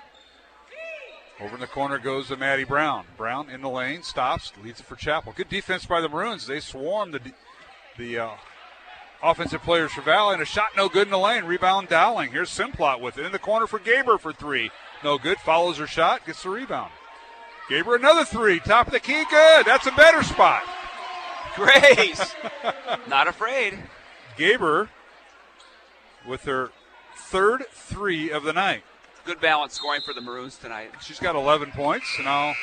Over in the corner goes to Maddie Brown. Brown in the lane, stops, leads it for Chapel. Good defense by the Maroons. They swarm the offensive players for Valley, and a shot no good in the lane. Rebound Dowling. Here's Simplot with it in the corner for Gaber for three. No good. Follows her shot, gets the rebound. Gaber another three. Top of the key, good. That's a better spot. Grace, not afraid. Gaber with her third three of the night. Good balance scoring for the Maroons tonight. She's got 11 points. So now a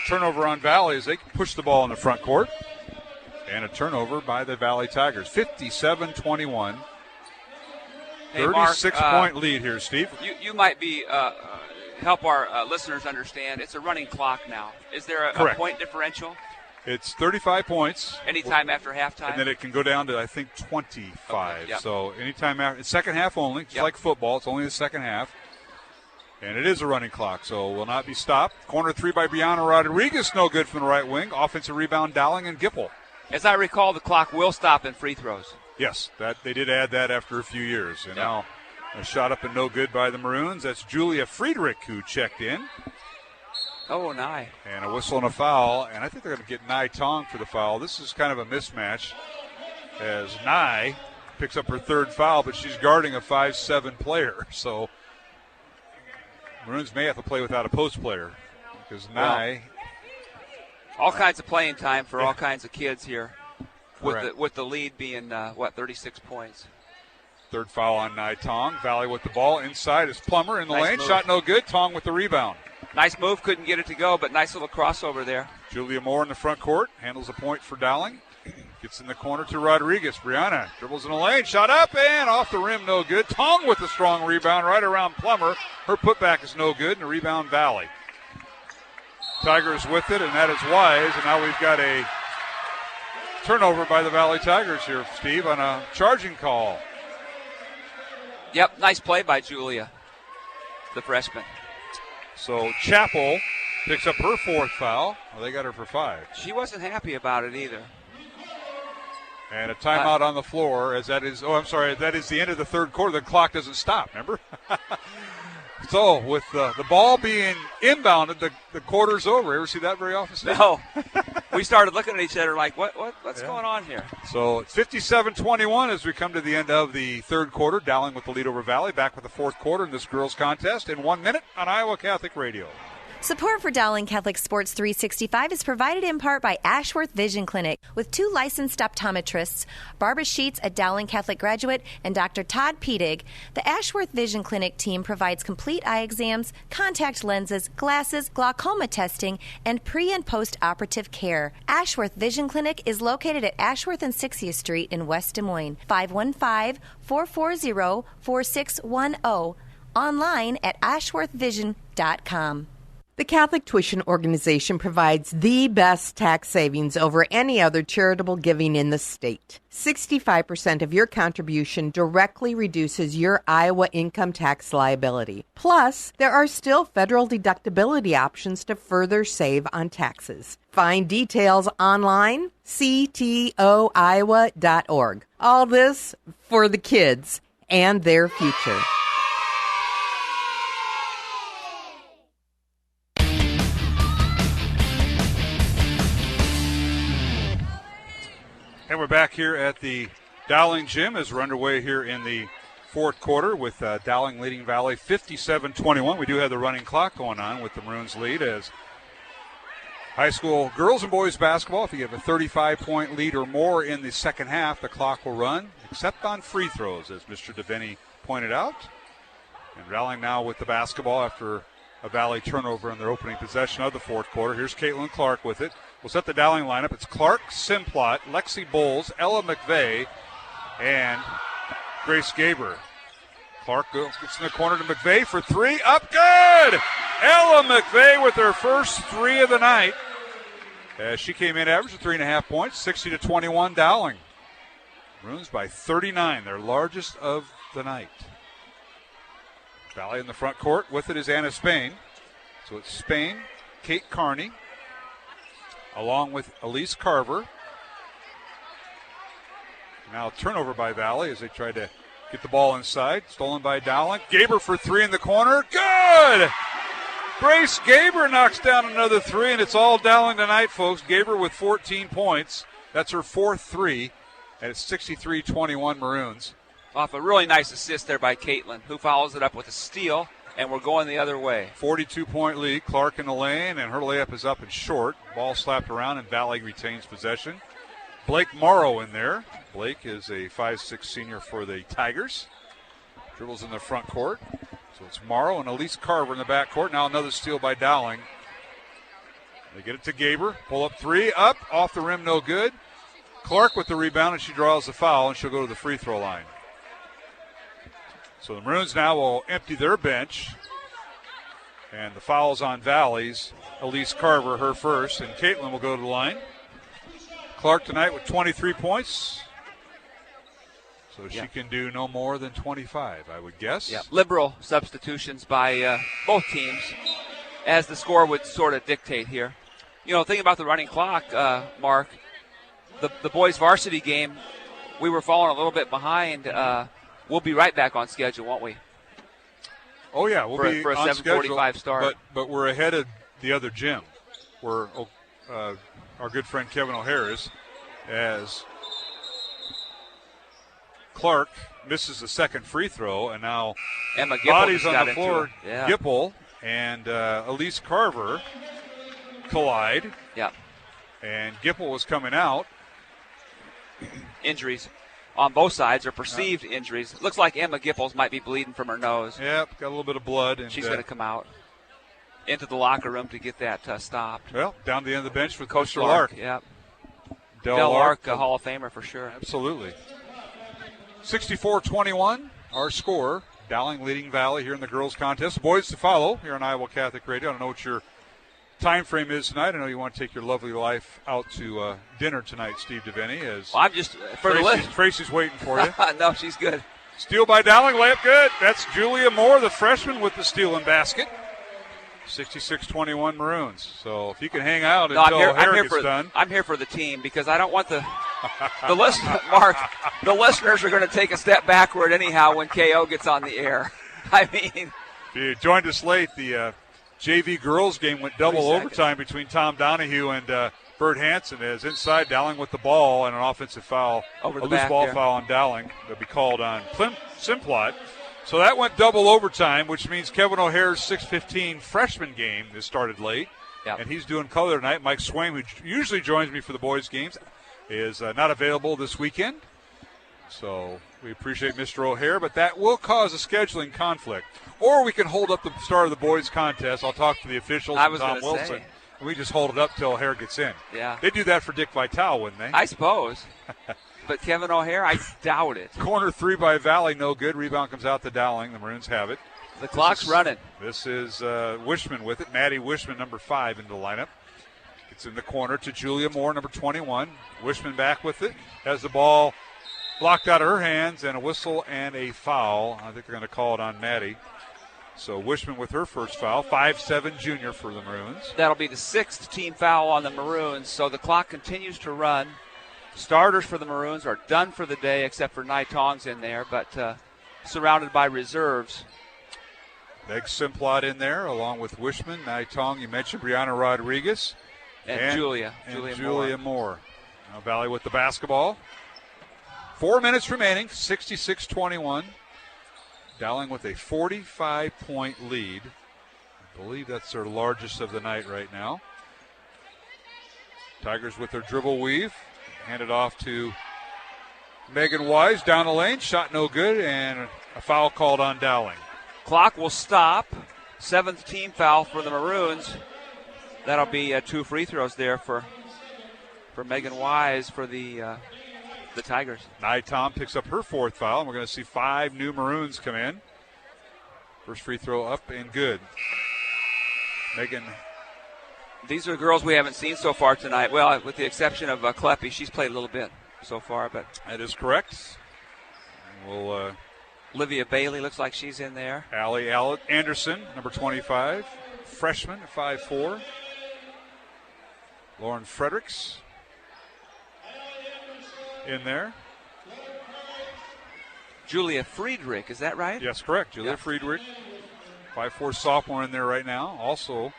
turnover on Valley as they can push the ball in the front court. And a turnover by the Valley Tigers. 57-21. Hey, 36-point lead here, Steve. You might be help our listeners understand. It's a running clock now. Is there a point differential? It's 35 points. Anytime after halftime? And then it can go down to, I think, 25. Okay, yep. So anytime after. It's second half only. It's like football. It's only the second half. And it is a running clock, so will not be stopped. Corner three by Brianna Rodriguez, no good from the right wing. Offensive rebound, Dowling and Gipple. As I recall, the clock will stop in free throws. Yes, that they did add that after a few years. And now a shot up and no good by the Maroons. That's Julia Friedrich who checked in. Oh, Nye. And a whistle and a foul. And I think they're going to get Nye Tong for the foul. This is kind of a mismatch as Nye picks up her third foul, but she's guarding a 5'7" player. So Maroons may have to play without a post player because Nye. All kinds of playing time for all kinds of kids here with the lead being, 36 points. Third foul on Nye Tong. Valley with the ball. Inside is Plummer in the lane. Move. Shot no good. Tong with the rebound. Nice move. Couldn't get it to go, but nice little crossover there. Julia Moore in the front court. Handles a point for Dowling. Gets in the corner to Rodriguez. Brianna dribbles in the lane. Shot up and off the rim. No good. Tong with a strong rebound right around Plummer. Her putback is no good. And a rebound Valley. Tigers with it, and that is wise. And now we've got a turnover by the Valley Tigers here, Steve, on a charging call. Yep, nice play by Julia, the freshman. So Chapel picks up her fourth foul. Well, they got her for 5. She wasn't happy about it either. And a timeout on the floor as that is, that is the end of the third quarter. The clock doesn't stop, remember? So with the ball being inbounded, the quarter's over. Ever see that very often, Steve? No. We started looking at each other like, what's going on here? So it's 57-21 as we come to the end of the third quarter. Dowling with the lead over Valley. Back with the fourth quarter in this girls contest in 1 minute on Iowa Catholic Radio. Support for Dowling Catholic Sports 365 is provided in part by Ashworth Vision Clinic with 2 licensed optometrists, Barbara Sheets, a Dowling Catholic graduate, and Dr. Todd Pedig. The Ashworth Vision Clinic team provides complete eye exams, contact lenses, glasses, glaucoma testing, and pre- and post-operative care. Ashworth Vision Clinic is located at Ashworth and 60th Street in West Des Moines. 515-440-4610. Online at ashworthvision.com. The Catholic Tuition Organization provides the best tax savings over any other charitable giving in the state. 65% of your contribution directly reduces your Iowa income tax liability. Plus, there are still federal deductibility options to further save on taxes. Find details online, ctoiowa.org. All this for the kids and their future. And we're back here at the Dowling Gym as we're underway here in the fourth quarter with Dowling leading Valley 57-21. We do have the running clock going on with the Maroons lead as high school girls and boys basketball. If you have a 35-point lead or more in the second half, the clock will run, except on free throws, as Mr. Devaney pointed out. And Dowling now with the basketball after a Valley turnover in their opening possession of the fourth quarter. Here's Caitlin Clark with it. We'll set the Dowling lineup. It's Clark, Simplot, Lexi Bowles, Ella McVeigh, and Grace Gaber. Clark gets in the corner to McVeigh for 3. Up good! Ella McVeigh with her first 3 of the night. As she came in average of 3.5 points, 60-21 Dowling. Maroons by 39, their largest of the night. Valley in the front court. With it is Anna Spain. So it's Spain, Kate Carney, along with Elise Carver. Now turnover by Valley as they try to get the ball inside. Stolen by Dowling. Gaber for 3 in the corner. Good! Grace Gaber knocks down another three, and it's all Dowling tonight, folks. Gaber with 14 points. That's her fourth three, and it's 63-21 Maroons. Off a really nice assist there by Caitlin, who follows it up with a steal, and we're going the other way. 42-point lead. Clark in the lane, and her layup is up and short. Ball slapped around, and Valley retains possession. Blake Morrow in there. Blake is a 5'6" senior for the Tigers. Dribbles in the front court. So it's Morrow and Elise Carver in the back court. Now another steal by Dowling. They get it to Gaber. Pull up three. Up. Off the rim. No good. Clark with the rebound, and she draws the foul, and she'll go to the free throw line. So the Maroons now will empty their bench. And the foul's on Valley's. Elise Carver, her first, and Caitlin will go to the line. Clark tonight with 23 points. So she can do no more than 25, I would guess. Yeah, liberal substitutions by both teams, as the score would sort of dictate here. You know, thinking about the running clock, Mark, the boys' varsity game, we were falling a little bit behind. We'll be right back on schedule, won't we? Oh, yeah, we'll be for a on 7:45 start. But we're ahead of the other gym, where our good friend Kevin O'Hara's, as Clark misses the second free throw, and now Emma Gipple bodies on the floor. Yeah. Gipple and Elise Carver collide. Yeah. And Gipple was coming out. Injuries on both sides, or perceived injuries. It looks like Emma Gipples might be bleeding from her nose. Yep, got a little bit of blood. And she's going to come out into the locker room to get that stopped. Well, down to the end of the bench with Coach Mr. Lark. Yep. Del Lark, a Hall of Famer for sure. Absolutely. 64-21, our score. Dowling leading Valley here in the girls' contest. The boys to follow here on Iowa Catholic Radio. I don't know what your time frame is tonight. I know you want to take your lovely wife out to dinner tonight, Steve DeVinny. I'm just for the list. Tracy's waiting for you. No, she's good. Steal by Dowling, layup good. That's Julia Moore, the freshman, with the steal and basket. 66-21 Maroons. So if you can hang out until Harry gets done. I'm here for the team because I don't want the Mark. The listeners are going to take a step backward anyhow when KO gets on the air. I mean, if you joined us late, the JV girls game went double overtime between Tom Donahue and Bert Hansen. As inside, Dowling with the ball and an offensive foul, a loose ball foul on Dowling. That'll be called on Simplot. So that went double overtime, which means Kevin O'Hara's 6:15 freshman game is started late. Yep. And he's doing color tonight. Mike Swaim, who usually joins me for the boys' games, is not available this weekend. So we appreciate Mr. O'Hara, but that will cause a scheduling conflict. Or we can hold up the start of the boys' contest. I'll talk to the officials and Tom Wilson. And we just hold it up till O'Hara gets in. Yeah. They'd do that for Dick Vitale, wouldn't they? I suppose. But Kevin O'Hara, I doubt it. Corner three by Valley, no good. Rebound comes out to Dowling. The Maroons have it. The clock's running. This is Wishman with it. Maddie Wishman, number 5, in the lineup. It's in the corner to Julia Moore, number 21. Wishman back with it. Has the ball blocked out of her hands, and a whistle and a foul. I think they're going to call it on Maddie. So Wishman with her first foul. 5'7" junior for the Maroons. That'll be the 6th team foul on the Maroons. So the clock continues to run. Starters for the Maroons are done for the day, except for Nai Tong's in there, but surrounded by reserves. Meg Simplot in there, along with Wishman, Nai Tong. You mentioned Brianna Rodriguez. And Julia Moore. Now Valley with the basketball. 4 minutes remaining, 66-21. Dowling with a 45-point lead. I believe that's their largest of the night right now. Tigers with their dribble weave. Handed off to Megan Wise down the lane. Shot no good, and a foul called on Dowling. Clock will stop. 7th team foul for the Maroons. That'll be 2 free throws there for Megan Wise for the Tigers. Nai Tom picks up her 4th foul, and we're going to see 5 new Maroons come in. First free throw up and good. Megan. These are girls we haven't seen so far tonight. Well, with the exception of Kleppy. She's played a little bit so far. But that is correct. We'll, Olivia Bailey looks like she's in there. Allie Anderson, number 25. Freshman, 5'4". Lauren Fredericks in there. Julia Friedrich, is that right? Yes, correct. Julia Friedrich. 5'4" sophomore in there right now. Also,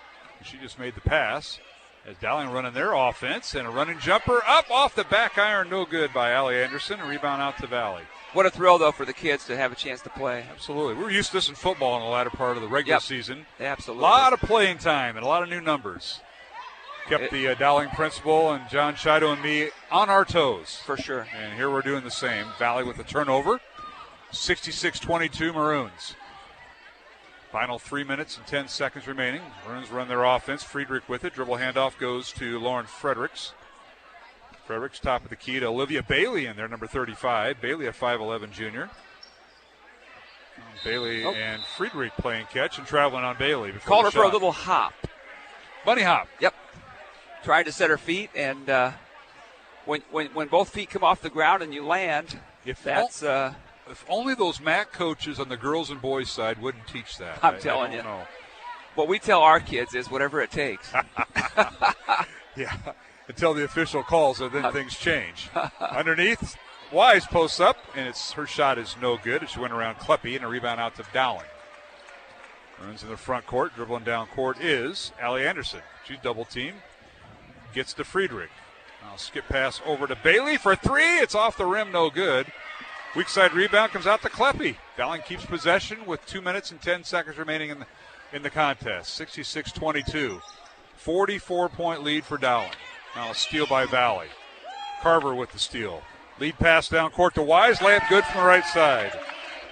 she just made the pass. As Dowling running their offense, and a running jumper up off the back iron, no good by Allie Anderson. A rebound out to Valley. What a thrill, though, for the kids to have a chance to play. Absolutely. We're used to this in football in the latter part of the regular season. Absolutely. A lot of playing time and a lot of new numbers. Kept the Dowling principal and John Shido and me on our toes. For sure. And here we're doing the same. Valley with the turnover. 66-22 Maroons. Final 3 minutes and 10 seconds remaining. Maroons run their offense. Friedrich with it. Dribble handoff goes to Lauren Fredericks. Fredericks top of the key to Olivia Bailey in there, number 35. Bailey, a 5'11 junior. Bailey and Friedrich playing catch and traveling on Bailey. Called her for a little hop. Bunny hop. Yep. Tried to set her feet, and when both feet come off the ground and you land, if only those MAC coaches on the girls and boys side wouldn't teach that. I'm telling you. What we tell our kids is whatever it takes. Yeah. Until the official calls, and then things change. Underneath, Wise posts up, and her shot is no good. She went around Kleppe, and a rebound out to Dowling. Runs in the front court. Dribbling down court is Allie Anderson. She's double teamed. Gets to Friedrich. Now skip pass over to Bailey for three. It's off the rim, no good. Weak side rebound comes out to Kleppe. Dowling keeps possession with 2 minutes and 10 seconds remaining in the contest. 66-22. 44-point lead for Dowling. Now a steal by Valley. Carver with the steal. Lead pass down court to Wise. Layup good from the right side.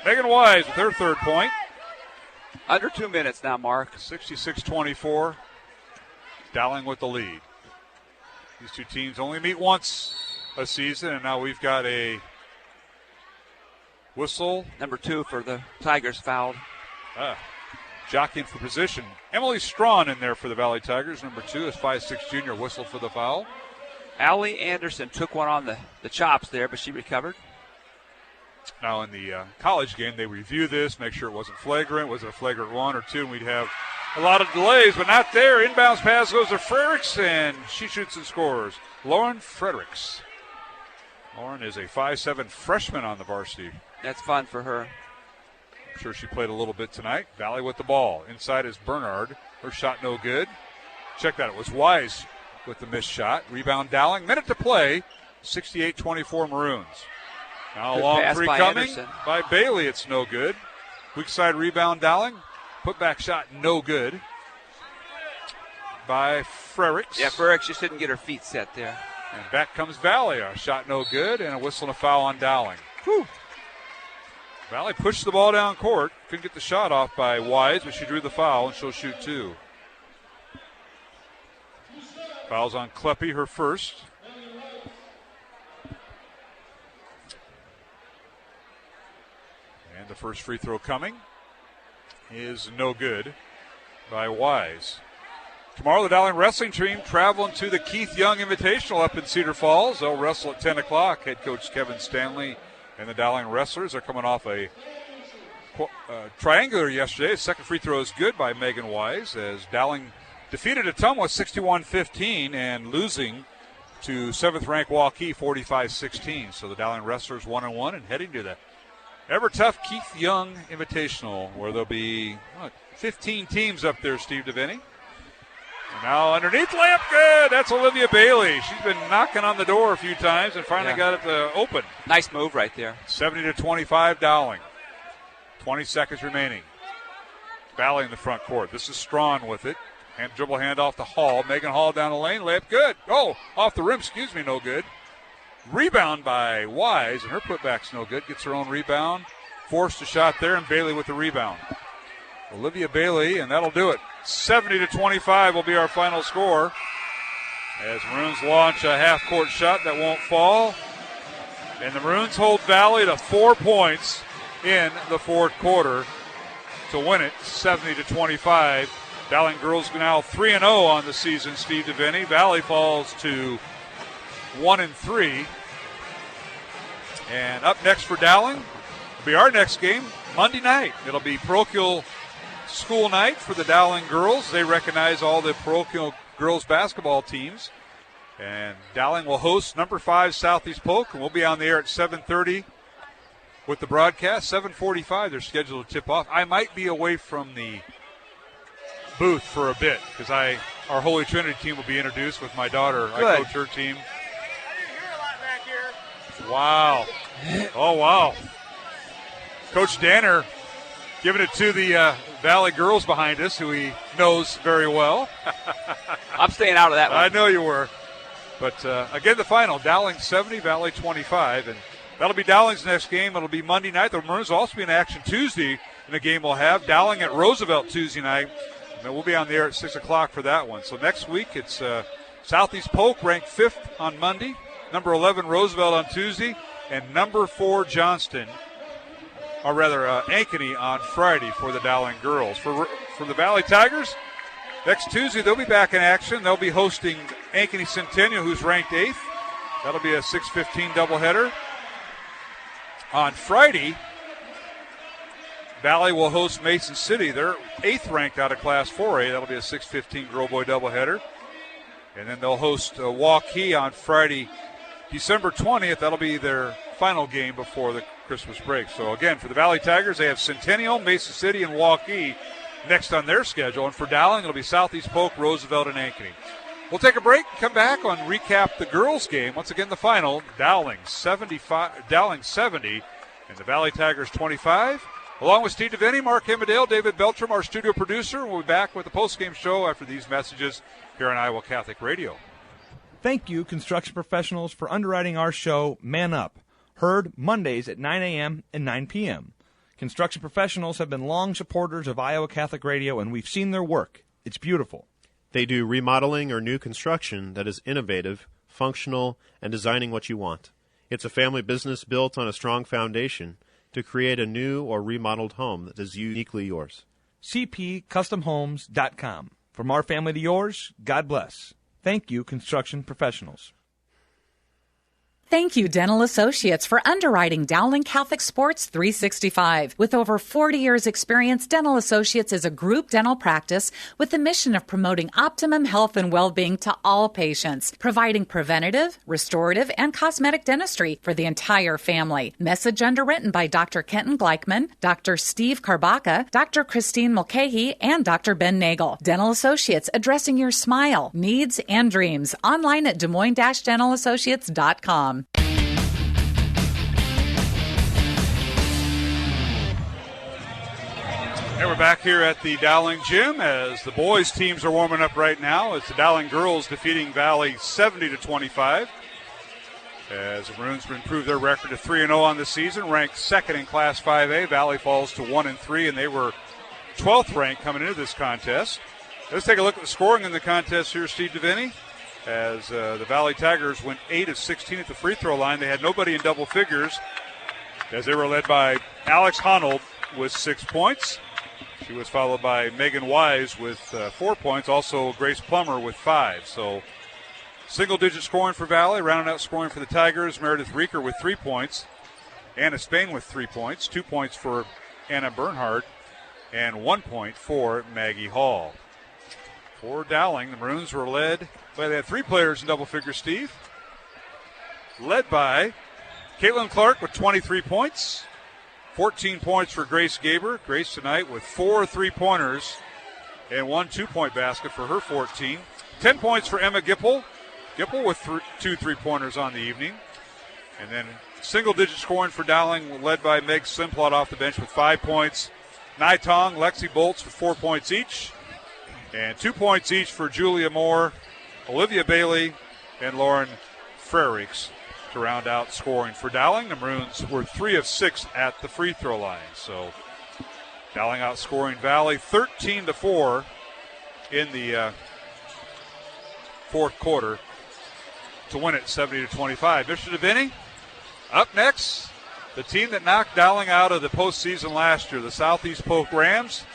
Megan Wise with her third point. Under 2 minutes now, Mark. 66-24. Dowling with the lead. These two teams only meet once a season, and now we've got a whistle. Number 2 for the Tigers fouled. Jockeying for position. Emily Strawn in there for the Valley Tigers. Number 2 is 5'6" junior, whistled for the foul. Allie Anderson took one on the chops there, but she recovered. Now in the college game, they review this, make sure it wasn't flagrant. Was it a flagrant 1 or 2? And we'd have a lot of delays, but not there. Inbounds pass goes to Fredericks, and she shoots and scores. Lauren Fredericks. Lauren is a 5'7" freshman on the varsity. That's fun for her. I'm sure she played a little bit tonight. Valley with the ball. Inside is Bernard. Her shot no good. Check that. It was Wise with the missed shot. Rebound Dowling. Minute to play. 68-24 Maroons. Now a long three coming by Bailey. It's no good. Weak side rebound Dowling. Put back shot no good by Fredericks. Yeah, Fredericks just didn't get her feet set there. And back comes Valley. A shot no good, and a whistle and a foul on Dowling. Whew. Valley pushed the ball down court. Couldn't get the shot off by Wise, but she drew the foul, and she'll shoot 2. Fouls on Kleppe, her first. And the first free throw coming is no good by Wise. Tomorrow, the Dowling wrestling team traveling to the Keith Young Invitational up in Cedar Falls. They'll wrestle at 10 o'clock. Head coach Kevin Stanley and the Dowling wrestlers are coming off a triangular yesterday. The second free throw is good by Megan Wise as Dowling defeated Ottumwa 61-15 and losing to 7th-ranked Waukee 45-16. So the Dowling wrestlers 1-1 and heading to the ever-tough Keith Young Invitational, where there'll be 15 teams up there, Steve DeVinny. And now underneath, layup good. That's Olivia Bailey. She's been knocking on the door a few times and finally got it to open. Nice move right there. 70-25 Dowling. 20 seconds remaining. Valley in the front court. This is Strawn with it. And dribble handoff to Hall. Megan Hall down the lane. Layup good. Oh, off the rim. No good. Rebound by Wise, and her putback's no good. Gets her own rebound. Forced a shot there, and Bailey with the rebound. Olivia Bailey, and that'll do it. 70-25 will be our final score as Maroons launch a half-court shot that won't fall. And the Maroons hold Valley to 4 points in the fourth quarter to win it, 70-25. Dowling girls now 3-0 on the season, Steve DeVinny. Valley falls to 1-3. And up next for Dowling will be our next game Monday night. It'll be parochial school night for the Dowling girls. They recognize all the parochial girls basketball teams. And Dowling will host number 5 Southeast Polk, and we'll be on the air at 7:30 with the broadcast. 7:45, they're scheduled to tip off. I might be away from the booth for a bit because our Holy Trinity team will be introduced with my daughter. Good. I coach her team. Wow. Oh, wow. Coach Danner giving it to the Valley girls behind us, who he knows very well. I'm staying out of that one. I know you were. But, again, the final, Dowling 70, Valley 25. And that'll be Dowling's next game. It'll be Monday night. The Maroons will also be in action Tuesday in a game we'll have. Dowling at Roosevelt Tuesday night. And then we'll be on the air at 6 o'clock for that one. So next week it's Southeast Polk ranked 5th on Monday, number 11 Roosevelt on Tuesday, and number 4 Johnston, or rather Ankeny on Friday for the Dowling girls. For the Valley Tigers, next Tuesday they'll be back in action. They'll be hosting Ankeny Centennial, who's ranked 8th. That'll be a 6:15 doubleheader. On Friday, Valley will host Mason City. They're 8th ranked out of Class 4A. That'll be a 6:15 girl boy doubleheader. And then they'll host Waukee on Friday, December 20th. That'll be their final game before the Christmas break. So, again, for the Valley Tigers, they have Centennial, Mason City, and Waukee next on their schedule. And for Dowling, it'll be Southeast Polk, Roosevelt, and Ankeny. We'll take a break, come back on recap the girls' game. Once again, the final, Dowling 70, and the Valley Tigers 25. Along with Steve DeVinny, Mark Hemmerdale, David Beltram, our studio producer. We'll be back with the postgame show after these messages here on Iowa Catholic Radio. Thank you, construction professionals, for underwriting our show, Man Up. Heard Mondays at 9 a.m. and 9 p.m. Construction professionals have been long supporters of Iowa Catholic Radio, and we've seen their work. It's beautiful. They do remodeling or new construction that is innovative, functional, and designing what you want. It's a family business built on a strong foundation to create a new or remodeled home that is uniquely yours. cpcustomhomes.com. From our family to yours, God bless. Thank you, construction professionals. Thank you, Dental Associates, for underwriting Dowling Catholic Sports 365. With over 40 years' experience, Dental Associates is a group dental practice with the mission of promoting optimum health and well-being to all patients, providing preventative, restorative, and cosmetic dentistry for the entire family. Message underwritten by Dr. Kenton Gleichman, Dr. Steve Karbaka, Dr. Christine Mulcahy, and Dr. Ben Nagel. Dental Associates, addressing your smile, needs, and dreams. Online at DesMoines-DentalAssociates.com. And we're back here at the Dowling Gym as the boys' teams are warming up right now. It's the Dowling girls defeating Valley 70-25. As the Maroons improve their record to 3-0 on the season, ranked 2nd in Class 5A. Valley falls to 1-3, and they were 12th ranked coming into this contest. Let's take a look at the scoring in the contest here, Steve DeVinny. As the Valley Tigers went 8 of 16 at the free throw line. They had nobody in double figures as they were led by Alex Honold with 6 points. She was followed by Megan Wise with 4 points. Also Grace Plummer with 5. So single-digit scoring for Valley. Rounding out scoring for the Tigers, Meredith Reeker with 3 points. Anna Spain with 3 points. 2 points for Anna Bernhardt. And 1 point for Maggie Hall. For Dowling, the Maroons were led by, they had 3 players in double figures, Steve. Led by Caitlin Clark with 23 points. 14 points for Grace Gaber. Grace tonight with 4 3-pointers and 1 2-point basket for her 14. 10 points for Emma Gipple. Gipple with 2 3-pointers on the evening. And then single-digit scoring for Dowling, led by Meg Simplot off the bench with 5 points. Nai Tong, Lexi Bolts with 4 points each. And 2 points each for Julia Moore, Olivia Bailey, and Lauren Frerichs to round out scoring for Dowling. The Maroons were 3 of 6 at the free throw line. So Dowling outscoring Valley 13-4 in the fourth quarter to win it 70-25. Mr. DeVinny, up next, the team that knocked Dowling out of the postseason last year, the Southeast Polk Rams,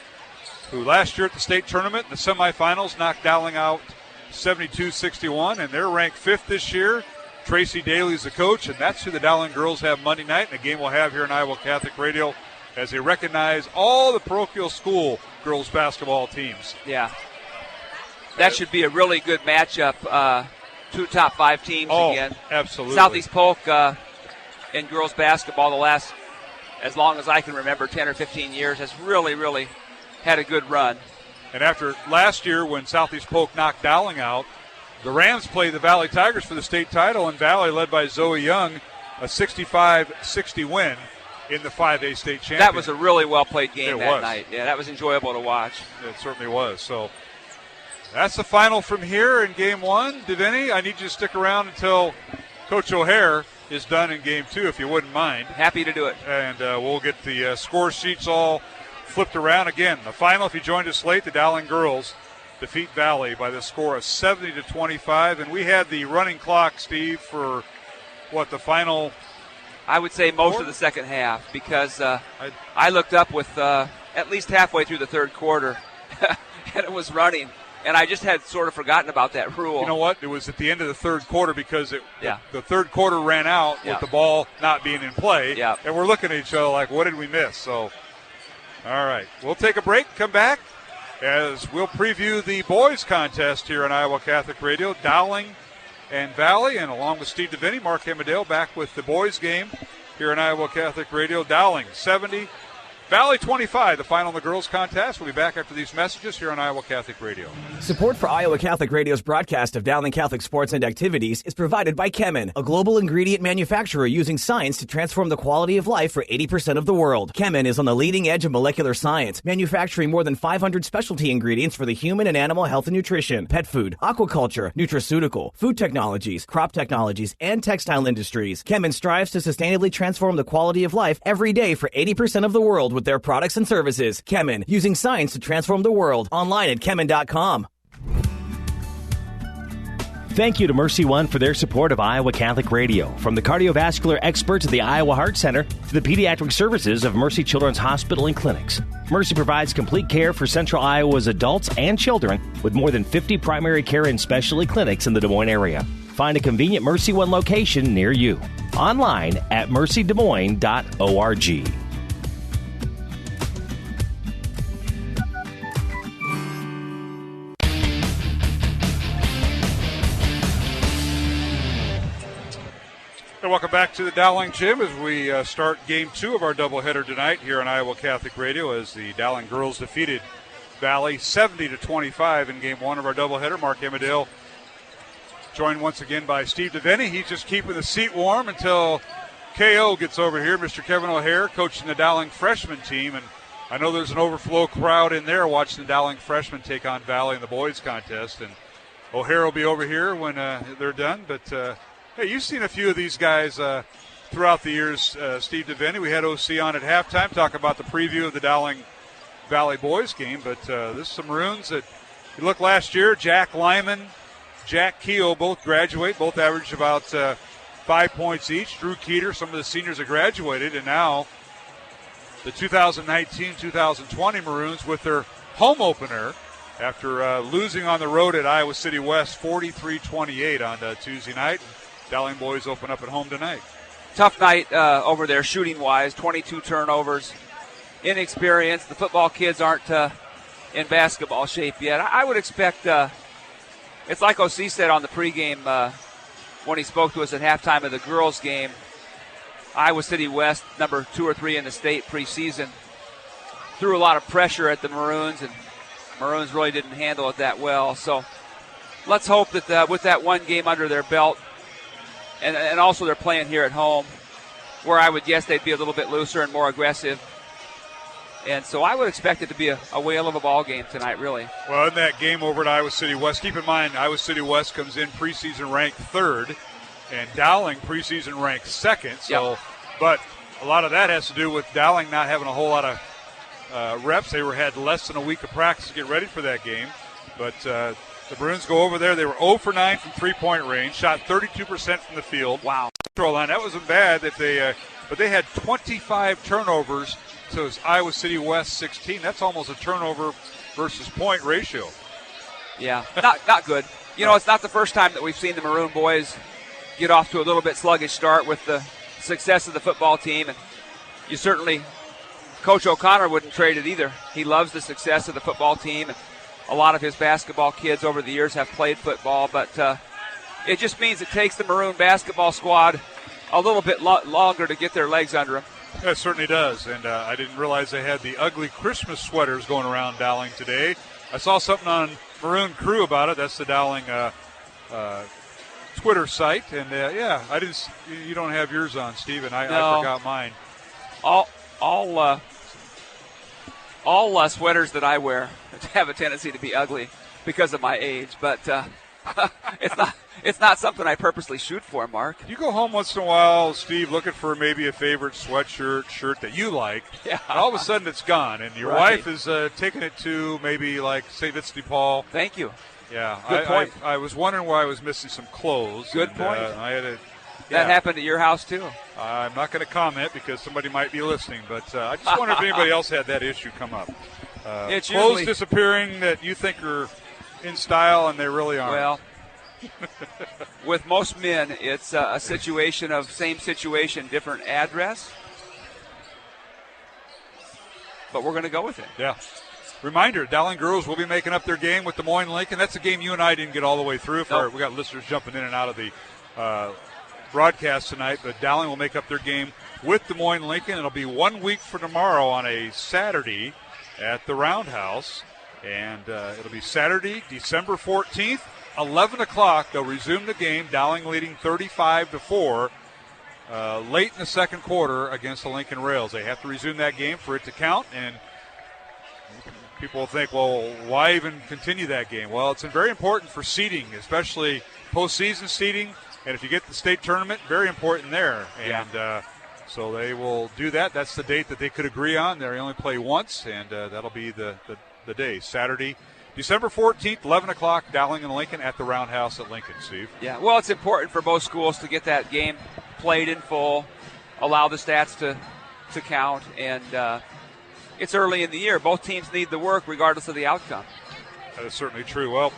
who last year at the state tournament in the semifinals knocked Dowling out 72-61, and they're ranked 5th this year. Tracy Daly's the coach, and that's who the Dowling girls have Monday night, and a game we'll have here on Iowa Catholic Radio as they recognize all the parochial school girls basketball teams. Yeah. That should be a really good matchup. 2 top 5 teams again. Absolutely. Southeast Polk in girls basketball the last as long as I can remember, 10 or 15 years, has really, really had a good run. And after last year when Southeast Polk knocked Dowling out, the Rams played the Valley Tigers for the state title, and Valley, led by Zoe Young, a 65-60 win in the 5A state championship. That was a really well-played game night. Yeah, that was enjoyable to watch. It certainly was. So that's the final from here in Game 1. Deviney, I need you to stick around until Coach O'Hare is done in Game 2, if you wouldn't mind. Happy to do it. And we'll get the score sheets all flipped around again. The final, if you joined us late, the Dowling girls defeat Valley by the score of 70-25. And we had the running clock, Steve, for the final? I would say most of the second half, because I looked up with at least halfway through the third quarter, and it was running. And I just had sort of forgotten about that rule. You know what? It was at the end of the third quarter because the third quarter ran out with the ball not being in play. Yeah. And we're looking at each other like, what did we miss? So, all right. We'll take a break, come back, as we'll preview the boys contest here on Iowa Catholic Radio. Dowling and Valley, and along with Steve Deviney, Mark Hemedale back with the boys game here on Iowa Catholic Radio. Dowling 70, Valley 25, the final in the girls contest. We'll be back after these messages here on Iowa Catholic Radio. Support for Iowa Catholic Radio's broadcast of Dowling Catholic sports and activities is provided by Kemin, a global ingredient manufacturer using science to transform the quality of life for 80% of the world. Kemin is on the leading edge of molecular science, manufacturing more than 500 specialty ingredients for the human and animal health and nutrition, pet food, aquaculture, nutraceutical, food technologies, crop technologies, and textile industries. Kemin strives to sustainably transform the quality of life every day for 80% of the world with their products and services. Kemin, using science to transform the world. Online at kemin.com. Thank you to Mercy One for their support of Iowa Catholic Radio. From the cardiovascular experts at the Iowa Heart Center to the pediatric services of Mercy Children's Hospital and Clinics, Mercy provides complete care for Central Iowa's adults and children with more than 50 primary care and specialty clinics in the Des Moines area. Find a convenient Mercy One location near you. Online at mercydesmoines.org. And welcome back to the Dowling Gym as we start Game 2 of our doubleheader tonight here on Iowa Catholic Radio, as the Dowling girls defeated Valley 70-25 in Game 1 of our doubleheader. Mark Hemedale joined once again by Steve Deviney. He's just keeping the seat warm until KO gets over here. Mr. Kevin O'Hare coaching the Dowling freshman team, and I know there's an overflow crowd in there watching the Dowling freshmen take on Valley in the boys contest, and O'Hare will be over here when they're done, but hey, you've seen a few of these guys throughout the years, Steve Deviney. We had OC on at halftime talking about the preview of the Dowling Valley boys game, but this is some Maroons that you look last year. Jack Lyman, Jack Keel both graduate, both averaged about 5 points each. Drew Keeter, some of the seniors have graduated, and now the 2019-2020 Maroons with their home opener after losing on the road at Iowa City West 43-28 on Tuesday night. Dowling boys open up at home tonight. Tough night over there shooting-wise, 22 turnovers, inexperienced. The football kids aren't in basketball shape yet. I would expect, it's like OC said on the pregame when he spoke to us at halftime of the girls' game, Iowa City West, number 2 or 3 in the state preseason, threw a lot of pressure at the Maroons, and Maroons really didn't handle it that well. So let's hope that with that one game under their belt, and also they're playing here at home, where I would guess they'd be a little bit looser and more aggressive. And so I would expect it to be a whale of a ball game tonight, really. Well, in that game over at Iowa City West, keep in mind Iowa City West comes in preseason ranked 3rd, and Dowling preseason ranked 2nd. So, yep. But a lot of that has to do with Dowling not having a whole lot of reps. They had less than a week of practice to get ready for that game. But the Bruins go over there. They were 0 for 9 from three-point range, shot 32% from the field. Wow. Line. That wasn't bad. But they had 25 turnovers to Iowa City West 16. That's almost a turnover versus point ratio. Yeah, not good. You know, it's not the first time that we've seen the Maroon boys get off to a little bit sluggish start with the success of the football team. And you certainly, Coach O'Connor wouldn't trade it either. He loves the success of the football team. And a lot of his basketball kids over the years have played football. But it just means it takes the Maroon basketball squad a little bit longer to get their legs under them. That certainly does, and I didn't realize they had the ugly Christmas sweaters going around Dowling today. I saw something on Maroon Crew about it. That's the Dowling Twitter site, and I didn't. You don't have yours on, Steve, and I forgot mine. All sweaters that I wear have a tendency to be ugly because of my age, but it's not something I purposely shoot for, Mark. You go home once in a while, Steve, looking for maybe a favorite sweatshirt, shirt that you like, and all of a sudden it's gone, and your wife is taking it to maybe like St. Vincent de Paul. Thank you. Yeah, good point. I was wondering why I was missing some clothes. Good point. I had to. That happened at your house, too? I'm not going to comment because somebody might be listening, but I just wonder if anybody else had that issue come up. It's clothes usually disappearing that you think are in style and they really aren't. Well, with most men, it's a situation of same situation, different address. But we're going to go with it. Yeah. Reminder, Dowling girls will be making up their game with Des Moines Lincoln. That's a game you and I didn't get all the way through. We got listeners jumping in and out of the broadcast tonight, but Dowling will make up their game with Des Moines Lincoln. It'll be 1 week from tomorrow on a Saturday at the Roundhouse, and it'll be Saturday, December 14th, 11 o'clock. They'll resume the game, Dowling leading 35-4 late in the second quarter against the Lincoln Rails. They have to resume that game for it to count, and people will think, well, why even continue that game? Well, it's very important for seeding, especially postseason seeding. And if you get the state tournament, very important there. And so they will do that. That's the date that they could agree on. They only play once, and that'll be the day. Saturday, December 14th, 11 o'clock, Dowling and Lincoln at the Roundhouse at Lincoln, Steve. Yeah, well, it's important for both schools to get that game played in full, allow the stats to count, and it's early in the year. Both teams need the work regardless of the outcome. That is certainly true. Well,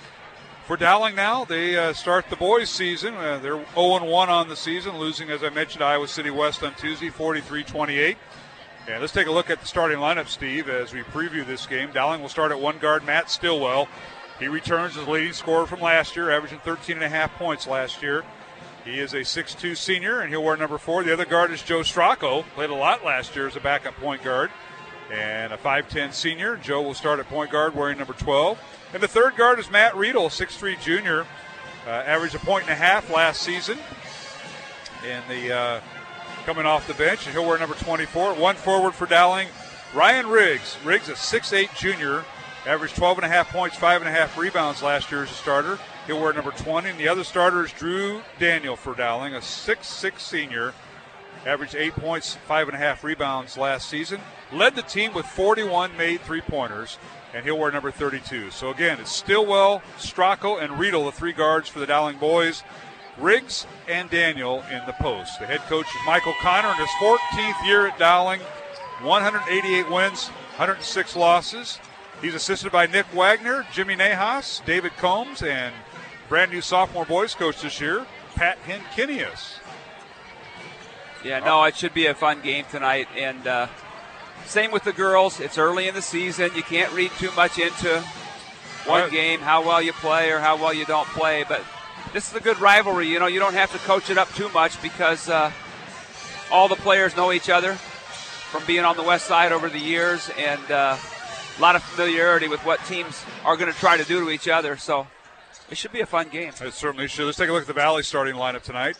for Dowling now, they start the boys' season. They're 0-1 on the season, losing, as I mentioned, Iowa City West on Tuesday, 43-28. And let's take a look at the starting lineup, Steve, as we preview this game. Dowling will start at one guard, Matt Stillwell. He returns as leading scorer from last year, averaging 13.5 points last year. He is a 6'2 senior, and he'll wear number 4. The other guard is Joe Stracco, played a lot last year as a backup point guard, and a 5'10 senior. Joe will start at point guard wearing number 12. And the third guard is Matt Riedel, 6'3 junior, averaged 1.5 points last season. And the coming off the bench, and he'll wear number 24. One forward for Dowling, Ryan Riggs. Riggs, a 6'8 junior, averaged 12.5 points, 5.5 rebounds last year as a starter. He'll wear number 20. And the other starter is Drew Daniel for Dowling, a 6'6 senior, averaged 8 points, 5.5 rebounds last season. Led the team with 41 made three-pointers, and he'll wear number 32. So, again, it's Stillwell, Stracco, and Riedel, the three guards for the Dowling boys. Riggs and Daniel in the post. The head coach is Michael Connor in his 14th year at Dowling, 188 wins, 106 losses. He's assisted by Nick Wagner, Jimmy Nahas, David Combs, and brand-new sophomore boys coach this year, Pat Hinkinius. Yeah, no, it should be a fun game tonight, and same with the girls. It's early in the season. You can't read too much into one game, how well you play or how well you don't play. But this is a good rivalry. You know, you don't have to coach it up too much because all the players know each other from being on the west side over the years, and a lot of familiarity with what teams are going to try to do to each other. So it should be a fun game. It certainly should. Let's take a look at the Valley starting lineup tonight.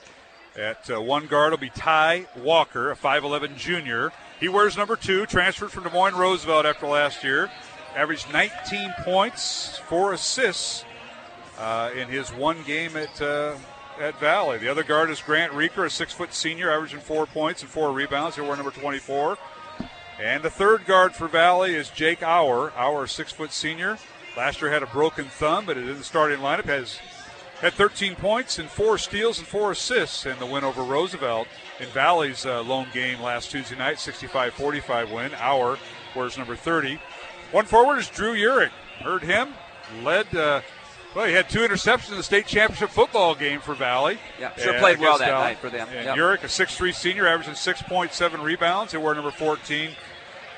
At one guard will be Ty Walker, a 5'11 junior. He wears number 2, transferred from Des Moines Roosevelt after last year. Averaged 19 points, 4 assists in his one game at Valley. The other guard is Grant Reeker, a 6-foot senior, averaging 4 points and 4 rebounds. He'll wear number 24. And the third guard for Valley is Jake Auer. Auer, a 6-foot senior. Last year had a broken thumb, but is in the starting lineup. Had 13 points and 4 steals and 4 assists in the win over Roosevelt in Valley's lone game last Tuesday night, 65-45 win. Auer wears number 30. One forward is Drew Urich. Heard him. Led, he had 2 interceptions in the state championship football game for Valley. Yeah, sure played well that night for them. And Urich, a 6'3 senior, averaging 6.7 rebounds. He'll wear number 14.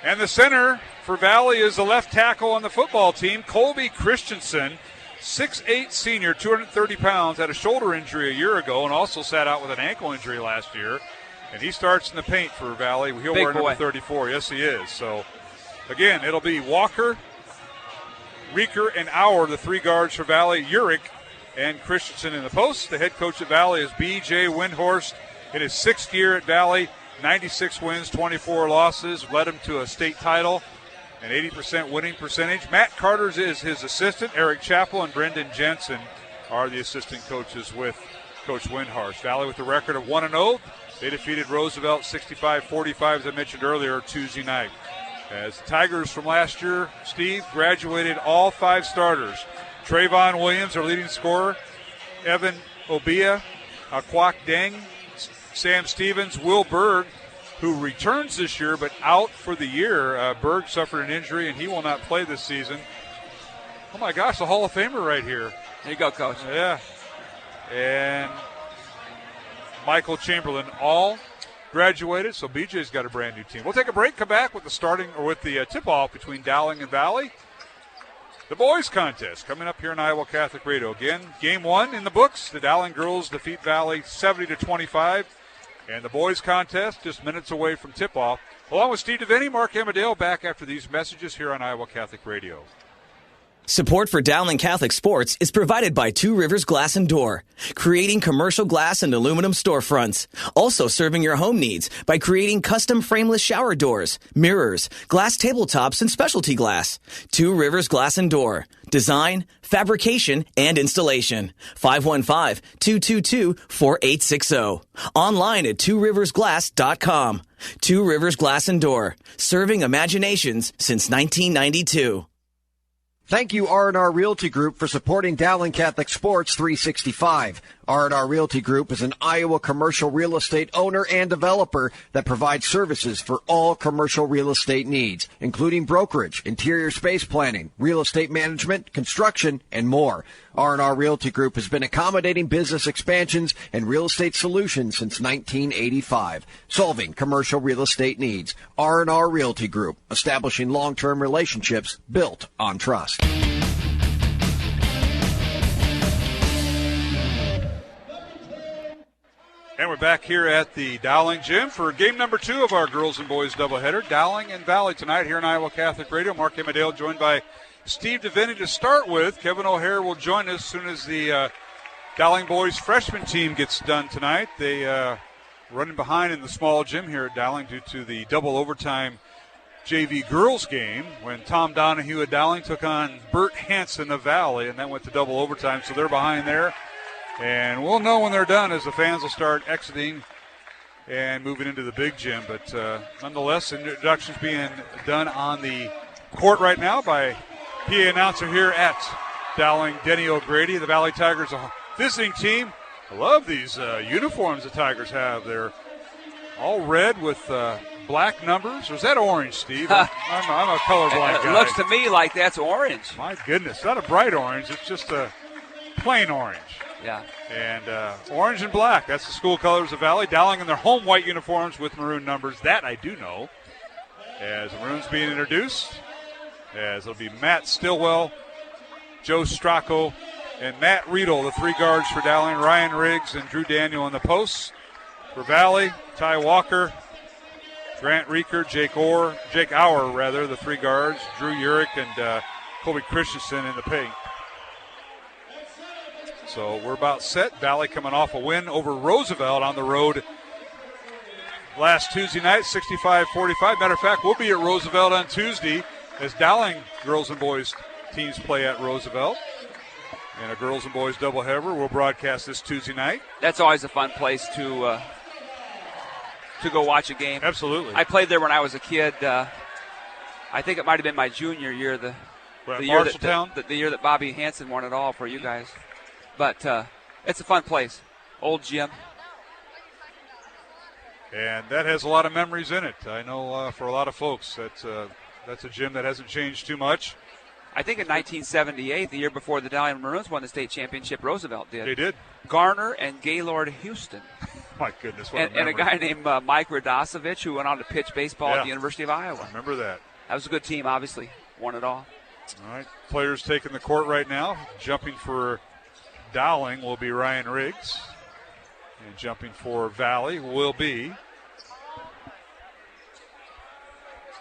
And the center for Valley is the left tackle on the football team, Colby Christensen. 6'8 senior, 230 pounds, had a shoulder injury a year ago and also sat out with an ankle injury last year. And he starts in the paint for Valley. He'll wear number 34. Yes, he is. So, again, it'll be Walker, Rieker, and Auer, the three guards for Valley. Urich and Christensen in the post. The head coach at Valley is B.J. Windhorst. In his 6th year at Valley, 96 wins, 24 losses, led him to a state title, an 80% winning percentage. Matt Carter's is his assistant. Eric Chappell and Brendan Jensen are the assistant coaches with Coach Windhorst. Valley with a record of 1-0. They defeated Roosevelt 65-45, as I mentioned earlier, Tuesday night. As the Tigers from last year, Steve, graduated all 5 starters. Trayvon Williams, our leading scorer. Evan Obia, Kwak Deng, Sam Stevens, Will Berg, who returns this year but out for the year. Berg suffered an injury, and he will not play this season. Oh, my gosh, the Hall of Famer right here. There you go, Coach. Yeah. And Michael Chamberlain all graduated, so BJ's got a brand new team. We'll take a break, come back with the tip-off between Dowling and Valley. The boys contest coming up here on Iowa Catholic Radio. Again, game 1 in the books. The Dowling girls defeat Valley 70-25. And the boys contest just minutes away from tip-off. Along with Steve DeVinny, Mark Amadale back after these messages here on Iowa Catholic Radio. Support for Dowling Catholic Sports is provided by Two Rivers Glass and Door, creating commercial glass and aluminum storefronts. Also serving your home needs by creating custom frameless shower doors, mirrors, glass tabletops, and specialty glass. Two Rivers Glass and Door. Design, fabrication, and installation. 515-222-4860. Online at tworiversglass.com. Two Rivers Glass and Door. Serving imaginations since 1992. Thank you, R&R Realty Group, for supporting Dowling Catholic Sports 365. R&R Realty Group is an Iowa commercial real estate owner and developer that provides services for all commercial real estate needs, including brokerage, interior space planning, real estate management, construction, and more. R&R Realty Group has been accommodating business expansions and real estate solutions since 1985, solving commercial real estate needs. R&R Realty Group, establishing long-term relationships built on trust. And we're back here at the Dowling Gym for game number 2 of our girls and boys doubleheader. Dowling and Valley tonight here on Iowa Catholic Radio. Mark Amadale joined by Steve DeVinny to start with. Kevin O'Hare will join us as soon as the Dowling boys freshman team gets done tonight. They running behind in the small gym here at Dowling due to the double overtime JV girls game when Tom Donahue at Dowling took on Bert Hansen of Valley, and that went to double overtime, so they're behind there. And we'll know when they're done as the fans will start exiting and moving into the big gym. But nonetheless, introductions being done on the court right now by PA announcer here at Dowling, Denny O'Grady. The Valley Tigers, a visiting team. I love these uniforms the Tigers have. They're all red with black numbers. Or is that orange, Steve? I'm a colorblind guy. It looks to me like that's orange. My goodness, not a bright orange. It's just a plain orange. Yeah. And orange and black, that's the school colors of Valley. Dowling in their home white uniforms with maroon numbers. That I do know. As the maroons being introduced, as it'll be Matt Stillwell, Joe Stracco, and Matt Riedel, the 3 guards for Dowling. Ryan Riggs and Drew Daniel in the posts. For Valley, Ty Walker, Grant Rieker, Jake Auer, the 3 guards. Drew Urich and Colby Christensen in the paint. So we're about set. Valley coming off a win over Roosevelt on the road last Tuesday night, 65-45. Matter of fact, we'll be at Roosevelt on Tuesday as Dowling girls and boys teams play at Roosevelt. And a girls and boys doubleheader will broadcast this Tuesday night. That's always a fun place to go watch a game. Absolutely. I played there when I was a kid. I think it might have been my junior year, the year that Bobby Hansen won it all for you guys. But it's a fun place. Old gym. And that has a lot of memories in it. I know for a lot of folks that's a gym that hasn't changed too much. I think in 1978, the year before the Dowling Maroons won the state championship, Roosevelt did. They did. Garner and Gaylord Houston. My goodness, what a memory. And a guy named Mike Radosevich who went on to pitch baseball at the University of Iowa. I remember that. That was a good team, obviously. Won it all. All right, players taking the court right now. Jumping for Dowling will be Ryan Riggs. And jumping for Valley will be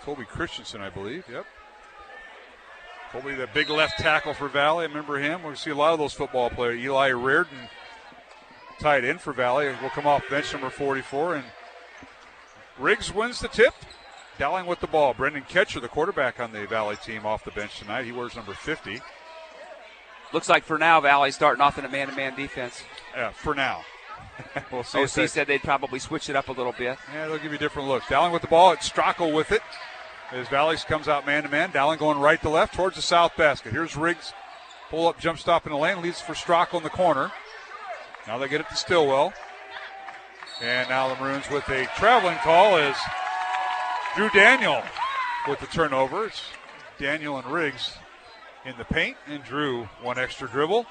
Colby Christensen, I believe. Yep. Colby, the big left tackle for Valley. I remember him. We're going to see a lot of those football players. Eli Reardon, tight end for Valley, will come off bench number 44. And Riggs wins the tip. Dowling with the ball. Brendan Ketcher, the quarterback on the Valley team, off the bench tonight. He wears number 50. Looks like for now, Valley's starting off in a man-to-man defense. Yeah, for now. We'll see. OC said they'd probably switch it up a little bit. Yeah, they'll give you different looks. Dowling with the ball. It's Strackel with it. As Valley comes out man-to-man. Dowling going right to left towards the south basket. Here's Riggs. Pull-up jump stop in the lane. Leads for Strackel in the corner. Now they get it to Stillwell. And now the Maroons with a traveling call is Drew Daniel with the turnover. It's Daniel and Riggs in the paint. And Drew, one extra dribble.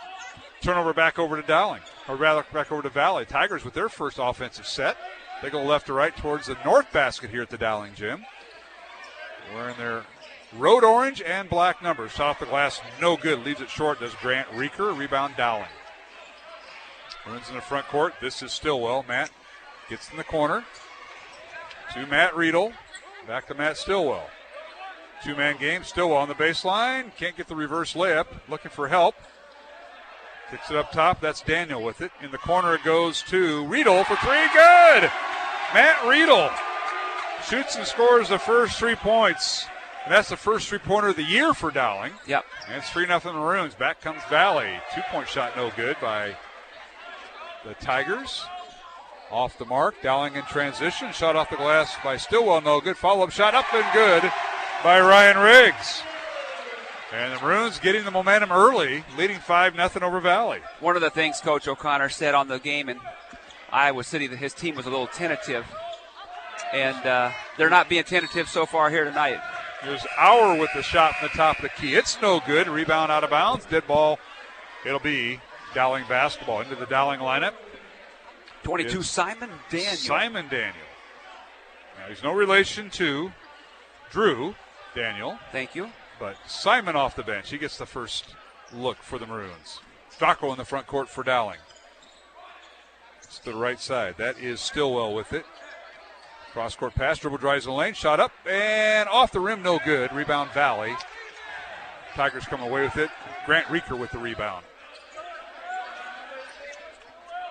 Turnover back over to Dowling. Or rather, back over to Valley. Tigers with their first offensive set. They go left to right towards the north basket here at the Dowling gym. Wearing their road orange and black numbers. Shot off the glass, no good. Leaves it short, does Grant Reeker. Rebound Dowling. Runs in the front court. This is Stillwell. Matt gets in the corner. To Matt Riedel. Back to Matt Stillwell. Two-man game. Stillwell on the baseline. Can't get the reverse layup. Looking for help. Kicks it up top. That's Daniel with it. In the corner it goes to Riedel for three. Good! Matt Riedel shoots and scores the first 3 points. And that's the first three-pointer of the year for Dowling. Yep. And it's 3-0 Maroons. Back comes Valley. 2-point shot no good by the Tigers. Off the mark. Dowling in transition. Shot off the glass by Stillwell. No good. Follow-up shot up and good by Ryan Riggs. And the Maroons getting the momentum early, leading 5-0 over Valley. One of the things Coach O'Connor said on the game in Iowa City that his team was a little tentative. And they're not being tentative so far here tonight. There's Auer with the shot from the top of the key. It's no good. Rebound out of bounds. Dead ball. It'll be Dowling basketball. Into the Dowling lineup. 22, Simon Daniel. Simon Daniel. Now, he's no relation to Drew Daniel. Thank you. But Simon off the bench. He gets the first look for the Maroons. Strackel in the front court for Dowling. It's the right side. That is Stillwell with it. Cross-court pass, dribble drives the lane, shot up, and off the rim, no good. Rebound Valley. Tigers come away with it. Grant Reeker with the rebound.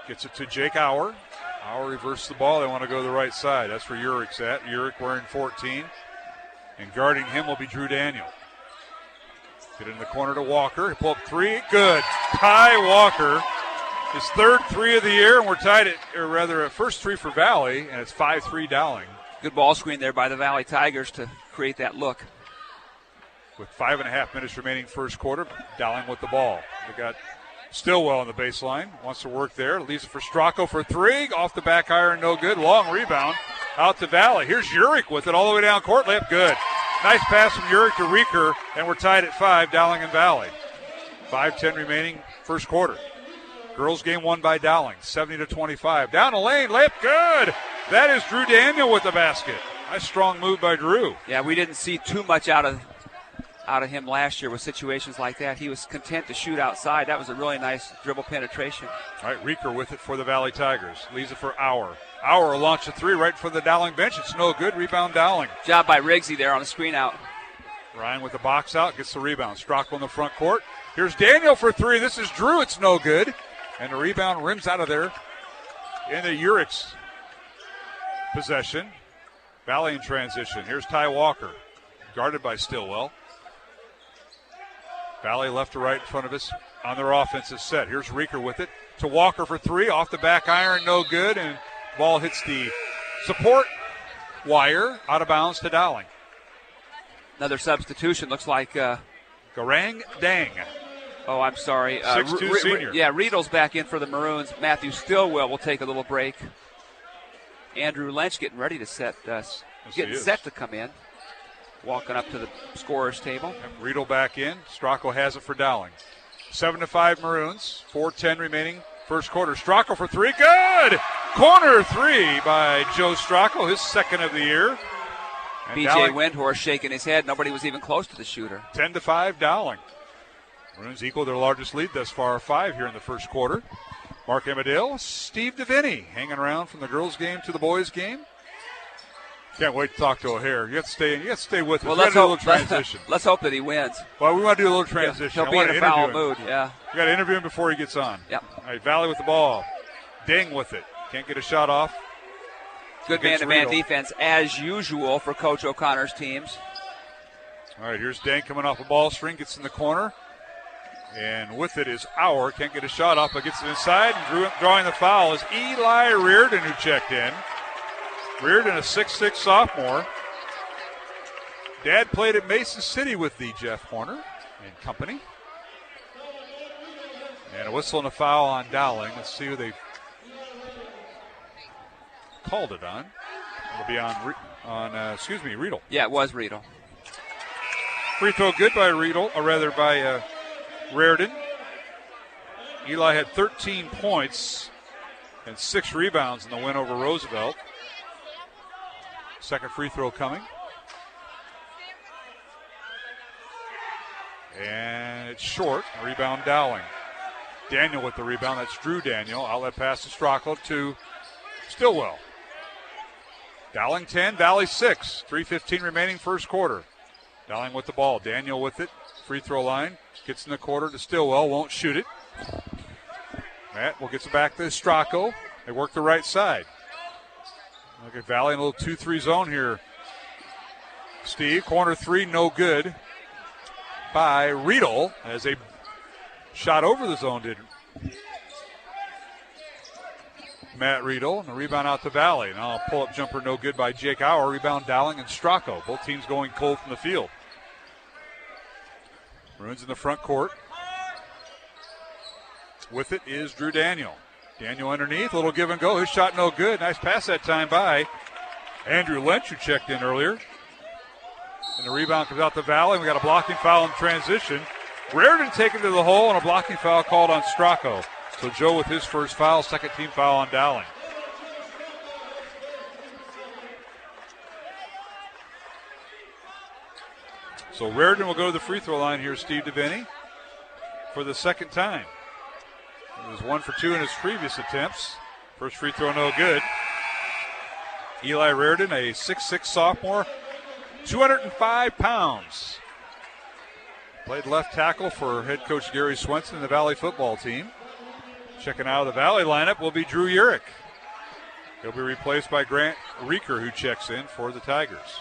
Gets it to Jake Auer. Auer reverses the ball. They want to go to the right side. That's where Urick's at. Urick wearing 14. And guarding him will be Drew Daniel. Get in the corner to Walker. He pull up three. Good. Ty Walker. His third three of the year, and we're tied at, or rather, first three for Valley, and it's 5-3 Dowling. Good ball screen there by the Valley Tigers to create that look. With 5.5 minutes remaining first quarter, Dowling with the ball. They got Stillwell on the baseline. Wants to work there. Leaves it for Strackel for three. Off the back iron, no good. Long rebound out to Valley. Here's Urick with it all the way down court. Layup good. Nice pass from Urick to Reeker, and we're tied at 5, Dowling and Valley. 5:10 remaining first quarter. Girls game won by Dowling, 70-25. Down the lane, layup good. That is Drew Daniel with the basket. Nice strong move by Drew. Yeah, we didn't see too much out of him last year with situations like that. He was content to shoot outside. That was a really nice dribble penetration. All right, Reeker with it for the Valley Tigers. Leaves it for Auer. Auer will launch a three right for the Dowling bench. It's no good. Rebound Dowling. Job by Riggsy there on the screen out. Ryan with the box out, gets the rebound. Strackel in the front court. Here's Daniel for three. This is Drew. It's no good. And the rebound rims out of there in the Urick's possession. Valley in transition. Here's Ty Walker, guarded by Stillwell. Valley left to right in front of us on their offensive set. Here's Reeker with it to Walker for three. Off the back iron, no good. And ball hits the support wire out of bounds to Dowling. Another substitution. Looks like Garang Dang. Oh, I'm sorry. 6'2" senior. Yeah, Riedel's back in for the Maroons. Matthew Stillwell will take a little break. Andrew Lynch getting ready to set to come in. Walking up to the scorer's table. And Riedel back in. Strackel has it for Dowling. 7-5 Maroons. 4:10 remaining first quarter. Strackel for three. Good! Corner three by Joe Strackel, his second of the year. And B.J. Windhorst shaking his head. Nobody was even close to the shooter. 10-5 Dowling. Maroons equal their largest lead thus far, 5 here in the first quarter. Mark Emmerdale, Steve DeVinny hanging around from the girls' game to the boys' game. Can't wait to talk to O'Hare. You have to stay in. You have to stay with us. Well, We gotta do a little transition. Let's hope that he wins. Well, we want to do a little transition. He'll be in a foul mood, yeah. We got to interview him before he gets on. Yep. All right, Valley with the ball. Dang with it. Can't get a shot off. Good man-to-man defense, as usual, for Coach O'Connor's teams. All right, here's Dang coming off the ball string, gets in the corner. And with it is Auer. Can't get a shot off, but gets it inside. And drawing the foul is Eli Reardon, who checked in. Reardon, a 6'6 sophomore. Dad played at Mason City with the Jeff Horner and company. And a whistle and a foul on Dowling. Let's see who they called it on. It'll be on Riedel. Yeah, it was Riedel. Free throw good by Riedel, or rather by Reardon. Eli had 13 points and 6 rebounds in the win over Roosevelt. Second free throw coming. And it's short. Rebound Dowling. Daniel with the rebound. That's Drew Daniel. Outlet pass to Stracco to Stillwell. Dowling 10, Valley 6. 3:15 remaining first quarter. Dowling with the ball. Daniel with it. Free throw line. Gets in the quarter to Stillwell. Won't shoot it. Matt will get it back to Stracco. They work the right side. Look at Valley in a little 2-3 zone here. Steve, corner three, no good by Riedel as a shot over the zone did Matt Riedel. And a rebound out to Valley. Now a pull-up jumper, no good by Jake Auer. Rebound Dowling and Stracco. Both teams going cold from the field. Maroons in the front court. With it is Drew Daniel. Daniel underneath, a little give and go. His shot no good. Nice pass that time by Andrew Lynch, who checked in earlier. And the rebound comes out to Valley. We got a blocking foul in transition. Reardon taken to the hole, and a blocking foul called on Stracco. So Joe with his first foul, second team foul on Dowling. So Reardon will go to the free throw line here, Steve DeVinny, for the second time. He was 1 for 2 in his previous attempts. First free throw, no good. Eli Reardon, a 6'6 sophomore, 205 pounds. Played left tackle for head coach Gary Swenson and the Valley football team. Checking out of the Valley lineup will be Drew Urich. He'll be replaced by Grant Reeker, who checks in for the Tigers.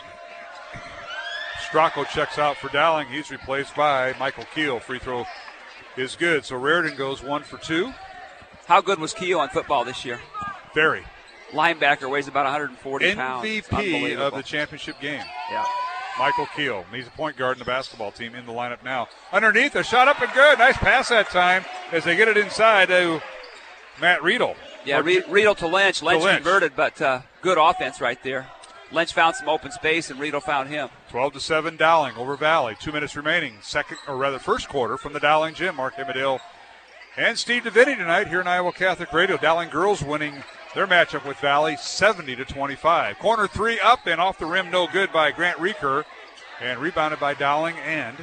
Stracco checks out for Dowling. He's replaced by Michael Keel. Free throw is good. So Reardon goes 1 for 2. How good was Keel on football this year? Very. Linebacker, weighs about 140 pounds. MVP of the championship game. Yeah. Michael Keel. He's a point guard in the basketball team in the lineup now. Underneath, a shot up and good. Nice pass that time as they get it inside to Matt Riedel. Yeah, Riedel to Lynch. Lynch converted, but good offense right there. Lynch found some open space, and Riedel found him. 12-7 Dowling over Valley. 2 minutes remaining. First quarter from the Dowling gym. Mark Emmerdale and Steve DeVinny tonight here in Iowa Catholic Radio. Dowling girls winning their matchup with Valley 70-25. Corner three up and off the rim, no good by Grant Reeker, and rebounded by Dowling and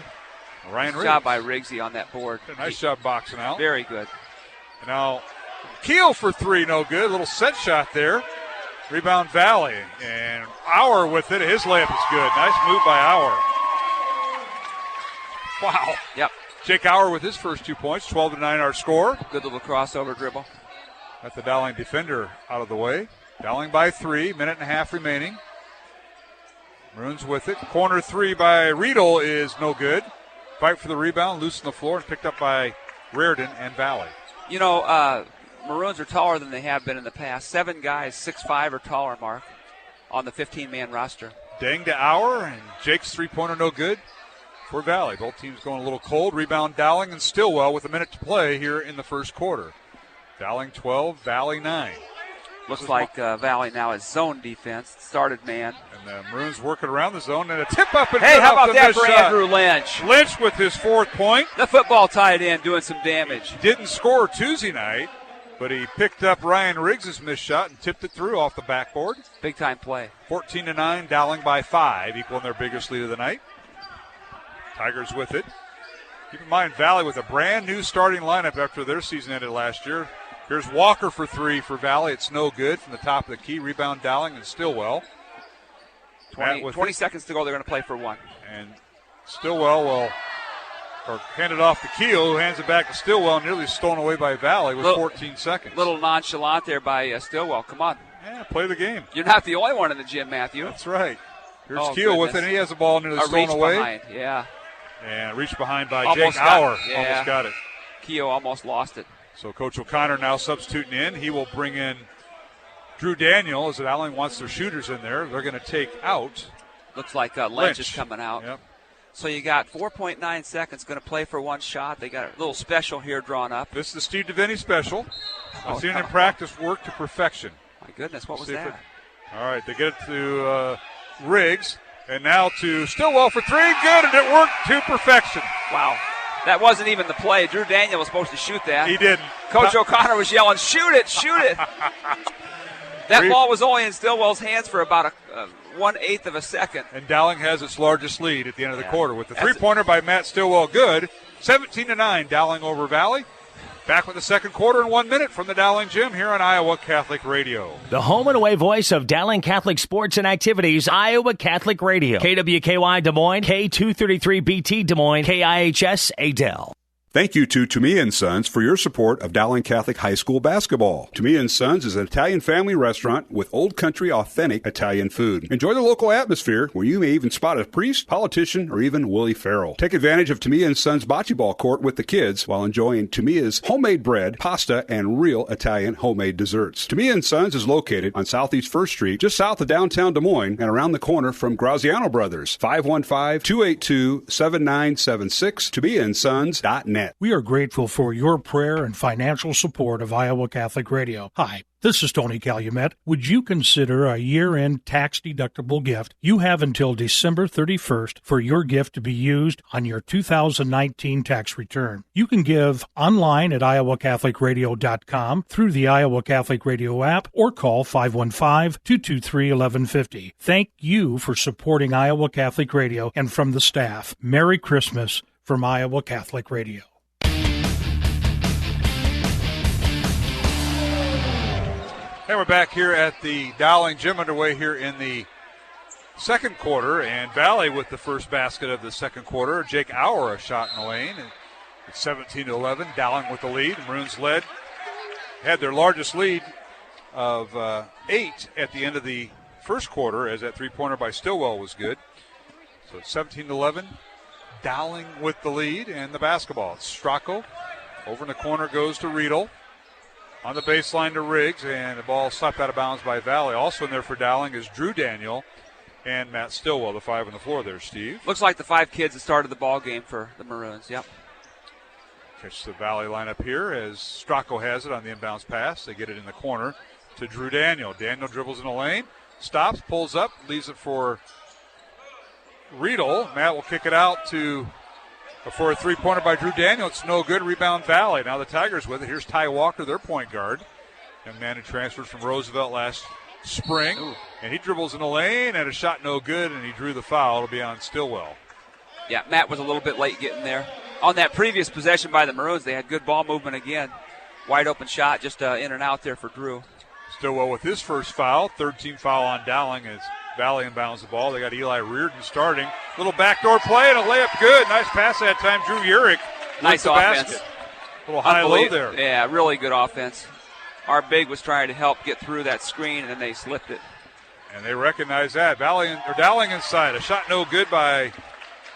Ryan Riggs. Nice job by Riggsy on that board. Nice job boxing out. Very good. Now Keel for three, no good. Little set shot there. Rebound Valley, and Auer with it. His layup is good. Nice move by Auer. Wow. Yep. Jake Auer with his first 2 points. 12-9 our score. Good little crossover dribble. Got the Dowling defender out of the way. Dowling by 3, minute and a half remaining. Maroons with it. Corner three by Riedel is no good. Fight for the rebound, loose on the floor, and picked up by Reardon and Valley. You know, Maroons are taller than they have been in the past. 7 guys, 6'5" or taller, Mark, on the 15-man roster. Dang to Auer, and Jake's three-pointer no good for Valley. Both teams going a little cold. Rebound Dowling and Stillwell with a minute to play here in the first quarter. Dowling 12, Valley 9. Looks like Valley now is zone defense, started man. And the Maroons working around the zone, and a tip up and hey, how about that for shot. Andrew Lynch? Lynch with his 4th point. The football tight end doing some damage. Didn't score Tuesday night, but he picked up Ryan Riggs' missed shot and tipped it through off the backboard. Big time play. 14-9, Dowling by 5, equaling their biggest lead of the night. Tigers with it. Keep in mind, Valley with a brand new starting lineup after their season ended last year. Here's Walker for 3 for Valley. It's no good from the top of the key. Rebound Dowling and Stillwell. 20 seconds to go. They're going to play for one. And Stillwell will hand it off to Keel, who hands it back to Stillwell, nearly stolen away by Valley with 14 seconds. Little nonchalant there by Stillwell. Come on. Yeah, play the game. You're not the only one in the gym, Matthew. That's right. Here's Keel with it. He has the ball nearly stolen away. Behind. Yeah. And reached behind by Jake Auer. Almost got it. Keel almost lost it. So Coach O'Connor now substituting in. He will bring in Drew Daniel as Dowling wants their shooters in there. They're going to take out. Looks like Lynch is coming out. Yep. So you got 4.9 seconds, going to play for one shot. They got a little special here drawn up. This is the Steve DeVinny special. I've seen it in practice work to perfection. My goodness, what was that? All right, they get it to Riggs, and now to Stillwell for three. Good, and it worked to perfection. Wow. That wasn't even the play. Drew Daniel was supposed to shoot that. He didn't. Coach O'Connor was yelling, shoot it, shoot it. That ball was only in Stillwell's hands for about 1/8 of a second. And Dowling has its largest lead at the end of the quarter with the three-pointer by Matt Stillwell. Good. 17-9, Dowling over Valley. Back with the second quarter in 1 minute from the Dowling Gym here on Iowa Catholic Radio. The home and away voice of Dowling Catholic sports and activities, Iowa Catholic Radio. KWKY Des Moines, K233BT Des Moines, KIHS Adel. Thank you to Toomey & Sons for your support of Dowling Catholic High School basketball. Toomey & Sons is an Italian family restaurant with old country authentic Italian food. Enjoy the local atmosphere where you may even spot a priest, politician, or even Willie Farrell. Take advantage of Toomey & Sons bocce ball court with the kids while enjoying Toomey's homemade bread, pasta, and real Italian homemade desserts. Toomey & Sons is located on Southeast 1st Street, just south of downtown Des Moines and around the corner from Graziano Brothers. 515-282-7976, ToomeyandSons.net. We are grateful for your prayer and financial support of Iowa Catholic Radio. Hi, this is Tony Calumet. Would you consider a year-end tax-deductible gift? You have until December 31st for your gift to be used on your 2019 tax return. You can give online at iowacatholicradio.com, through the Iowa Catholic Radio app, or call 515-223-1150. Thank you for supporting Iowa Catholic Radio, and from the staff, Merry Christmas from Iowa Catholic Radio. And we're back here at the Dowling Gym, underway here in the second quarter, and Valley with the first basket of the second quarter. Jake Auer a shot in the lane. It's 17-11. Dowling with the lead. Maroons had their largest lead of 8 at the end of the first quarter, as that three-pointer by Stillwell was good. So it's 17-11. Dowling with the lead and the basketball. It's Stracco. Over in the corner goes to Riedel. On the baseline to Riggs, and the ball slapped out of bounds by Valley. Also in there for Dowling is Drew Daniel and Matt Stillwell, the five on the floor there, Steve. Looks like the 5 kids that started the ball game for the Maroons, yep. Catch the Valley lineup here as Stracco has it on the inbounds pass. They get it in the corner to Drew Daniel. Daniel dribbles in the lane, stops, pulls up, leaves it for Riedel. Matt will kick it out for a three-pointer by Drew Daniel. It's no good. Rebound Valley. Now the Tigers with it. Here's Ty Walker, their point guard. Young man who transferred from Roosevelt last spring. Ooh. And he dribbles in the lane, and a shot no good, and he drew the foul. It'll be on Stillwell. Yeah, Matt was a little bit late getting there. On that previous possession by the Maroons, they had good ball movement again. Wide open shot, just in and out there for Drew. Stillwell with his first foul. Third team foul on Dowling as Valley inbounds the ball. They got Eli Reardon starting. Little backdoor play and a layup good. Nice pass that time. Drew Urich. Nice offense. Basket. Little high-low there. Yeah, really good offense. Our big was trying to help get through that screen, and then they slipped it. And they recognize that. Dowling inside. A shot no good by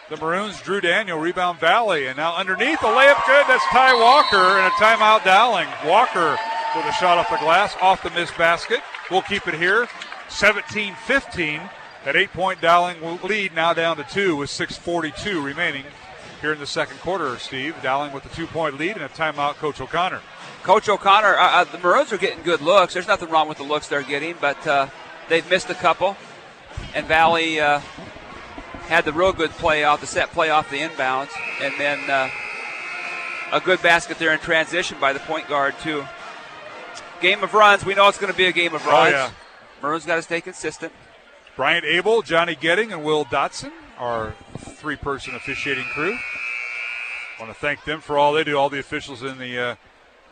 the Maroons. Drew Daniel, rebound Valley. And now underneath, a layup good. That's Ty Walker, and a timeout Dowling. Walker with a shot off the glass, off the missed basket. We'll keep it here. 17-15. That 8-point Dowling lead now down to 2 with 6:42 remaining here in the second quarter, Steve. Dowling with the 2-point lead and a timeout, Coach O'Connor. Coach O'Connor, the Maroons are getting good looks. There's nothing wrong with the looks they're getting, but they've missed a couple. And Valley had the real good play off, the set play off the inbounds. And then a good basket there in transition by the point guard, too. Game of runs. We know it's going to be a game of runs. Oh, yeah. Maroons got to stay consistent. Bryant Abel, Johnny Getting, and Will Dotson, our 3-person officiating crew. I want to thank them for all they do, all the officials in the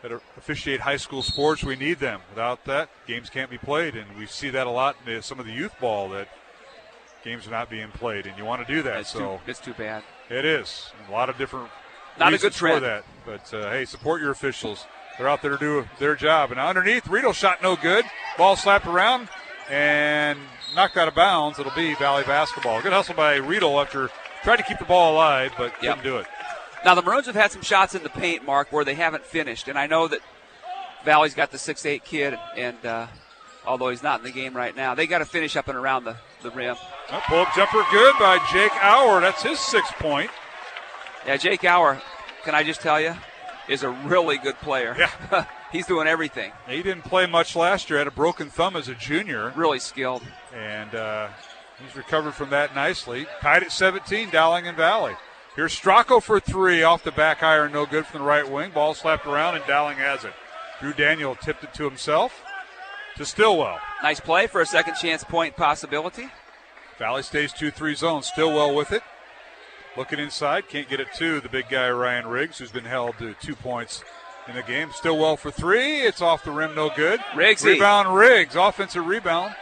that officiate high school sports. We need them. Without that, games can't be played, and we see that a lot in some of the youth ball, that games are not being played, and you want to do that. It's too bad. It is. A lot of different not reasons a good trend for that. But, hey, support your officials. They're out there to do their job. And underneath, Riedel shot no good. Ball slapped around and knocked out of bounds. It'll be Valley basketball. Good hustle by Riedel after trying to keep the ball alive, but couldn't do it. Now, the Maroons have had some shots in the paint, Mark, where they haven't finished. And I know that Valley's got the 6'8" kid, and although he's not in the game right now, they got to finish up and around the rim. Pull-up jumper good by Jake Auer. That's his 6th point. Yeah, Jake Auer, can I just tell you, is a really good player. Yeah. He's doing everything. He didn't play much last year. Had a broken thumb as a junior. Really skilled. And he's recovered from that nicely. Tied at 17, Dowling and Valley. Here's Stracco for 3 off the back iron. No good from the right wing. Ball slapped around, and Dowling has it. Drew Daniel tipped it to himself. To Stillwell. Nice play for a second chance point possibility. Valley stays 2-3 zone. Stillwell with it. Looking inside. Can't get it to the big guy, Ryan Riggs, who's been held to 2 points in the game. Stillwell for 3. It's off the rim. No good. Riggsy. Rebound Riggs. Offensive rebound.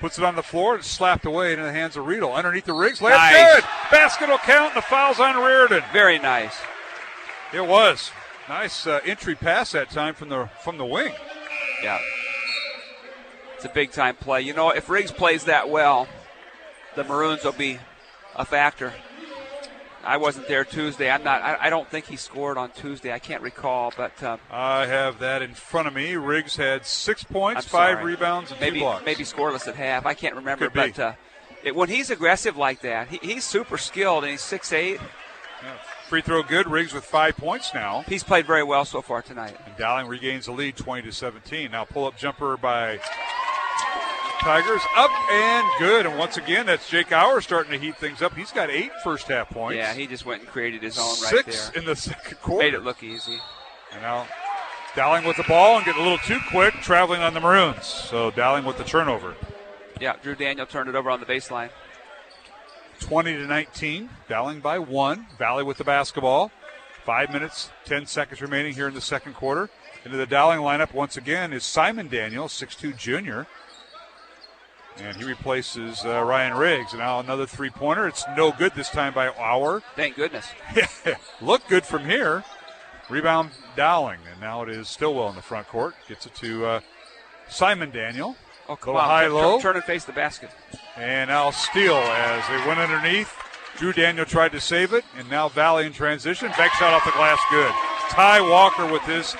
Puts it on the floor. It's slapped away into the hands of Riedel. Underneath the Riggs. Layup nice. Good. Basket will count. The foul's on Reardon. Very nice. It was. Nice entry pass that time from the wing. Yeah. It's a big-time play. You know, if Riggs plays that well, the Maroons will be a factor. I wasn't there Tuesday. I don't think he scored on Tuesday. I can't recall, but I have that in front of me. Riggs had 6 points, 5 rebounds, and 2 blocks. Maybe scoreless at half. I can't remember. Could but when he's aggressive like that, he's super skilled, and he's 6'8". Yeah. Free throw good. Riggs with 5 points now. He's played very well so far tonight. And Dowling regains the lead, 20-17. Now pull-up jumper by Tigers, up and good. And once again, that's Jake Auer starting to heat things up. He's got 8 first-half points. Yeah, he just went and created his own right there. 6 in the second quarter. Made it look easy. And now Dowling with the ball and getting a little too quick, traveling on the Maroons. So Dowling with the turnover. Yeah, Drew Daniel turned it over on the baseline. 20-19. Dowling by 1. Valley with the basketball. 5 minutes, 10 seconds remaining here in the second quarter. Into the Dowling lineup once again is Simon Daniel, 6'2 junior. And he replaces Ryan Riggs. And now another three-pointer. It's no good this time by Auer. Thank goodness. Look good from here. Rebound Dowling. And now it is Stillwell in the front court. Gets it to Simon Daniel. Oh, come on. High-low. Turn and face the basket. And now steal as they went underneath. Drew Daniel tried to save it. And now Valley in transition. Back shot off the glass. Good. Ty Walker with his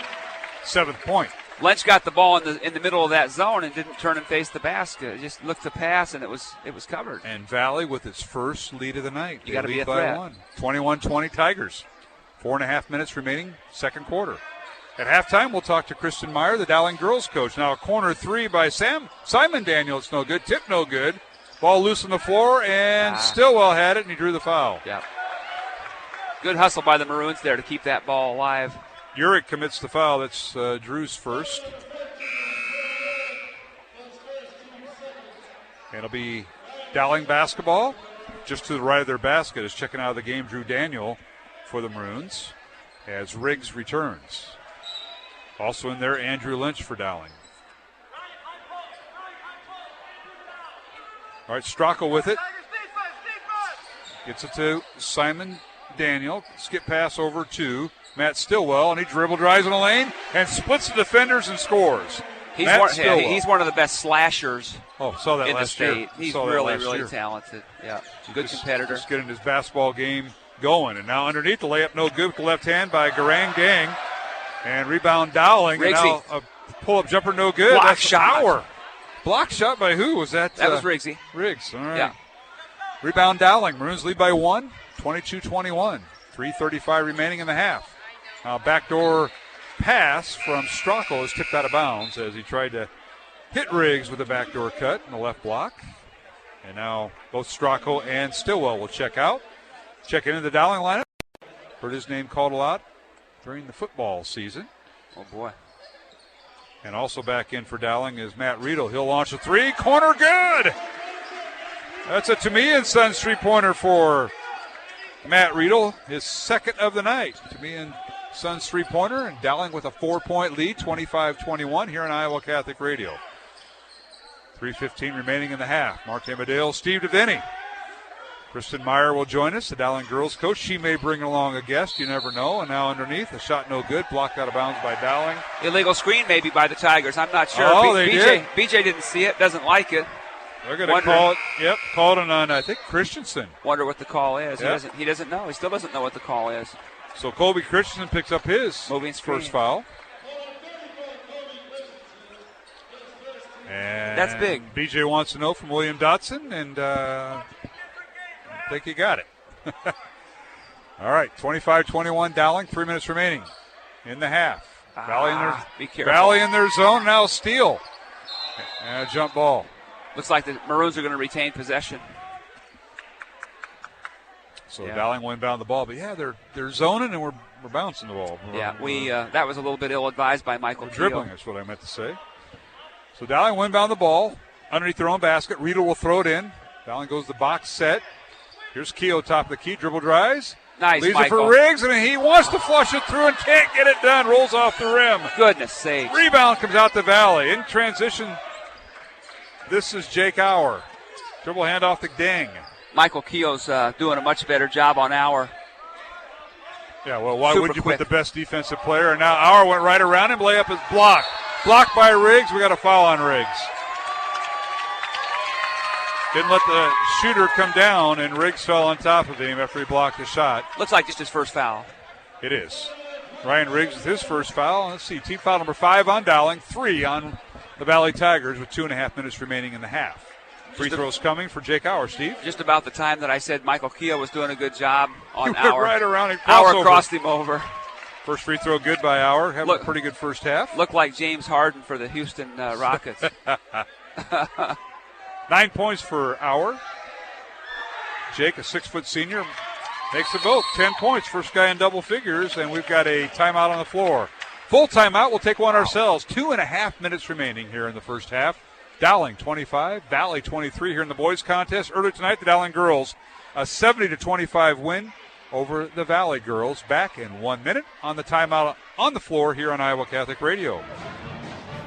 7th point. Lynch got the ball in the middle of that zone and didn't turn and face the basket. It just looked to pass, and it was covered. And Valley with its first lead of the night. You got to be a threat. 21-20 Tigers. 4.5 minutes remaining, second quarter. At halftime, we'll talk to Kristen Meyer, the Dowling girls coach. Now a corner 3 by Simon Daniel. It's no good. Tip no good. Ball loose on the floor, and Stillwell had it, and he drew the foul. Yeah. Good hustle by the Maroons there to keep that ball alive. Urich commits the foul. That's Drew's first. And it'll be Dowling basketball. Just to the right of their basket is checking out of the game Drew Daniel for the Maroons as Riggs returns. Also in there, Andrew Lynch for Dowling. All right, Stracco with it. Gets it to Simon Daniel. Skip pass over to Matt Stillwell, and he dribble drives in the lane and splits the defenders and scores. He's one of the best slashers in the state. He's really talented. Yeah, good competitor. Just getting his basketball game going. And now underneath the layup, no good with the left hand by Garang Gang. And rebound Dowling. And now a pull-up jumper, no good. Block That's shot. Auer. Block shot by who? Was that? That was Riggsy. Riggs, all right. Yeah. Rebound Dowling. Maroons lead by 1, 22-21. 3:35 remaining in the half. Now backdoor pass from Stracco is tipped out of bounds as he tried to hit Riggs with a backdoor cut in the left block. And now both Stracco and Stillwell will check out. Check into the Dowling lineup. Heard his name called a lot during the football season. Oh, boy. And also back in for Dowling is Matt Riedel. He'll launch a 3. Corner good! That's a To Me and Sons three-pointer for Matt Riedel, his second of the night. To Me and Sons three-pointer, and Dowling with a 4-point lead, 25-21 here on Iowa Catholic Radio. 3:15 remaining in the half. Mark Amadale, Steve DeVinny. Kristen Meyer will join us, the Dowling girls coach. She may bring along a guest. You never know. And now underneath, a shot no good. Blocked out of bounds by Dowling. Illegal screen maybe by the Tigers. I'm not sure. Oh, they did. BJ didn't see it, doesn't like it. They're going to call it. Yep, called it on, I think, Christensen. Wonder what the call is. Yep. He doesn't know. He still doesn't know what the call is. So Colby Christensen picks up his first foul. And that's big. BJ wants to know from William Dotson, and I think he got it. All right, 25-21 Dowling, 3 minutes remaining in the half. Valley in their zone, now steal. And a jump ball. Looks like the Maroons are going to retain possession. So Dowling will inbound the ball, but they're zoning and we're bouncing the ball. That was a little bit ill-advised by Michael Keogh. Dribbling is what I meant to say. So Dowling will inbound the ball underneath their own basket. Riedel will throw it in. Dowling goes the box set. Here's Keogh, top of the key, dribble drives. Nice, leaves Michael. it for Riggs, and he wants to flush it through and can't get it done. Rolls off the rim. Goodness sakes. Rebound comes out to Valley. In transition, this is Jake Auer. Dribble handoff to Deng. Michael Keogh's doing a much better job on Auer. Yeah, well, why wouldn't you put the best defensive player? And now Auer went right around him. Layup is blocked. Blocked by Riggs. We got a foul on Riggs. Didn't let the shooter come down, and Riggs fell on top of him after he blocked the shot. Looks like just his first foul. It is. Ryan Riggs with his first foul. Let's see, team foul number 5 on Dowling, 3 on the Valley Tigers with 2.5 minutes remaining in the half. Free throws coming for Jake Auer, Steve. Just about the time that I said Michael Keogh was doing a good job on Auer. Auer. Right around him. Auer crossed him over. First free throw good by Auer. Having a pretty good first half. Looked like James Harden for the Houston Rockets. 9 points for Auer. Jake, a 6-foot senior, makes the vote. 10 points, first guy in double figures, and we've got a timeout on the floor. Full timeout, we'll take one ourselves. 2.5 minutes remaining here in the first half. Dowling 25, Valley 23 here in the boys contest. Earlier tonight, the Dowling girls, a 70-25 win over the Valley girls. Back in 1 minute on the timeout on the floor here on Iowa Catholic Radio.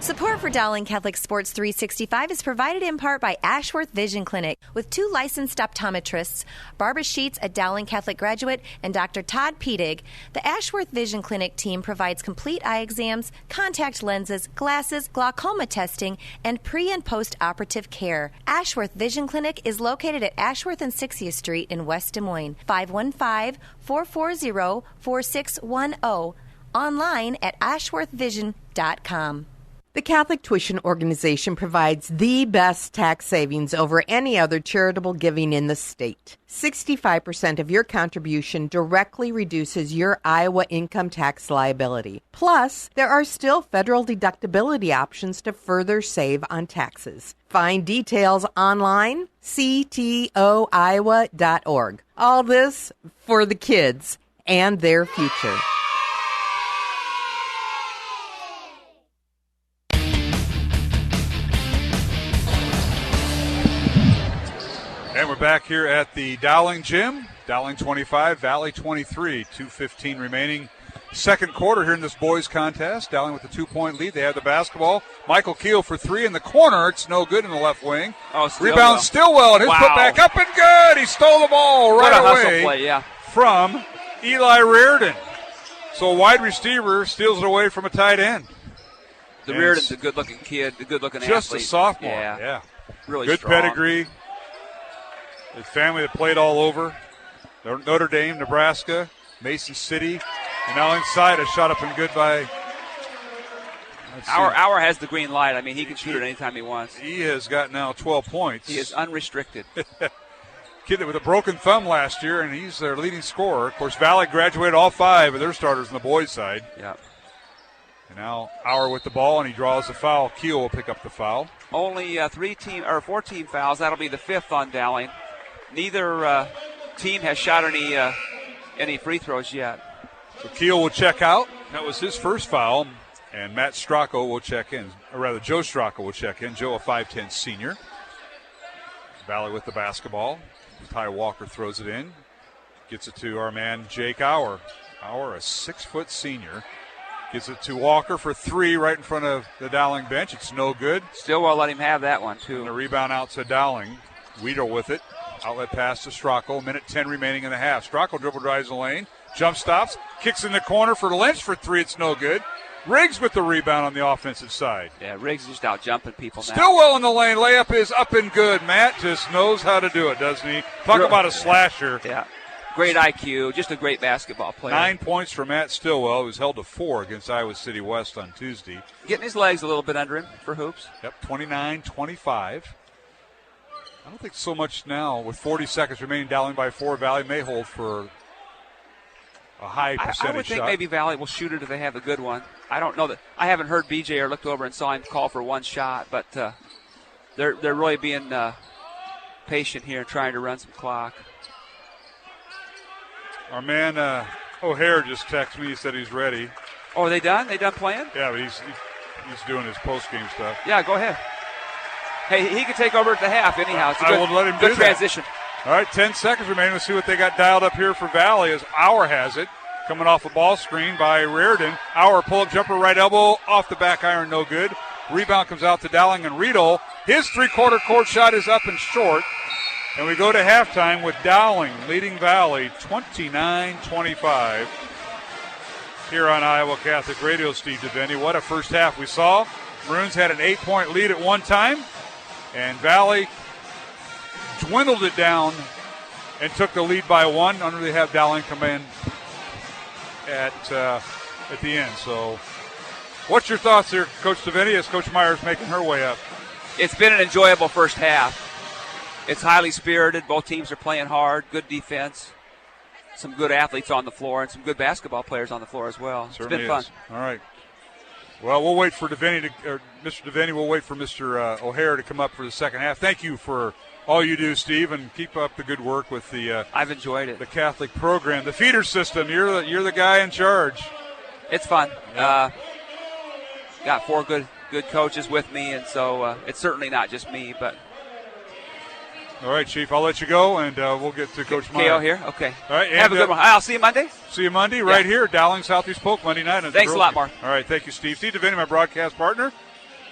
Support for Dowling Catholic Sports 365 is provided in part by Ashworth Vision Clinic with 2 licensed optometrists, Barbara Sheets, a Dowling Catholic graduate, and Dr. Todd Piedig. The Ashworth Vision Clinic team provides complete eye exams, contact lenses, glasses, glaucoma testing, and pre- and post-operative care. Ashworth Vision Clinic is located at Ashworth and 60th Street in West Des Moines, 515-440-4610, online at ashworthvision.com. The Catholic Tuition Organization provides the best tax savings over any other charitable giving in the state. 65% of your contribution directly reduces your Iowa income tax liability. Plus, there are still federal deductibility options to further save on taxes. Find details online, ctoiowa.org. All this for the kids and their future. And we're back here at the Dowling Gym. Dowling 25, Valley 23, 2:15 remaining. Second quarter here in this boys contest. Dowling with a 2-point lead. They have the basketball. Michael Keogh for 3 in the corner. It's no good in the left wing. Rebound Stillwell, and his put back up and good. He stole the ball right away from Eli Reardon. So a wide receiver steals it away from a tight end. The Reardon's a good-looking kid, a good-looking athlete. Just a sophomore, yeah. Really good strong. Pedigree. His family that played all over. Notre Dame, Nebraska, Mason City. And now inside, a shot up and good by... Auer has the green light. I mean, he can shoot it anytime he wants. He has got now 12 points. He is unrestricted. Kid with a broken thumb last year, and he's their leading scorer. Of course, Valley graduated all 5 of their starters on the boys' side. Yeah. And now Auer with the ball, and he draws the foul. Keogh will pick up the foul. Only 14 fouls. That'll be the 5th on Dowling. Neither team has shot any free throws yet. So Keogh will check out. That was his first foul. And Matt Stracco will check in. Or rather, Joe Stracco will check in. Joe, a 5'10 senior. Valley with the basketball. Ty Walker throws it in. Gets it to our man, Jake Auer. Auer, a 6-foot senior. Gets it to Walker for 3 right in front of the Dowling bench. It's no good. Still will let him have that one, too. And a rebound out to Dowling. Weedle with it. Outlet pass to Stracco. Minute 10 remaining in the half. Stracco dribble drives the lane. Jump stops. Kicks in the corner for Lynch for three. It's no good. Riggs with the rebound on the offensive side. Yeah, Riggs is just out jumping people now. Stillwell in the lane. Layup is up and good. Matt just knows how to do it, doesn't he? Talk about a slasher. Yeah. Great IQ. Just a great basketball player. 9 points for Matt Stillwell, who's held to 4 against Iowa City West on Tuesday. Getting his legs a little bit under him for hoops. Yep, 29-25. I don't think so much now. With 40 seconds remaining, Dowling by 4. Valley may hold for a high percentage I would think shot. maybe Valley will shoot it if they have a good one. I don't know that. I haven't heard BJ or looked over and saw him call for one shot, but they're really being patient here and trying to run some clock. Our man O'Hare just texted me. He said he's ready. Oh, are they done? They done playing? Yeah, but he's doing his post-game stuff. Yeah, go ahead. Hey, he can take over at the half anyhow. It's a good, I will let him good do transition. That. All right, 10 seconds remaining. Let's see what they got dialed up here for Valley as Auer has it. Coming off a ball screen by Reardon. Auer pull-up jumper, right elbow, off the back iron, no good. Rebound comes out to Dowling and Riedel. His three-quarter court shot is up and short. And we go to halftime with Dowling leading Valley 29-25 here on Iowa Catholic Radio. Steve DeVinny, what a first half we saw. Maroons had an 8-point lead at one time, and Valley dwindled it down and took the lead by 1. Under they have Dowling come in at the end. So what's your thoughts here, Coach DeVinny, as Coach Meyer's making her way up? It's been an enjoyable first half. It's highly spirited. Both teams are playing hard. Good defense. Some good athletes on the floor and some good basketball players on the floor as well. Certainly it's been fun. All right. Well, we'll wait for DeVinny Mr. DeVinny. We'll wait for Mr. O'Hare to come up for the second half. Thank you for all you do, Steve, and keep up the good work with the. I've enjoyed it. The Catholic program, the feeder system. You're the guy in charge. It's fun. Yeah. Got 4 good coaches with me, and so it's certainly not just me, but. All right, Chief, I'll let you go, and we'll get to Coach Meyer. KO here? Okay. All right. Have a good one. I'll see you Monday. See you Monday right here, Dowling Southeast Polk, Monday night. Thanks a lot, Mark. All right, thank you, Steve. Steve DeVinny, my broadcast partner.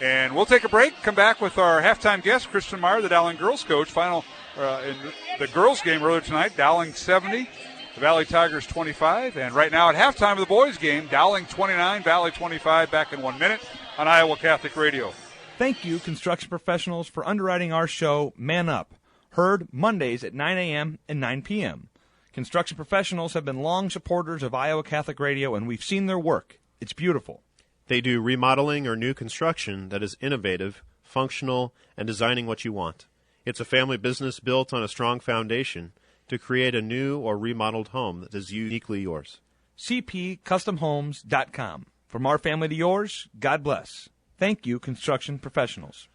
And we'll take a break, come back with our halftime guest, Kristen Meyer, the Dowling girls coach. Final in the girls game earlier tonight, Dowling 70, the Valley Tigers 25. And right now at halftime of the boys game, Dowling 29, Valley 25, back in 1 minute on Iowa Catholic Radio. Thank you, construction professionals, for underwriting our show, Man Up. Heard Mondays at 9 a.m. and 9 p.m. Construction professionals have been long supporters of Iowa Catholic Radio, and we've seen their work. It's beautiful. They do remodeling or new construction that is innovative, functional, and designing what you want. It's a family business built on a strong foundation to create a new or remodeled home that is uniquely yours. CPCustomHomes.com. From our family to yours, God bless. Thank you, construction professionals.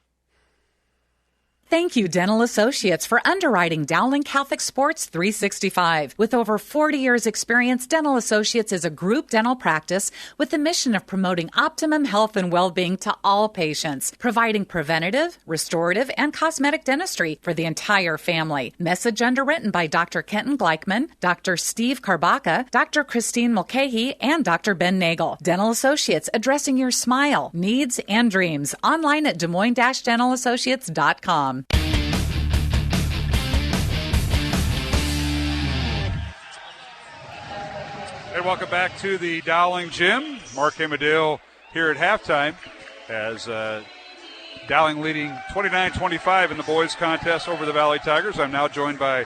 Thank you, Dental Associates, for underwriting Dowling Catholic Sports 365. With over 40 years' experience, Dental Associates is a group dental practice with the mission of promoting optimum health and well-being to all patients, providing preventative, restorative, and cosmetic dentistry for the entire family. Message underwritten by Dr. Kenton Gleichman, Dr. Steve Karbaka, Dr. Christine Mulcahy, and Dr. Ben Nagel. Dental Associates, addressing your smile, needs, and dreams. Online at DesMoines-DentalAssociates.com. Hey, welcome back to the Dowling Gym. Mark Amadale here at halftime as Dowling leading 29-25 in the boys contest over the Valley Tigers. I'm now joined by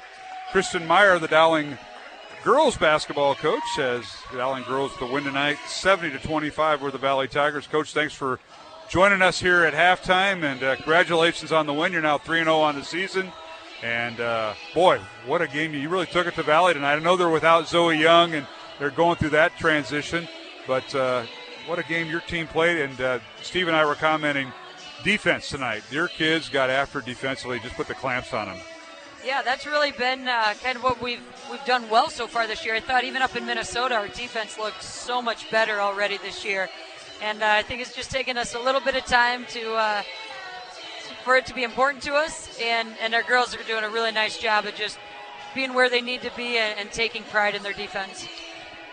Kristen Meyer, the Dowling girls basketball coach, as the Dowling girls with the win tonight, 70-25 over the Valley Tigers. Coach, thanks for joining us here at halftime, and congratulations on the win. You're now 3-0 on the season. And, boy, what a game. You really took it to Valley tonight. I know they're without Zoe Young, and they're going through that transition. But what a game your team played. And Steve and I were commenting, defense tonight. Your kids got after defensively, just put the clamps on them. Yeah, that's really been kind of what we've done well so far this year. I thought even up in Minnesota, our defense looked so much better already this year. And I think it's just taken us a little bit of time for it to be important to us. And our girls are doing a really nice job of just being where they need to be and taking pride in their defense.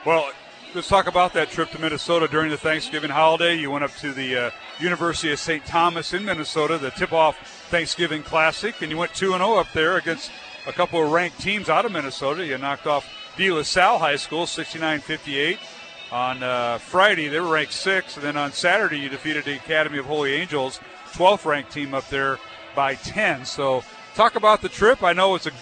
Well, let's talk about that trip to Minnesota during the Thanksgiving holiday. You went up to the University of St. Thomas in Minnesota, the tip-off Thanksgiving Classic, and you went 2-0 up there against a couple of ranked teams out of Minnesota. You knocked off De La Salle High School 69-58. On Friday, they were ranked 6th, and then on Saturday, you defeated the Academy of Holy Angels, 12th ranked team up there by 10. So, talk about the trip. I know it's a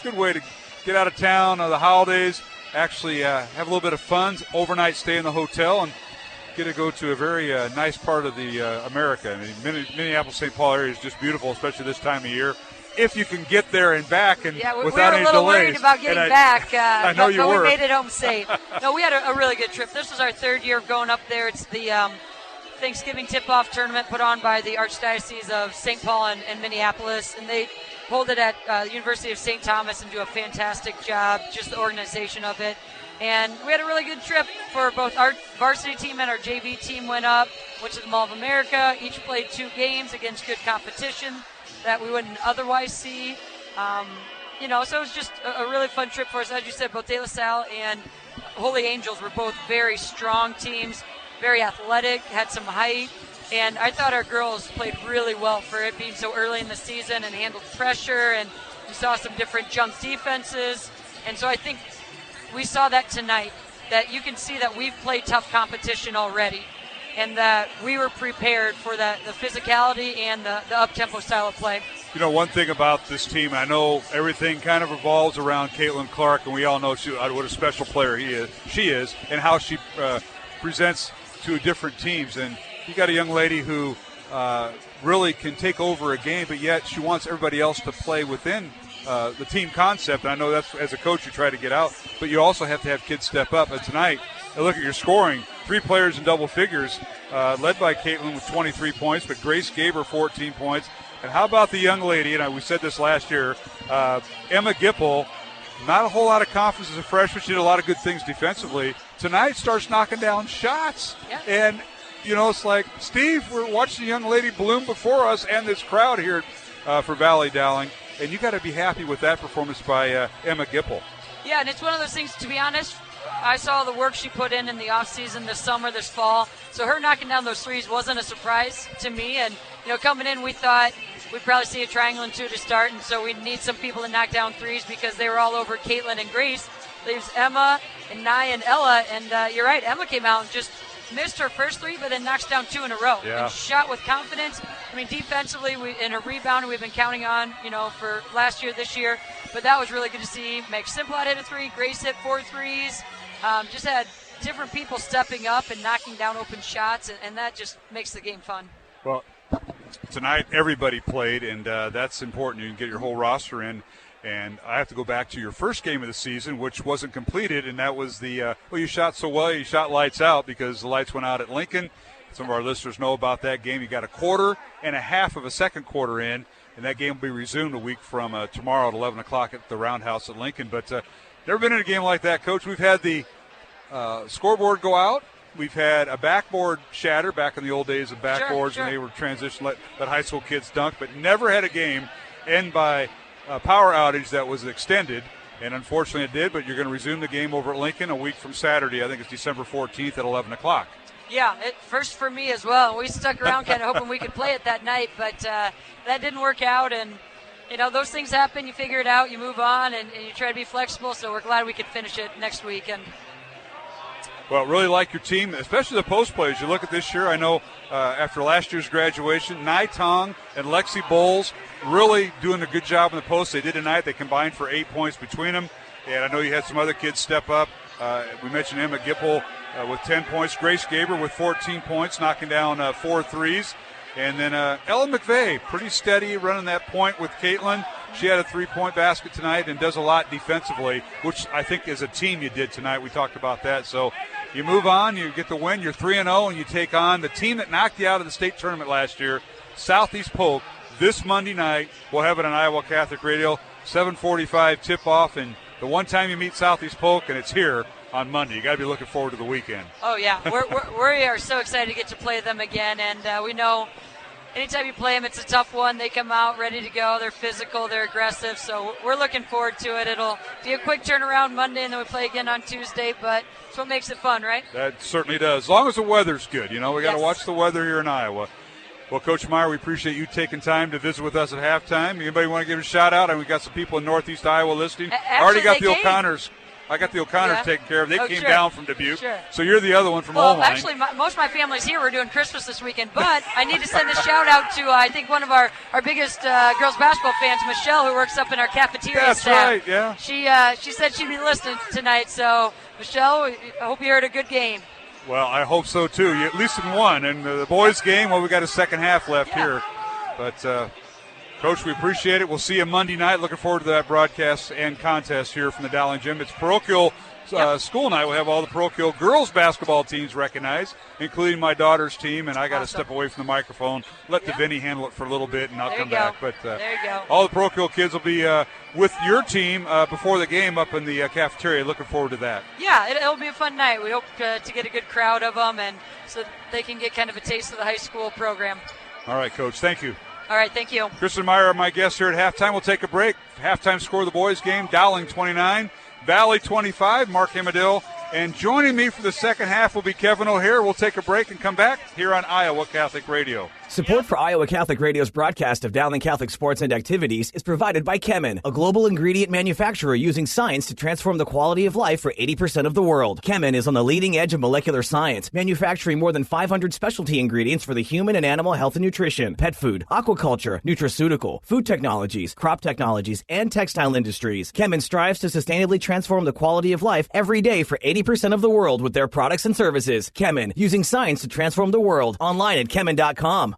good way to get out of town on the holidays, actually have a little bit of fun, overnight stay in the hotel, and get to go to a very nice part of the America. I mean, Minneapolis-St. Paul area is just beautiful, especially this time of year. If you can get there and back, and without any delays. We were a little worried about getting back, I know you were. We made it home safe. No, we had a really good trip. This was our 3rd year of going up there. It's the Thanksgiving tip-off tournament put on by the Archdiocese of St. Paul and Minneapolis, and they hold it at the University of St. Thomas and do a fantastic job, just the organization of it. And we had a really good trip for both our varsity team and our JV team went to the Mall of America. Each played 2 games against good competition that we wouldn't otherwise see. So it was just a really fun trip for us. As you said, both De La Salle and Holy Angels were both very strong teams, very athletic, had some height. And I thought our girls played really well for it being so early in the season and handled pressure. And we saw some different junk defenses. And so I think we saw that tonight, that you can see that we've played tough competition already, and that we were prepared for the physicality and the up-tempo style of play. One thing about this team, I know everything kind of revolves around Caitlin Clark, and we all know what a special player she is, and how she presents to different teams. And you got a young lady who really can take over a game, but yet she wants everybody else to play within the team concept. And I know that's, as a coach, you try to get out, but you also have to have kids step up. And tonight, look at your scoring. 3 players in double figures, led by Caitlin with 23 points, but Grace gave her 14 points. And how about the young lady, and we said this last year, Emma Gipple, not a whole lot of confidence as a freshman. She did a lot of good things defensively. Tonight starts knocking down shots. Yeah. And, it's like, Steve, we're watching the young lady bloom before us and this crowd here for Valley Dowling. And you got to be happy with that performance by Emma Gipple. Yeah, and it's one of those things, to be honest, I saw the work she put in the offseason this summer, this fall. So her knocking down those threes wasn't a surprise to me. And, coming in, we thought we'd probably see a triangle and 2 to start. And so we'd need some people to knock down threes because they were all over Caitlin and Grace. Leaves Emma and Nye and Ella. And you're right, Emma came out and just missed her first 3, but then knocks down 2 in a row. Yeah. And shot with confidence. I mean, defensively, in her rebound, we've been counting on, for last year, this year. But that was really good to see. Meg Simplot hit a 3. Grace hit 4 threes. Just had different people stepping up and knocking down open shots, and that just makes the game fun. Well, tonight everybody played, and that's important. You can get your whole roster in. And I have to go back to your first game of the season, which wasn't completed, and that was the you shot so well, you shot lights out because the lights went out at Lincoln. Some of our listeners know about that game. You got a quarter and a half of a second quarter in, and that game will be resumed a week from tomorrow at 11 o'clock at the Roundhouse at Lincoln. But never been in a game like that, Coach. We've had the scoreboard go out. We've had a backboard shatter back in the old days of backboards when they were transitioned, let high school kids dunk, but never had a game end by power outage that was extended, and unfortunately it did, but you're going to resume the game over at Lincoln a week from Saturday. I think it's December 14th at 11 o'clock. Yeah, first for me as well. We stuck around kind of hoping we could play it that night, but that didn't work out, and those things happen. You figure it out, you move on, and you try to be flexible, so we're glad we could finish it next week. And well, really like your team, especially the post players. You look at this year, I know after last year's graduation, Nai Tong and Lexi Bowles really doing a good job in the post. They did tonight. They combined for 8 points between them. And I know you had some other kids step up. We mentioned Emma Gipple with 10 points. Grace Gaber with 14 points, knocking down 4 threes. And then Ella McVeigh, pretty steady running that point with Caitlin. She had a 3-point basket tonight and does a lot defensively, which I think as a team you did tonight. We talked about that. So you move on, you get the win, you're 3-0, and you take on the team that knocked you out of the state tournament last year, Southeast Polk, this Monday night. We'll have it on Iowa Catholic Radio, 7:45 tip-off, and the one time you meet Southeast Polk, and it's here on Monday. You got to be looking forward to the weekend. Oh, yeah. We are so excited to get to play them again, and we know anytime you play them, it's a tough one. They come out ready to go. They're physical. They're aggressive. So we're looking forward to it. It'll be a quick turnaround Monday, and then we play again on Tuesday. But it's what makes it fun, right? That certainly does. As long as the weather's good. We got to watch the weather here in Iowa. Well, Coach Marr, we appreciate you taking time to visit with us at halftime. Anybody want to give a shout-out? And we've got some people in Northeast Iowa listening. Already got the O'Connors. I got the O'Connors taken care of. They came down from Dubuque. Sure. So you're the other one from Moines. Well, actually, most of my family's here. We're doing Christmas this weekend. But I need to send a shout-out to, I think, one of our biggest girls basketball fans, Michelle, who works up in our cafeteria That's staff. Right, yeah. She said she'd be listening tonight. So, Michelle, I hope you heard a good game. Well, I hope so, too. At least in one. And the boys' game, well, we got a second half left here. But, Coach, we appreciate it. We'll see you Monday night. Looking forward to that broadcast and contest here from the Dowling Gym. It's parochial school night. We'll have all the parochial girls basketball teams recognized, including my daughter's team. And I got to step away from the microphone, let Davini handle it for a little bit, and I'll come back. But there you go. All the parochial kids will be with your team before the game up in the cafeteria. Looking forward to that. Yeah, it'll be a fun night. We hope to get a good crowd of them, and so they can get kind of a taste of the high school program. All right, Coach. Thank you. All right, thank you. Kristen Meyer are my guests here at halftime. We'll take a break. Halftime score of the boys' game, Dowling 29, Valley 25, Mark Hemadill. And joining me for the second half will be Kevin O'Hare. We'll take a break and come back here on Iowa Catholic Radio. Support for Iowa Catholic Radio's broadcast of Dowling Catholic sports and activities is provided by Chemin, a global ingredient manufacturer using science to transform the quality of life for 80% of the world. Chemin is on the leading edge of molecular science, manufacturing more than 500 specialty ingredients for the human and animal health and nutrition, pet food, aquaculture, nutraceutical, food technologies, crop technologies, and textile industries. Chemin strives to sustainably transform the quality of life every day for 80% of the world with their products and services. Chemin, using science to transform the world. Online at chemin.com.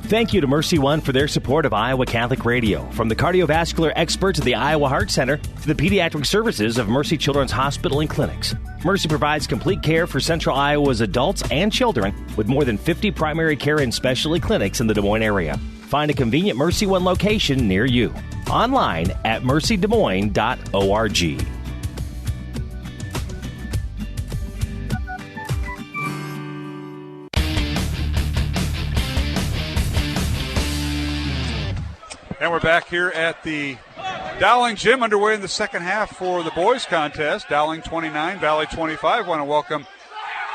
Thank you to Mercy One for their support of Iowa Catholic Radio. From the cardiovascular experts at the Iowa Heart Center to the pediatric services of Mercy Children's Hospital and Clinics, Mercy provides complete care for Central Iowa's adults and children with more than 50 primary care and specialty clinics in the Des Moines area. Find a convenient Mercy One location near you. Online at mercydesmoines.org. And we're back here at the Dowling Gym, underway in the second half for the boys contest. Dowling 29, Valley 25. Want to welcome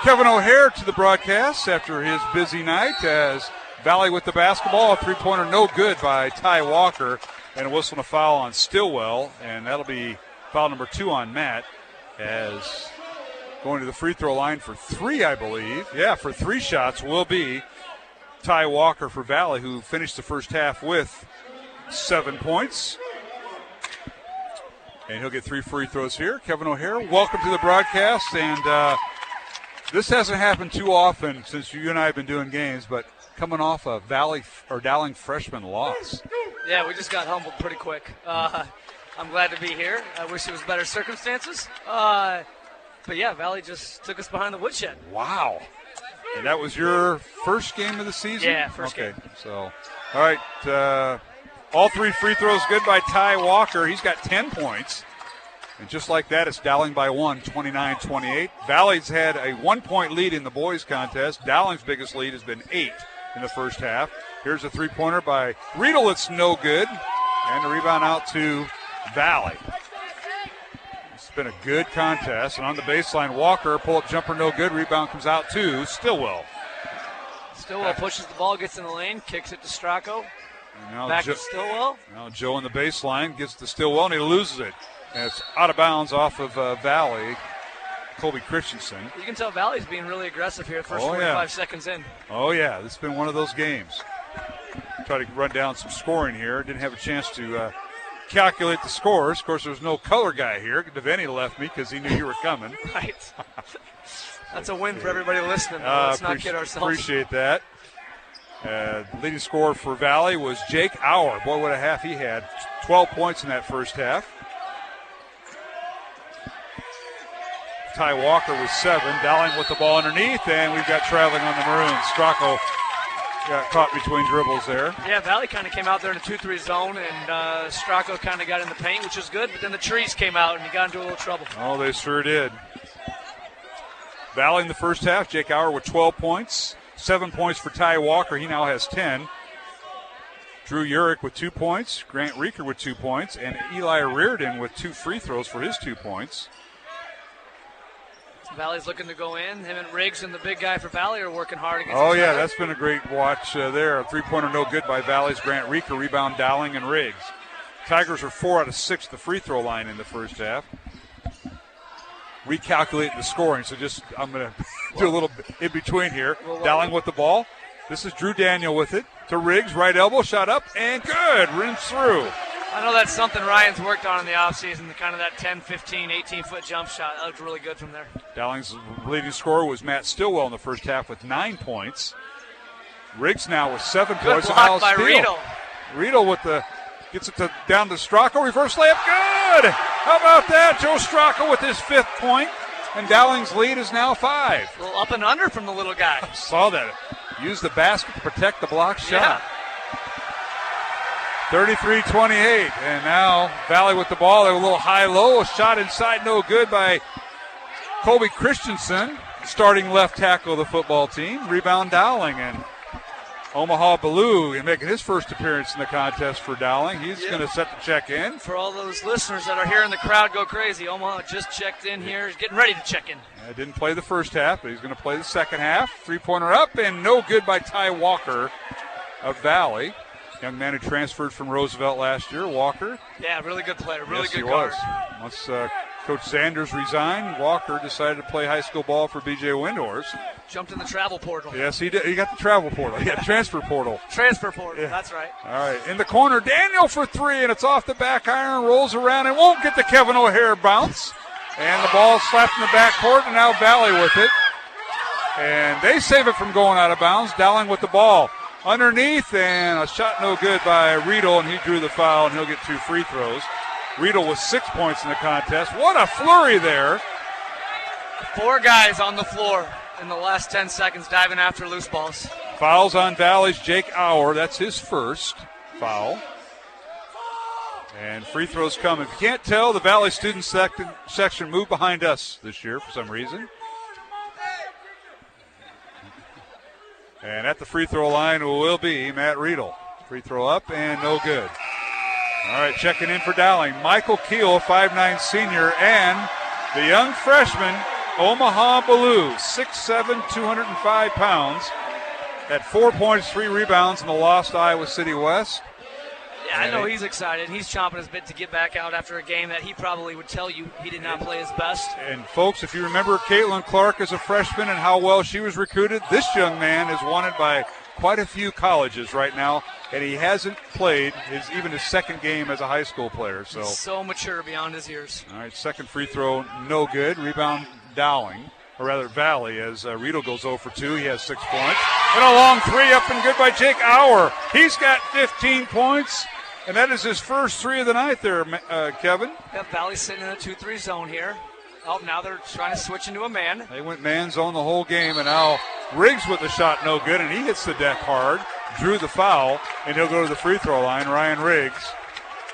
Kevin O'Hare to the broadcast after his busy night as Valley with the basketball. A three-pointer no good by Ty Walker, and a whistle and a foul on Stillwell, and that'll be foul number 2 on Matt as going to the free throw line for 3, I believe. Yeah, for 3 shots will be Ty Walker for Valley, who finished the first half with 7 points. And he'll get 3 free throws here. Kevin O'Hare, welcome to the broadcast. And this hasn't happened too often since you and I have been doing games, but coming off a Dowling freshman loss. Yeah, we just got humbled pretty quick. I'm glad to be here. I wish it was better circumstances. But yeah, Valley just took us behind the woodshed. Wow. And that was your first game of the season? Yeah, first game. So, all right. All 3 free throws good by Ty Walker. He's got 10 points. And just like that, it's Dowling by 1, 29-28. Valley's had a 1-point lead in the boys contest. Dowling's biggest lead has been 8 in the first half. Here's a three-pointer by Riedel. It's no good. And the rebound out to Valley. It's been a good contest. And on the baseline, Walker, pull-up jumper no good. Rebound comes out to Stillwell. Stillwell pushes the ball, gets in the lane, kicks it to Stracco. Now back to Stillwell. Now Joe on the baseline gets to Stillwell, and he loses it. And it's out of bounds off of Valley. Colby Christensen. You can tell Valley's being really aggressive here first 45 seconds in. Oh, yeah. This has been one of those games. Try to run down some scoring here. Didn't have a chance to calculate the scores. Of course, there was no color guy here. Devaney left me because he knew you were coming. Right. That's a win for everybody listening. Let's not kid ourselves. Appreciate that. Leading scorer for Valley was Jake Auer. Boy, what a half he had. 12 points in that first half. Ty Walker was 7. Dowling with the ball underneath, and we've got traveling on the Maroons. Stracco got caught between dribbles there. Yeah, Valley kind of came out there in a 2-3 zone, and Stracco kind of got in the paint, which was good, but then the trees came out, and he got into a little trouble. Oh, they sure did. Valley in the first half, Jake Auer with 12 points. 7 points for Ty Walker. He now has 10. Drew Urich with 2 points. Grant Reeker with 2 points. And Eli Reardon with 2 free throws for his 2 points. Valley's looking to go in. Him and Riggs and the big guy for Valley are working hard against Oh, each yeah, other. that's been a great watch there. A three-pointer no good by Valley's Grant Reeker. Rebound Dowling and Riggs. Tigers are 4 out of 6 at the free throw line in the first half. Recalculating the scoring, so just I'm going to do a little bit in between here. Dowling with the ball. This is Drew Daniel with it to Riggs. Right elbow, shot up, and good. Rims through. I know that's something Ryan's worked on in the offseason, kind of that 10, 15, 18-foot jump shot. That looked really good from there. Dowling's leading scorer was Matt Stillwell in the first half with 9 points. Riggs now with 7 Good points. block by Riedel. Riedel with the gets it down to Stracco. Reverse layup. Good. How about that? Joe Stracco with his 5th point. And Dowling's lead is now 5. A little up and under from the little guy. Saw that. Used the basket to protect the block shot. 33-28. And now Valley with the ball. They have a little high-low. A shot inside, no good by Colby Christensen, starting left tackle of the football team. Rebound Dowling. And Omaha Ballou making his first appearance in the contest for Dowling. He's going to set the check in. For all those listeners that are hearing the crowd go crazy, Omaha just checked in here. He's getting ready to check in. Didn't play the first half, but he's going to play the second half. Three-pointer up and no good by Ty Walker of Valley. Young man who transferred from Roosevelt last year, Walker. Yeah, really good player, really good guard. guard. Once Coach Sanders resigned, Walker decided to play high school ball for B.J. Windhorst. Jumped in the travel portal. Yes, he did. He got the travel portal. He got transfer portal. Transfer portal, that's right. All right, in the corner, Daniel for 3, and it's off the back iron, rolls around, and won't get the Kevin O'Hare bounce. And the ball slapped in the backcourt, and now Valley with it. And they save it from going out of bounds. Dowling with the ball. Underneath, and a shot no good by Riedel, and he drew the foul, and he'll get 2 free throws. Riedel with 6 points in the contest. What a flurry there. 4 guys on the floor in the last 10 seconds diving after loose balls. Fouls on Valley's Jake Auer. That's his first foul. And free throws come. If you can't tell, the Valley student section moved behind us this year for some reason. And at the free throw line will be Matt Riedel. Free throw up and no good. All right, checking in for Dowling. Michael Keel, 5'9" senior, and the young freshman, Omaha Ballou, 6'7", 205 pounds. At 4 points, 3 rebounds in the loss to Iowa City West. Yeah, I know he's excited. He's chomping his bit to get back out after a game that he probably would tell you he did not play his best. And, folks, if you remember Caitlin Clark as a freshman and how well she was recruited, this young man is wanted by quite a few colleges right now, and he hasn't played even his second game as a high school player. So mature beyond his years. All right, second free throw, no good. Rebound Dowling, or rather Valley, as Riedel goes 0 for 2. He has 6 points. And a long 3 up and good by Jake Auer. He's got 15 points. And that is his first 3 of the night there, Kevin. Yeah, Valley's sitting in a 2-3 zone here. Oh, now they're trying to switch into a man. They went man zone the whole game, and now Riggs with the shot no good, and he hits the deck hard, drew the foul, and he'll go to the free throw line. Ryan Riggs.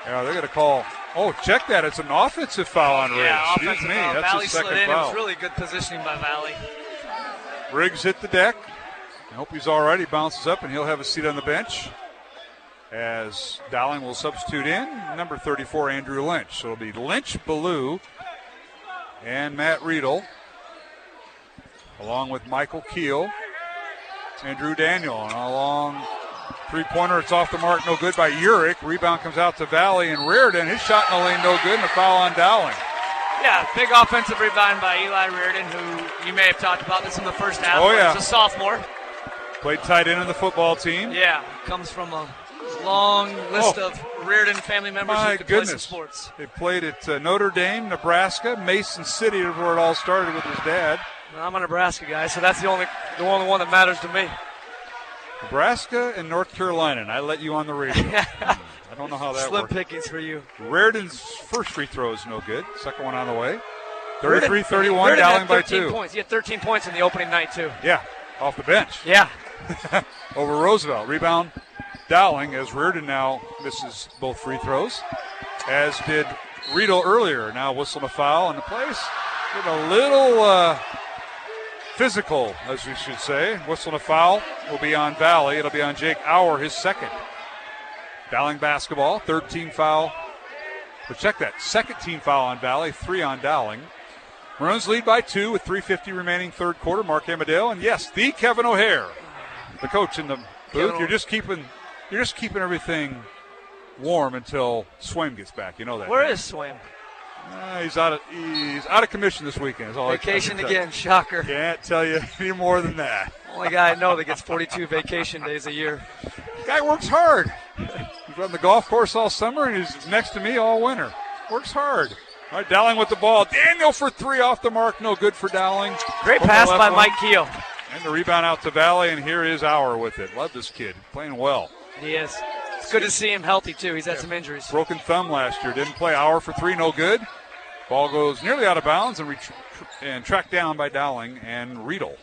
Yeah, they're going to call. Oh, check that. It's an offensive foul on Riggs. Yeah, Excuse offensive me. foul. That's Valley his second slid in. foul. It was really good positioning by Valley. Riggs hit the deck. I hope he's all right. He bounces up, and he'll have a seat on the bench, as Dowling will substitute in number 34, Andrew Lynch. So it'll be Lynch, Ballou, and Matt Riedel, along with Michael Keel and Drew Daniel. And a long three-pointer. It's off the mark, no good by Urich. Rebound comes out to Valley, and Reardon, his shot in the lane, no good, and a foul on Dowling. Yeah, big offensive rebound by Eli Reardon, who you may have talked about this in the first half. Oh, yeah. He's a sophomore. Played tight end in the football team. Yeah, comes from a long list of Reardon family members who could play some sports. They played at Notre Dame, Nebraska, Mason City is where it all started with his dad. Well, I'm a Nebraska guy, so that's the only one that matters to me. Nebraska and North Carolina, and I let you on the radio. I don't know how that Slim works. pickings for you. Reardon's first free throw is no good. Second one on the way. 33-31, Dowling by 2. Points. He had 13 points in the opening night, too. Yeah, off the bench. Yeah. Over Roosevelt. Rebound Dowling, as Reardon now misses both free throws, as did Riedel earlier. Now whistling a foul in the place. Getting a little physical, as we should say. Whistling a foul will be on Valley. It'll be on Jake Auer, his second. Dowling basketball, 13 foul. But check that, second team foul on Valley, 3 on Dowling. Maroons lead by 2 with 3:50 remaining third quarter. Mark Amadale, and yes, the Kevin O'Hare, the coach in the booth. You're just keeping everything warm until Swaim gets back. You know that. Where is Swaim? He's out of commission this weekend. Is all vacation again. Shocker. Can't tell you any more than that. Only guy I know that gets 42 vacation days a year. Guy works hard. He's on the golf course all summer, and he's next to me all winter. Works hard. All right, Dowling with the ball. Daniel for 3 off the mark. No good for Dowling. Great pass by Mike Keel. And the rebound out to Valley, and here is Auer with it. Love this kid. Playing well. He is. It's good to see him healthy, too. He's had some injuries. Broken thumb last year. Didn't play. Auer for 3, no good. Ball goes nearly out of bounds and tracked down by Dowling and Riedel.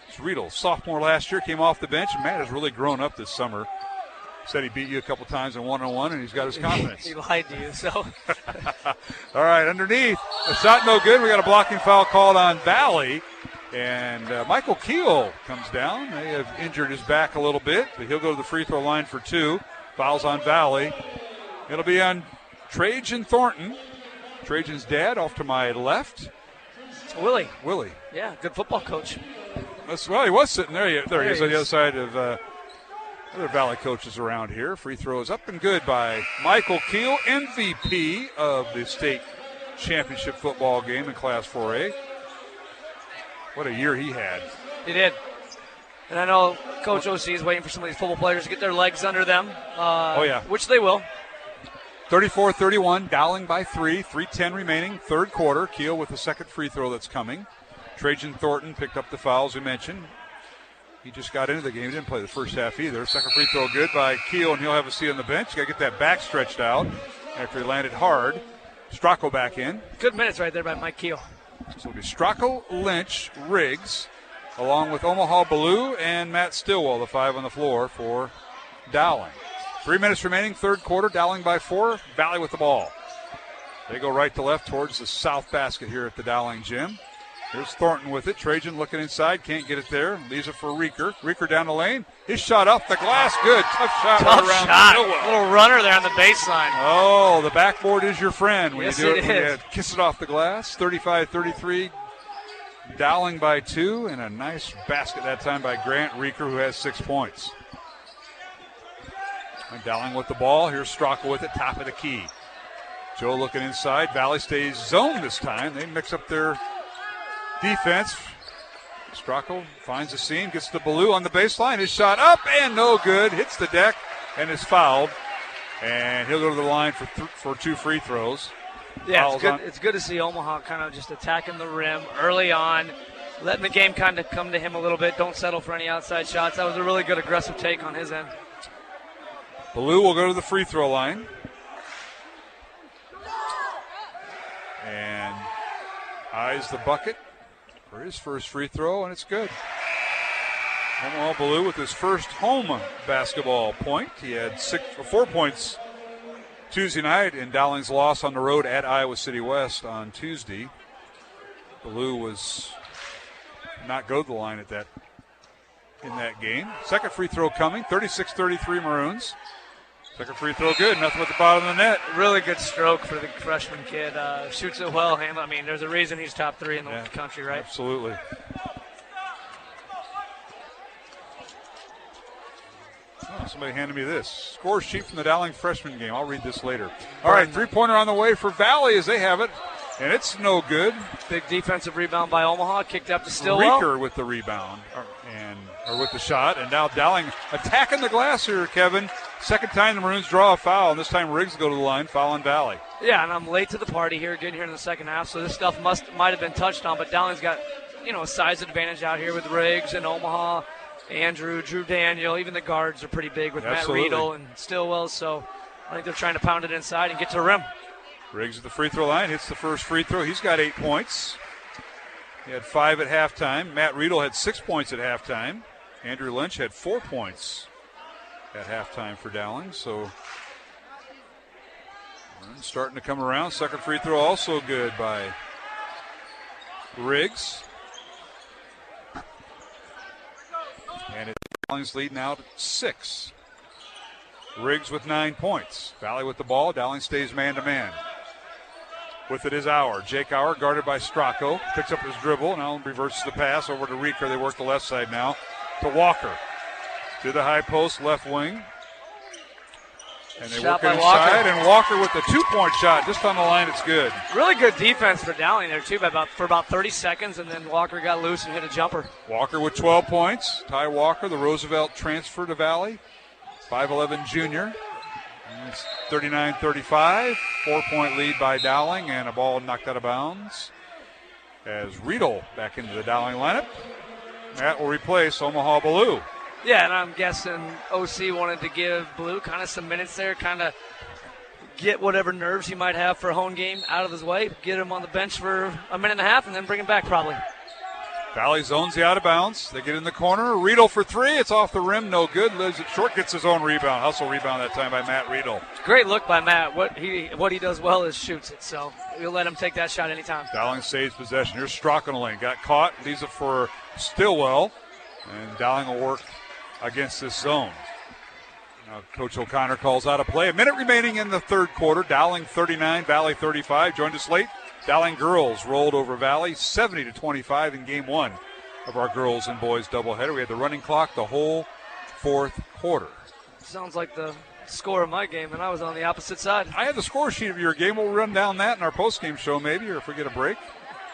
It's Riedel, sophomore last year, came off the bench. Matt has really grown up this summer. Said he beat you a couple times in one-on-one, and he's got his confidence. He lied to you, so. All right, underneath. A shot no good. We got a blocking foul called on Valley. And Michael Keel comes down. They have injured his back a little bit, but he'll go to the free throw line for 2. Fouls on Valley. It'll be on Trajan Thornton. Trajan's dad off to my left. Willie. Yeah, good football coach. Well, he was sitting there. There he is on the other side of other Valley coaches around here. Free throw is up and good by Michael Keel, MVP of the state championship football game in Class 4A. What a year he had. He did. And I know Coach OC is waiting for some of these football players to get their legs under them. Which they will. 34-31, Dowling by 3, 3:10 remaining, third quarter. Keel with the second free throw that's coming. Trajan Thornton picked up the fouls we mentioned. He just got into the game. He didn't play the first half either. Second free throw good by Keel, and he'll have a seat on the bench. Got to get that back stretched out after he landed hard. Stracco back in. Good minutes right there by Mike Keel. So it'll be Stracco, Lynch, Riggs, along with Omaha Ballou and Matt Stillwell, the 5 on the floor for Dowling. 3 minutes remaining, third quarter. Dowling by 4. Valley with the ball. They go right to left towards the south basket here at the Dowling gym. Here's Thornton with it. Trajan looking inside. Can't get it there. Leaves it for Reeker. Reeker down the lane. His shot up the glass. Good. Tough shot. Tough shot. Little runner there on the baseline. Oh, the backboard is your friend when yes, you do it when is. you kiss it off the glass. 35-33. Dowling by 2. And a nice basket that time by Grant Reeker, who has 6 points. And Dowling with the ball. Here's Stracco with it, top of the key. Joe looking inside. Valley stays zone this time. They mix up their defense. Stracco finds a seam, gets the Ballou on the baseline. His shot up and no good. Hits the deck and is fouled. And he'll go to the line for 2 free throws. Yeah, it's good to see Omaha kind of just attacking the rim early on, letting the game kind of come to him a little bit. Don't settle for any outside shots. That was a really good aggressive take on his end. Ballou will go to the free throw line. And eyes the bucket for his first free throw, and it's good. Omaha Ballou with his first home basketball point. He had 4 points Tuesday night in Dowling's loss on the road at Iowa City West on Tuesday. Ballou was not go to the line in that game. Second free throw coming, 36-33 Maroons. Second free throw good, nothing but the bottom of the net. Really good stroke for the freshman kid. Shoots it well. I mean, there's a reason he's top 3 in the country, right? Absolutely. Oh, somebody handed me this. Score sheet from the Dowling freshman game. I'll read this later. All right, three-pointer on the way for Valley as they have it, and it's no good. Big defensive rebound by Omaha. Kicked up to Stillwell. Reeker with the rebound, or with the shot, and now Dowling attacking the glass here, Kevin. Second time the Maroons draw a foul, and this time Riggs go to the line, foul on Valley. Yeah, and I'm late to the party here, getting here in the second half, so this stuff might have been touched on, but Dowling's got, a size advantage out here with Riggs and Omaha, Andrew, Drew Daniel. Even the guards are pretty big with Absolutely. Matt Riedel and Stillwell, so I think they're trying to pound it inside and get to the rim. Riggs at the free throw line, hits the first free throw. He's got 8 points. He had 5 at halftime. Matt Riedel had 6 points at halftime. Andrew Lynch had 4 points at halftime for Dowling. So starting to come around. Second free throw also good by Riggs. And Dowling's lead now to 6. Riggs with 9 points. Valley with the ball. Dowling stays man-to-man. With it is Auer. Jake Auer guarded by Stracco. Picks up his dribble. Now reverses the pass over to Rieker. They work the left side now to Walker. To the high post, left wing. And they Shot work it inside. And Walker with the 2-point shot. Just on the line, it's good. Really good defense for Dowling there, too, for about 30 seconds, and then Walker got loose and hit a jumper. Walker with 12 points. Ty Walker, the Roosevelt transfer to Valley. 5'11 junior. 39-35. 4-point lead by Dowling, and a ball knocked out of bounds as Riedel back into the Dowling lineup. That will replace Omaha Ballou. Yeah, and I'm guessing OC wanted to give Blue kind of some minutes there, kind of get whatever nerves he might have for a home game out of his way, get him on the bench for a minute and a half, and then bring him back probably. Valley zones the out of bounds. They get in the corner. Riedel for three. It's off the rim. No good. Lives it short. Gets his own rebound. Hustle rebound that time by Matt Riedel. Great look by Matt. What he does well is shoots it. So we'll let him take that shot anytime. Dowling saves possession. Here's Strock on the lane. Got caught. Leaves it for Stillwell. And Dowling will work against this zone. Now Coach O'Connor calls out a play. A minute remaining in the third quarter. Dowling 39, Valley 35. Joined us late. Dowling girls rolled over Valley 70-25 in game one of our girls and boys doubleheader. We had the running clock the whole fourth quarter. Sounds like the score of my game, and I was on the opposite side. I had the score sheet of your game. We'll run down that in our post-game show maybe, or if we get a break.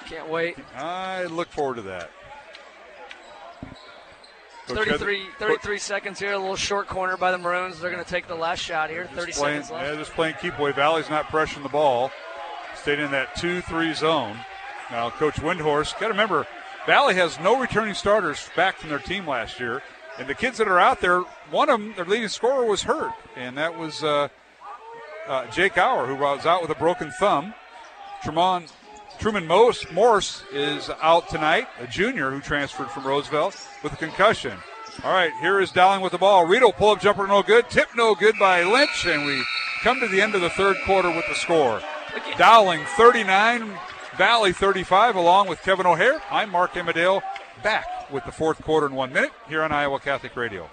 Can't wait. I look forward to that. 33 seconds here, a little short corner by the Maroons. They're going to take the last shot here, 30 seconds left. Yeah, just playing keep away. Valley's not pressuring the ball. Stayed in that 2-3 zone. Now, Coach Windhorst, got to remember, Valley has no returning starters back from their team last year. And the kids that are out there, one of them, their leading scorer, was hurt. And that was Jake Auer, who was out with a broken thumb. Truman Morse is out tonight, a junior who transferred from Roosevelt with a concussion. All right, here is Dowling with the ball. Riedel, pull-up jumper, no good. Tip, no good by Lynch. And we come to the end of the third quarter with the score. Dowling 39, Valley 35, along with Kevin O'Hare. I'm Mark Amadale, back with the fourth quarter in 1 minute here on Iowa Catholic Radio.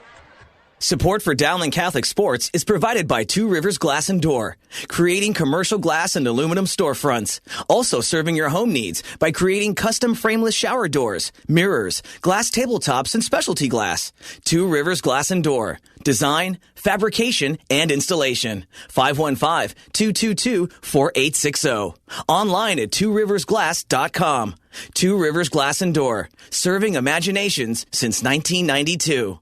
Support for Dowling Catholic Sports is provided by Two Rivers Glass and Door, creating commercial glass and aluminum storefronts. Also serving your home needs by creating custom frameless shower doors, mirrors, glass tabletops, and specialty glass. Two Rivers Glass and Door. Design, fabrication, and installation. 515-222-4860. Online at tworiversglass.com. Two Rivers Glass and Door. Serving imaginations since 1992.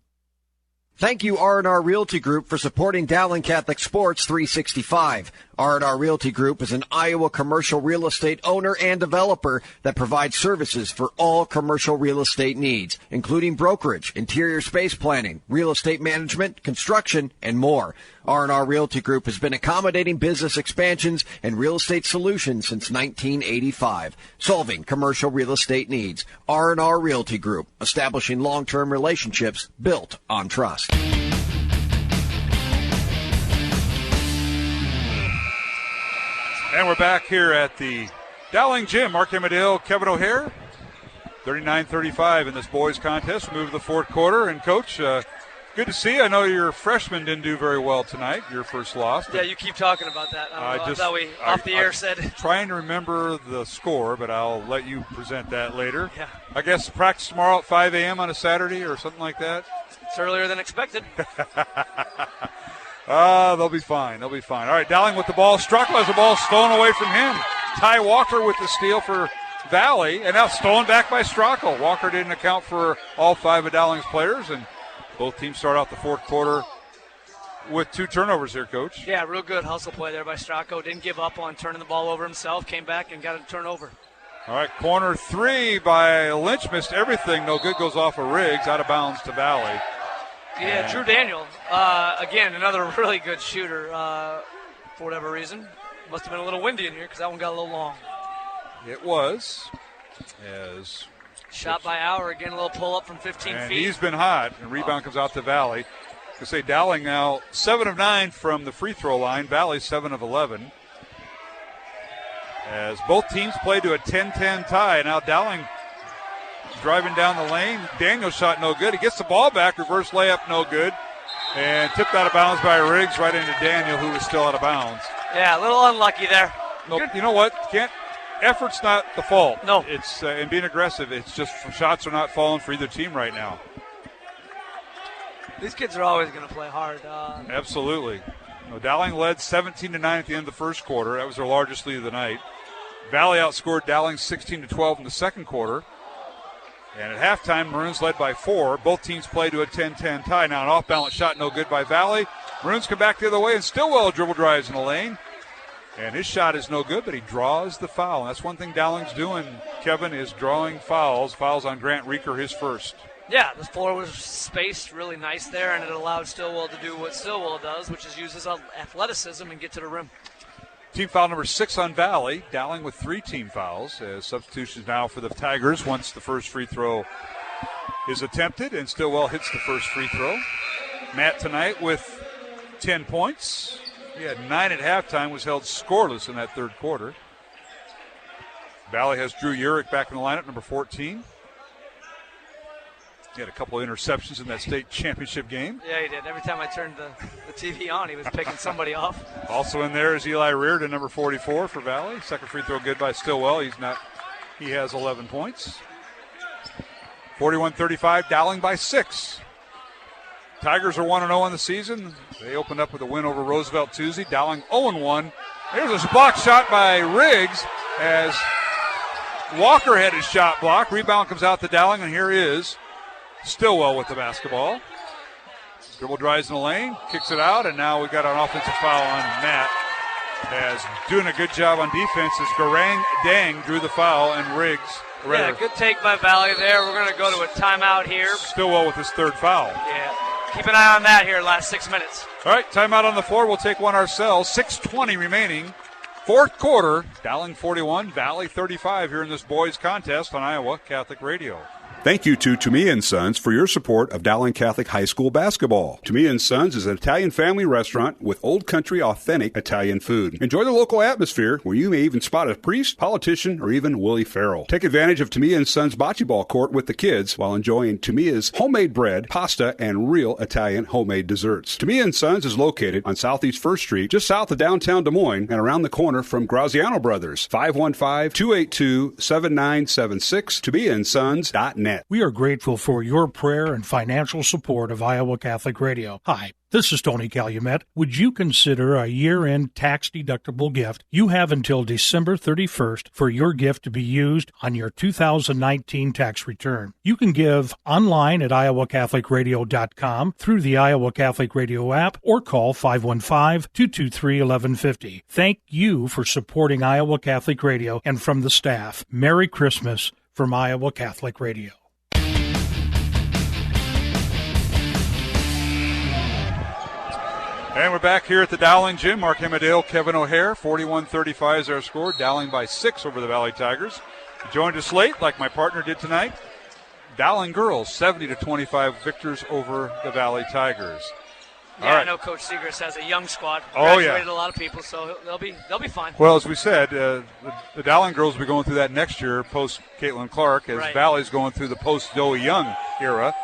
Thank you, R&R Realty Group, for supporting Dowling Catholic Sports 365. R&R Realty Group is an Iowa commercial real estate owner and developer that provides services for all commercial real estate needs, including brokerage, interior space planning, real estate management, construction, and more. R&R Realty Group has been accommodating business expansions and real estate solutions since 1985, solving commercial real estate needs. R&R Realty Group, establishing long-term relationships built on trust. And we're back here at the Dowling Gym. Mark Amadale, Kevin O'Hare, 39-35 in this boys contest. We move to the fourth quarter. And, Coach, good to see you. I know your freshman didn't do very well tonight, your first loss. Yeah, you keep talking about that. I thought we, off the air, said. Trying to remember the score, but I'll let you present that later. Yeah. I guess practice tomorrow at 5 a.m. on a Saturday or something like that? It's earlier than expected. They'll be fine. They'll be fine. All right, Dowling with the ball. Stracco has the ball stolen away from him. Ty Walker with the steal for Valley, and now stolen back by Stracco. Walker didn't account for all five of Dowling's players, and both teams start out the fourth quarter with two turnovers here, Coach. Yeah, real good hustle play there by Stracco. Didn't give up on turning the ball over himself. Came back and got a turnover. All right, corner three by Lynch. Missed everything. No good. Goes off of Riggs. Out of bounds to Valley. Yeah, Drew Daniel, again, another really good shooter for whatever reason. Must have been a little windy in here because that one got a little long. It was. Shot by Auer, again, a little pull-up from 15 and feet. He's been hot, and rebound comes out to Valley. To say Dowling now 7 of 9 from the free throw line. Valley 7 of 11. As both teams play to a 10-10 tie. Now Dowling driving down the lane. Daniel shot no good. He gets the ball back. Reverse layup no good. And tipped out of bounds by Riggs right into Daniel, who was still out of bounds. Yeah, a little unlucky there. No, you know what? Effort's not the fault. No. It's and being aggressive. It's just shots are not falling for either team right now. These kids are always going to play hard. Absolutely. No, Dowling led 17-9 at the end of the first quarter. That was their largest lead of the night. Valley outscored Dowling 16-12 in the second quarter. And at halftime, Maroons led by 4. Both teams played to a 10-10 tie. Now an off-balance shot, no good by Valley. Maroons come back the other way, and Stillwell dribble drives in the lane. And his shot is no good, but he draws the foul. And that's one thing Dowling's doing, Kevin, is drawing fouls. Fouls on Grant Reeker, his first. Yeah, the floor was spaced really nice there, and it allowed Stillwell to do what Stillwell does, which is use his athleticism and get to the rim. Team foul number 6 on Valley. Dowling with 3 team fouls. Substitutions now for the Tigers once the first free throw is attempted, and Stillwell hits the first free throw. Matt tonight with 10 points. He had 9 at halftime, was held scoreless in that third quarter. Valley has Drew Urich back in the lineup, number 14. He had a couple of interceptions in that state championship game. Yeah, he did. Every time I turned the TV on, he was picking somebody off. Also in there is Eli Reardon, number 44 for Valley. Second free throw good by Stillwell. He has 11 points. 41-35, Dowling by 6. Tigers are 1-0 on the season. They opened up with a win over Roosevelt Tuesday. Dowling 0-1. Here's a block shot by Riggs as Walker had his shot blocked. Rebound comes out to Dowling, and here is Stillwell with the basketball. Dribble drives in the lane, kicks it out, and now we've got an offensive foul on Matt. As doing a good job on defense as Garang Dang drew the foul, and Riggs. Yeah, good take by Valley there. We're going to go to a timeout here. Stillwell with his third foul. Yeah, keep an eye on that here last 6 minutes. All right, timeout on the floor. We'll take one ourselves. 6:20 remaining. Fourth quarter, Dowling 41, Valley 35 here in this boys contest on Iowa Catholic Radio. Thank you to me & Sons for your support of Dowling Catholic High School basketball. To me & Sons is an Italian family restaurant with old country authentic Italian food. Enjoy the local atmosphere where you may even spot a priest, politician, or even Willie Farrell. Take advantage of To me & Sons bocce ball court with the kids while enjoying Tomia's homemade bread, pasta, and real Italian homemade desserts. To me & Sons is located on Southeast 1st Street, just south of downtown Des Moines, and around the corner from Graziano Brothers. 515-282-7976. ToMeAndSons.net. We are grateful for your prayer and financial support of Iowa Catholic Radio. Hi, this is Tony Calumet. Would you consider a year-end tax-deductible gift? You have until December 31st for your gift to be used on your 2019 tax return. You can give online at iowacatholicradio.com, through the Iowa Catholic Radio app, or call 515-223-1150. Thank you for supporting Iowa Catholic Radio, and from the staff, Merry Christmas from Iowa Catholic Radio. And we're back here at the Dowling Gym. Mark Hemedale, Kevin O'Hare, 41-35 is our score. Dowling by 6 over the Valley Tigers. Joined us late, like my partner did tonight. Dowling girls, 70-25 victors over the Valley Tigers. Yeah, I know Coach Segrist has a young squad. Graduated a lot of people, so they'll be fine. Well, as we said, the Dowling girls will be going through that next year, post Caitlin Clark, as Valley's going through the post Joey Young era.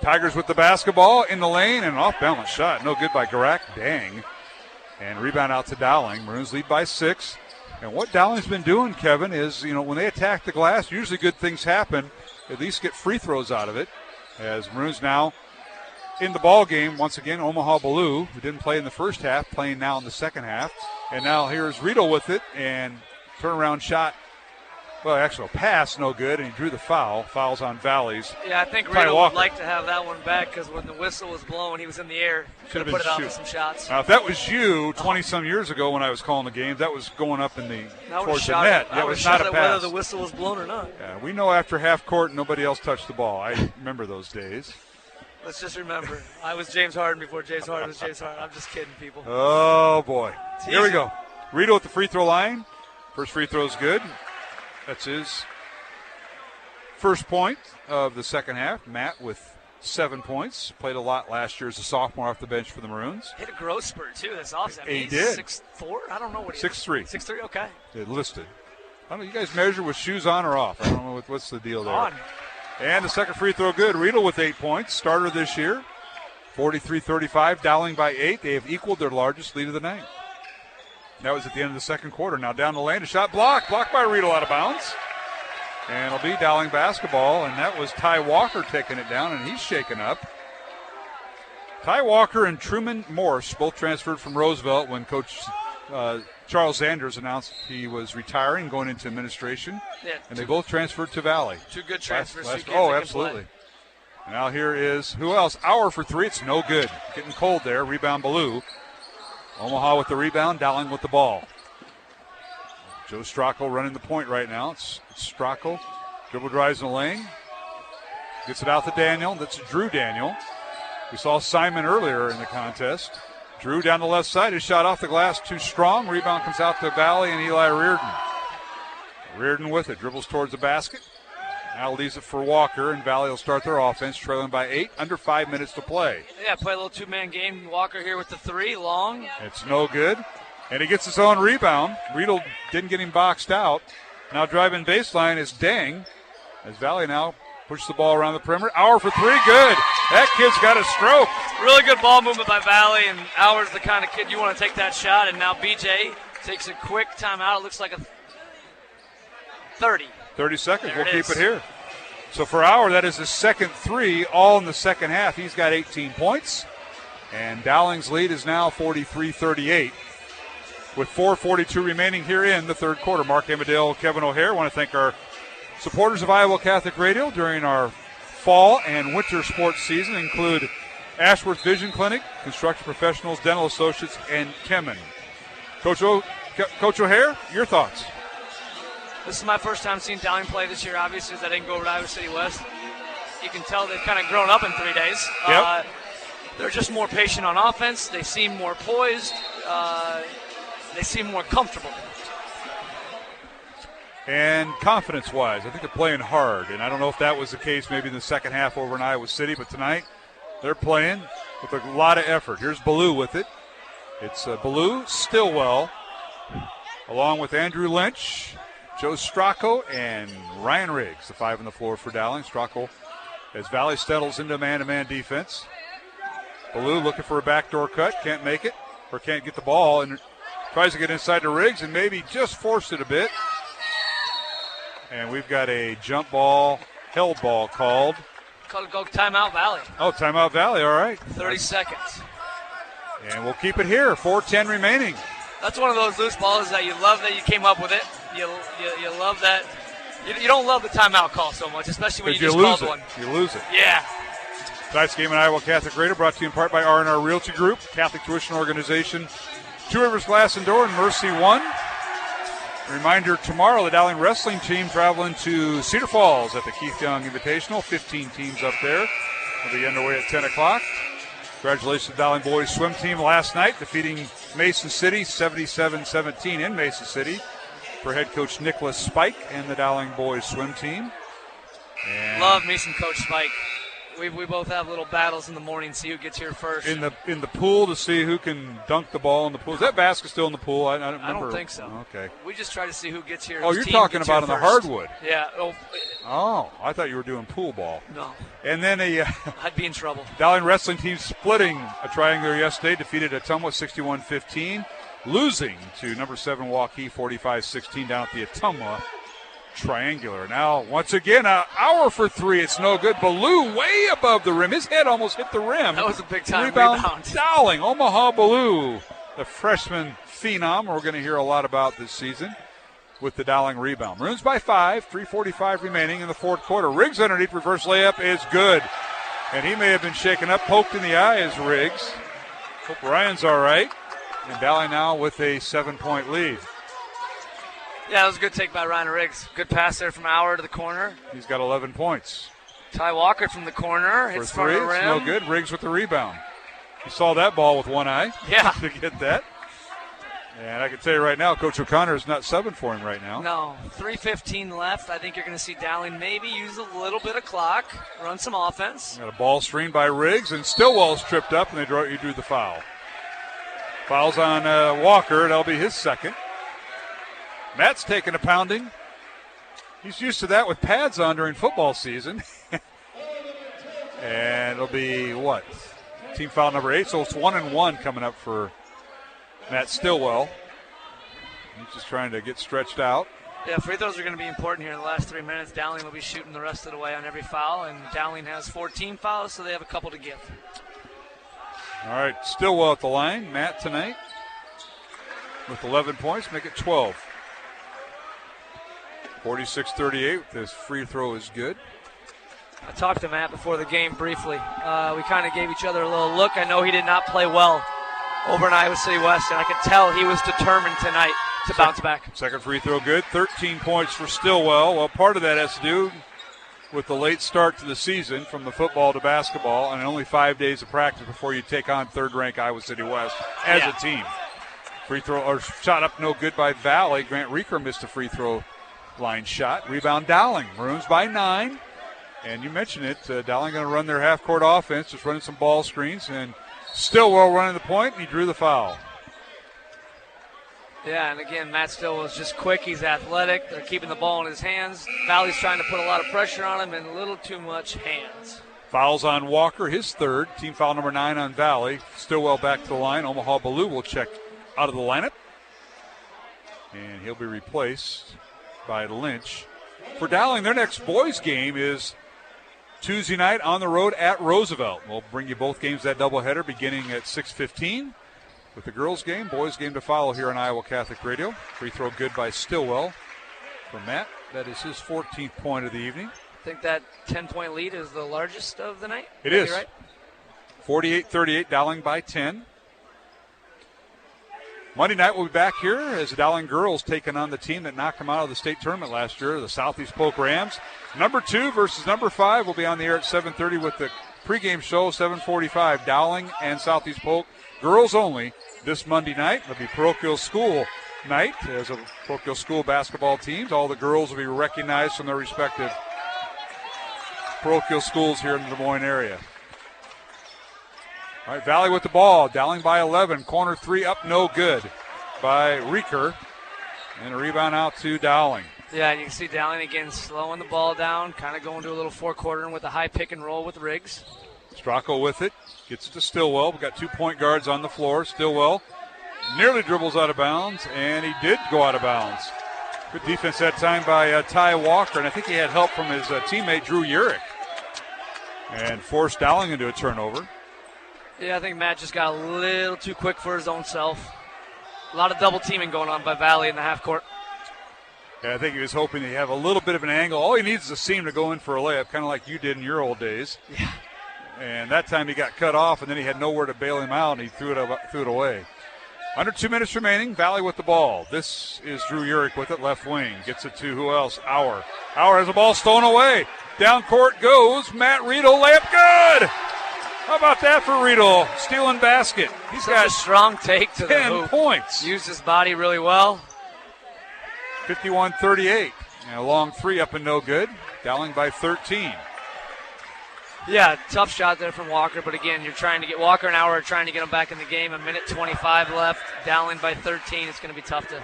Tigers with the basketball in the lane, and an off-balance shot. No good by Garak Dang. And rebound out to Dowling. Maroons lead by 6. And what Dowling's been doing, Kevin, is, when they attack the glass, usually good things happen. At least get free throws out of it. As Maroons now in the ball game, once again, Omaha Ballou, who didn't play in the first half, playing now in the second half. And now here's Riedel with it, and turnaround shot. Well, actually, a pass, no good, and he drew the foul. Fouls on Valley's. Yeah, I think Riedel would like to have that one back because when the whistle was blowing, he was in the air. Should have put it out shoot. with some shots. Now, if that was you 20-some years ago when I was calling the games, that was going up in towards the net. That was not a pass. Whether the whistle was blown or not. Yeah, we know after half court, nobody else touched the ball. I remember those days. Let's just remember, I was James Harden before James Harden was James Harden. I'm just kidding, people. Oh, boy. Here we go. Riedel at the free throw line. First free throw is good. That's his first point of the second half. Matt with 7 points. Played a lot last year as a sophomore off the bench for the Maroons. Hit a growth spurt, too, this offseason. He did. 6'4"? I don't know what he is. 6'3". 6'3", okay. It listed. I don't know. You guys measure with shoes on or off? I don't know what's the deal there. On. And the second free throw good. Riedel with 8 points. Starter this year. 43-35. Dowling by 8. They have equaled their largest lead of the night. That was at the end of the second quarter. Now down the lane, a shot blocked by Riedel out of bounds. And it'll be Dowling basketball, and that was Ty Walker taking it down, and he's shaken up. Ty Walker and Truman Morse both transferred from Roosevelt when Coach Charles Sanders announced he was retiring, going into administration. Yeah, and they both transferred to Valley. Two good transfers. Absolutely. Now here is, who else? Hour for three. It's no good. Getting cold there. Rebound Ballou. Omaha with the rebound. Dowling with the ball. Joe Stracco running the point right now. It's Stracco. Dribble drives in the lane. Gets it out to Daniel. That's Drew Daniel. We saw Simon earlier in the contest. Drew down the left side. His shot off the glass too strong. Rebound comes out to Valley and Eli Reardon. Reardon with it. Dribbles towards the basket. Now leaves it for Walker, and Valley will start their offense, trailing by 8, under 5 minutes to play. Yeah, play a little two-man game. Walker here with the three, long. It's no good. And he gets his own rebound. Riedel didn't get him boxed out. Now driving baseline is Dang, as Valley now pushes the ball around the perimeter. Hour for three, good. That kid's got a stroke. Really good ball movement by Valley, and Hour's the kind of kid you want to take that shot. And now BJ takes a quick timeout. It looks like a 30. 30 seconds. There We'll keep it here. So for Hour, that is his second three, all in the second half. He's got 18 points. And Dowling's lead is now 43-38. With 4:42 remaining here in the third quarter. Mark Amadale, Kevin O'Hare. I want to thank our supporters of Iowa Catholic Radio during our fall and winter sports season, include Ashworth Vision Clinic, Construction Professionals, Dental Associates, and Kemen. Coach O'Hare, your thoughts? This is my first time seeing Dowling play this year, obviously, as I didn't go over to Iowa City West. You can tell they've kind of grown up in 3 days. Yep. They're just more patient on offense. They seem more poised. They seem more comfortable. And confidence-wise, I think they're playing hard. And I don't know if that was the case maybe in the second half over in Iowa City, but tonight they're playing with a lot of effort. Here's Ballou with it. It's Ballou, Stillwell, along with Andrew Lynch, Joe Stracco, and Ryan Riggs, the five on the floor for Dowling. Stracco, as Valley settles into man-to-man defense. Ballou looking for a backdoor cut, can't make it, or can't get the ball, and tries to get inside to Riggs and maybe just forced it a bit. And we've got a jump ball, held ball called. Called go timeout Valley. Oh, timeout Valley, all right. 30 seconds. And we'll keep it here, 4:10 remaining. That's one of those loose balls that you love that you came up with it. You love that. You don't love the timeout call so much, especially when you just called one. You lose it. Yeah. Tonight's game in Iowa Catholic Radio brought to you in part by R&R Realty Group, Catholic Tuition Organization, Two Rivers Glass and Door, and Mercy One. A reminder, tomorrow the Dowling wrestling team traveling to Cedar Falls at the Keith Young Invitational. 15 teams up there. Will be underway at 10 o'clock. Congratulations to the Dowling boys swim team last night, defeating Mason City 77-17 in Mason City for head coach Nicholas Spike and the Dowling boys swim team. And love me some Coach Spike. We both have little battles in the morning, see who gets here first. In the pool to see who can dunk the ball in the pool. Is that basket still in the pool? I don't remember. I don't think so. Okay. We just try to see who gets here. Oh, you're talking about on the hardwood. Yeah. Oh, I thought you were doing pool ball. No. And then I'd be in trouble. Dowling wrestling team splitting a triangular yesterday, defeated Ottumwa 61-15, losing to number 7 Waukee 45-16 down at the Ottumwa triangular. Now, once again, an hour for three. It's no good. Ballou way above the rim. His head almost hit the rim. That was a big-time rebound. Dowling, Omaha Ballou, the freshman phenom we're going to hear a lot about this season with the Dowling rebound. Maroons by 5, 3:45 remaining in the fourth quarter. Riggs underneath, reverse layup is good. And he may have been shaken up, poked in the eye as Riggs. Hope Ryan's all right. And Dowling now with a 7-point lead. Yeah, that was a good take by Ryan Riggs. Good pass there from Auer to the corner. He's got 11 points. Ty Walker from the corner. Hits for three, front of the rim. no good. Riggs with the rebound. You saw that ball with one eye. Yeah. To get that. And I can tell you right now, Coach O'Connor is not subbing for him right now. No. 3:15 left. I think you're going to see Dowling maybe use a little bit of clock, run some offense. Got a ball screen by Riggs, and Stillwell's tripped up, and he drew the foul. Foul's on Walker. That'll be his second. Matt's taking a pounding. He's used to that with pads on during football season. And it'll be what? Team foul number 8, so it's 1-1 coming up for Matt Stillwell. He's just trying to get stretched out. Yeah, free throws are going to be important here in the last 3 minutes. Dowling will be shooting the rest of the way on every foul, and Dowling has 14 fouls, so they have a couple to give. All right, Stillwell at the line. Matt tonight with 11 points, make it 12. 46-38. This free throw is good. I talked to Matt before the game briefly. We kind of gave each other a little look. I know he did not play well over in Iowa City West, and I could tell he was determined tonight to bounce back. Second free throw good. 13 points for Stillwell. Well, part of that has to do with the late start to the season from the football to basketball, and only 5 days of practice before you take on third-ranked Iowa City West as a team. Free throw or shot up no good by Valley. Grant Reeker missed a free throw line shot. Rebound Dowling. Maroons by 9. And you mentioned it, Dowling going to run their half-court offense, just running some ball screens, and Stillwell running the point, and he drew the foul. Yeah, and again, Matt Stillwell's just quick. He's athletic. They're keeping the ball in his hands. Valley's trying to put a lot of pressure on him and a little too much hands. Fouls on Walker, his third. Team foul number 9 on Valley. Stillwell back to the line. Omaha Ballou will check out of the lineup. And he'll be replaced by Lynch. For Dowling, their next boys game is Tuesday night on the road at Roosevelt. We'll bring you both games that doubleheader beginning at 6:15 with the girls game, boys game to follow here on Iowa Catholic Radio. Free throw good by Stillwell for Matt. That is his 14th point of the evening. I think that 10-point lead is the largest of the night. It is. Right? 48-38, Dowling by 10. Monday night we'll be back here as the Dowling girls taking on the team that knocked them out of the state tournament last year, the Southeast Polk Rams. Number 2 versus number 5 will be on the air at 7:30 with the pregame show, 7:45. Dowling and Southeast Polk, girls only, this Monday night. It'll be parochial school night as a parochial school basketball teams. All the girls will be recognized from their respective parochial schools here in the Des Moines area. All right, Valley with the ball. Dowling by 11. Corner 3 up, no good by Reeker. And a rebound out to Dowling. Yeah, and you can see Dowling again slowing the ball down, kind of going to a little four-quarter with a high pick and roll with Riggs. Stracco with it. Gets it to Stillwell. We've got 2 point guards on the floor. Stillwell nearly dribbles out of bounds, and he did go out of bounds. Good defense that time by Ty Walker, and I think he had help from his teammate Drew Urich. And forced Dowling into a turnover. Yeah, I think Matt just got a little too quick for his own self. A lot of double teaming going on by Valley in the half court. Yeah, I think he was hoping he'd have a little bit of an angle. All he needs is a seam to go in for a layup, kind of like you did in your old days. Yeah. And that time he got cut off, and then he had nowhere to bail him out, and he threw it away. Under 2 minutes remaining, Valley with the ball. This is Drew Urich with it, left wing. Gets it to who else? Auer. Auer has the ball stolen away. Down court goes Matt Riedel, layup good! How about that for Riedel? Stealing basket. He's got a strong take to 10 the hoop. points. Used his body really well. 51-38. And a long 3 up and no good. Dowling by 13. Yeah, tough shot there from Walker, but again, you're trying to get Walker and Auer trying to get him back in the game. 1:25 left. Dowling by 13. It's going to be tough to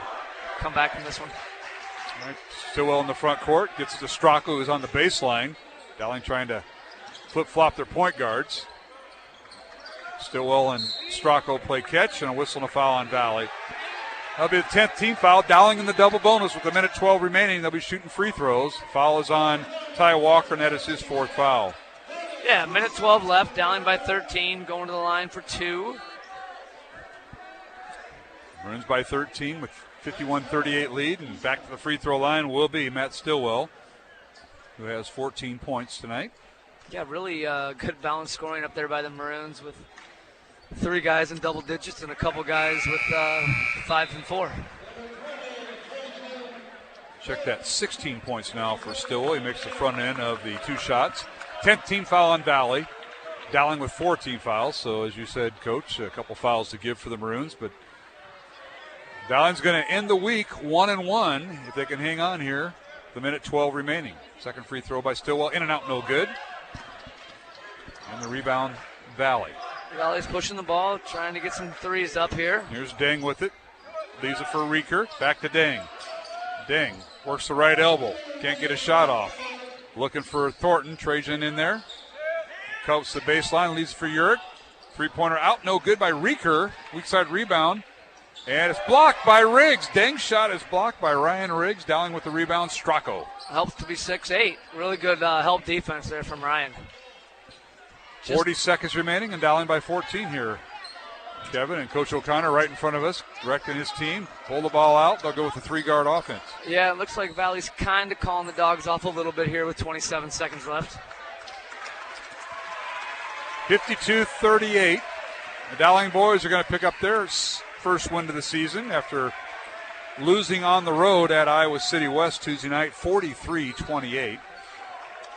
come back from this one. All right, Stillwell in the front court. Gets to Stracco, who's on the baseline. Dowling trying to flip-flop their point guards. Stillwell and Stracco play catch, and a whistle and a foul on Valley. That'll be the 10th team foul. Dowling in the double bonus with 1:12 remaining. They'll be shooting free throws. Foul is on Ty Walker, and that is his 4th foul. Yeah, 1:12 left. Dowling by 13, going to the line for 2. Maroons by 13 with 51-38 lead, and back to the free throw line will be Matt Stillwell, who has 14 points tonight. Yeah, really good balance scoring up there by the Maroons with 3 guys in double digits and a couple guys with 5 and 4. Check that, 16 points now for Stillwell. He makes the front end of the 2 shots. 10th team foul on Valley. Dowling with 4 team fouls. So as you said, Coach, a couple fouls to give for the Maroons. But Dowling's going to end the week 1-1 if they can hang on here. The 1:12 remaining. Second free throw by Stillwell. In and out, no good. And the rebound, Valley. Valley's pushing the ball, trying to get some threes up here. Here's Deng with it. Leaves it for Reeker. Back to Deng. Deng works the right elbow. Can't get a shot off. Looking for Thornton. Trajan in there. Coats the baseline. Leaves it for Urich. Three-pointer out. No good by Reeker. Weak side rebound. And it's blocked by Riggs. Dang shot is blocked by Ryan Riggs. Dowling with the rebound, Stracco. Helps to be 6'8". Really good help defense there from Ryan. 40 seconds remaining and Dowling by 14 here. Kevin and Coach O'Connor right in front of us, directing his team. Pull the ball out. They'll go with a 3-guard offense. Yeah, it looks like Valley's kind of calling the Dogs off a little bit here with 27 seconds left. 52-38. The Dowling boys are going to pick up their first win of the season after losing on the road at Iowa City West Tuesday night, 43-28.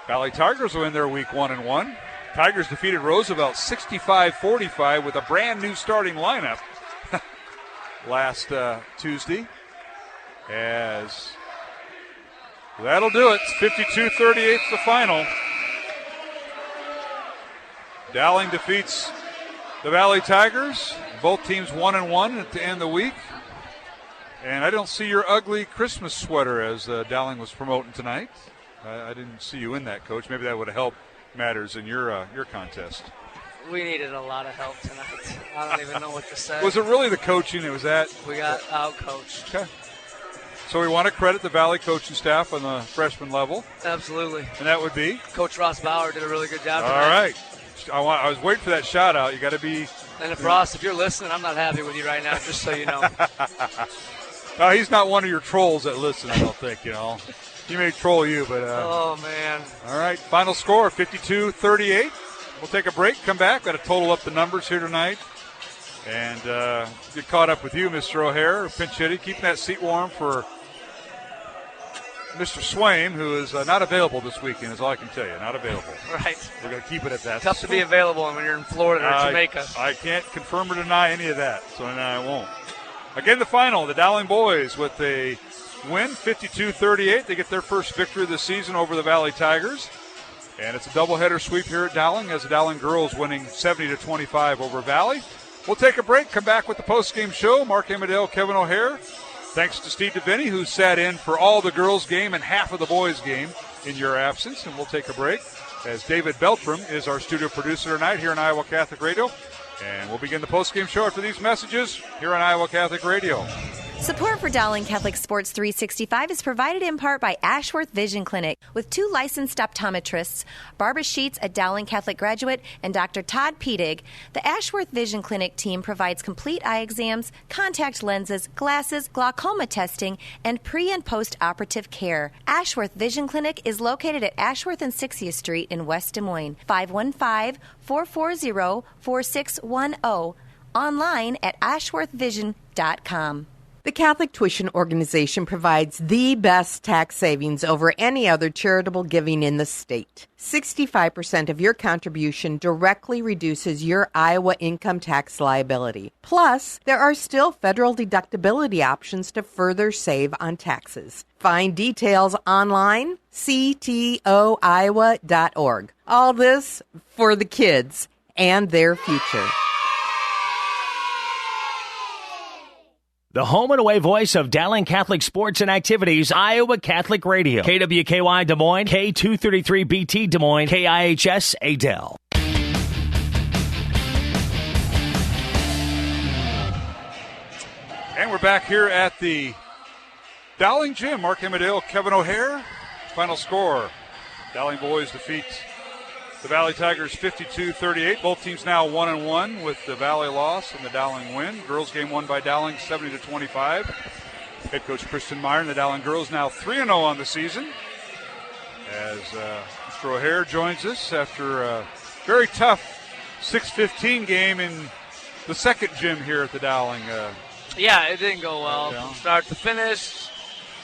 Valley Tigers will win their week 1-1. Tigers defeated Roosevelt 65-45 with a brand new starting lineup last Tuesday. As that'll do it. 52-38 the final. Dowling defeats the Valley Tigers. Both teams 1-1 at the end of the week. And I don't see your ugly Christmas sweater as Dowling was promoting tonight. I didn't see you in that, Coach. Maybe that would have helped matters in your contest. We needed a lot of help tonight. I don't even know what to say. Was it really the coaching? It was that? We got out-coached. Okay. So we want to credit the Valley coaching staff on the freshman level. Absolutely. And that would be? Coach Ross Bauer did a really good job tonight. All right. I was waiting for that shout-out. You got to be. And if Ross, if you're listening, I'm not happy with you right now, just so you know. No, he's not one of your trolls that listen, I don't think, He may troll you, but. Oh, man. All right. Final score 52-38. We'll take a break, come back. Got to total up the numbers here tonight. And get caught up with you, Mr. O'Hare, pinch hitting, keeping that seat warm for Mr. Swaim, who is not available this weekend, is all I can tell you. Not available. Right. We're going to keep it at that. Tough to be available when you're in Florida or Jamaica. I can't confirm or deny any of that, so I won't. Again, the final, the Dowling boys with a win, 52-38. They get their first victory of the season over the Valley Tigers. And it's a doubleheader sweep here at Dowling as the Dowling girls winning 70-25 over Valley. We'll take a break, come back with the post-game show. Mark Amadale, Kevin O'Hare. Thanks to Steve DeVinny, who sat in for all the girls' game and half of the boys' game in your absence. And we'll take a break as David Beltram is our studio producer tonight here on Iowa Catholic Radio. And we'll begin the post-game show after these messages here on Iowa Catholic Radio. Support for Dowling Catholic Sports 365 is provided in part by Ashworth Vision Clinic with 2 licensed optometrists, Barbara Sheets, a Dowling Catholic graduate, and Dr. Todd Piedig. The Ashworth Vision Clinic team provides complete eye exams, contact lenses, glasses, glaucoma testing, and pre- and post-operative care. Ashworth Vision Clinic is located at Ashworth and 60th Street in West Des Moines, 515-440-4610, online at ashworthvision.com. The Catholic Tuition Organization provides the best tax savings over any other charitable giving in the state. 65% of your contribution directly reduces your Iowa income tax liability. Plus, there are still federal deductibility options to further save on taxes. Find details online, ctoiowa.org. All this for the kids and their future. The home and away voice of Dowling Catholic sports and activities, Iowa Catholic Radio. KWKY Des Moines, K233BT Des Moines, KIHS Adel. And we're back here at the Dowling Gym. Mark Amadale, Kevin O'Hare. Final score, Dowling boys defeat the Valley Tigers 52-38. Both teams now 1-1 with the Valley loss and the Dowling win. Girls game won by Dowling 70-25. Head coach Kristen Meyer and the Dowling girls now 3-0 on the season. As Mr. O'Hare joins us after a very tough 6-15 game in the second gym here at the Dowling. Yeah, it didn't go well. Start to finish.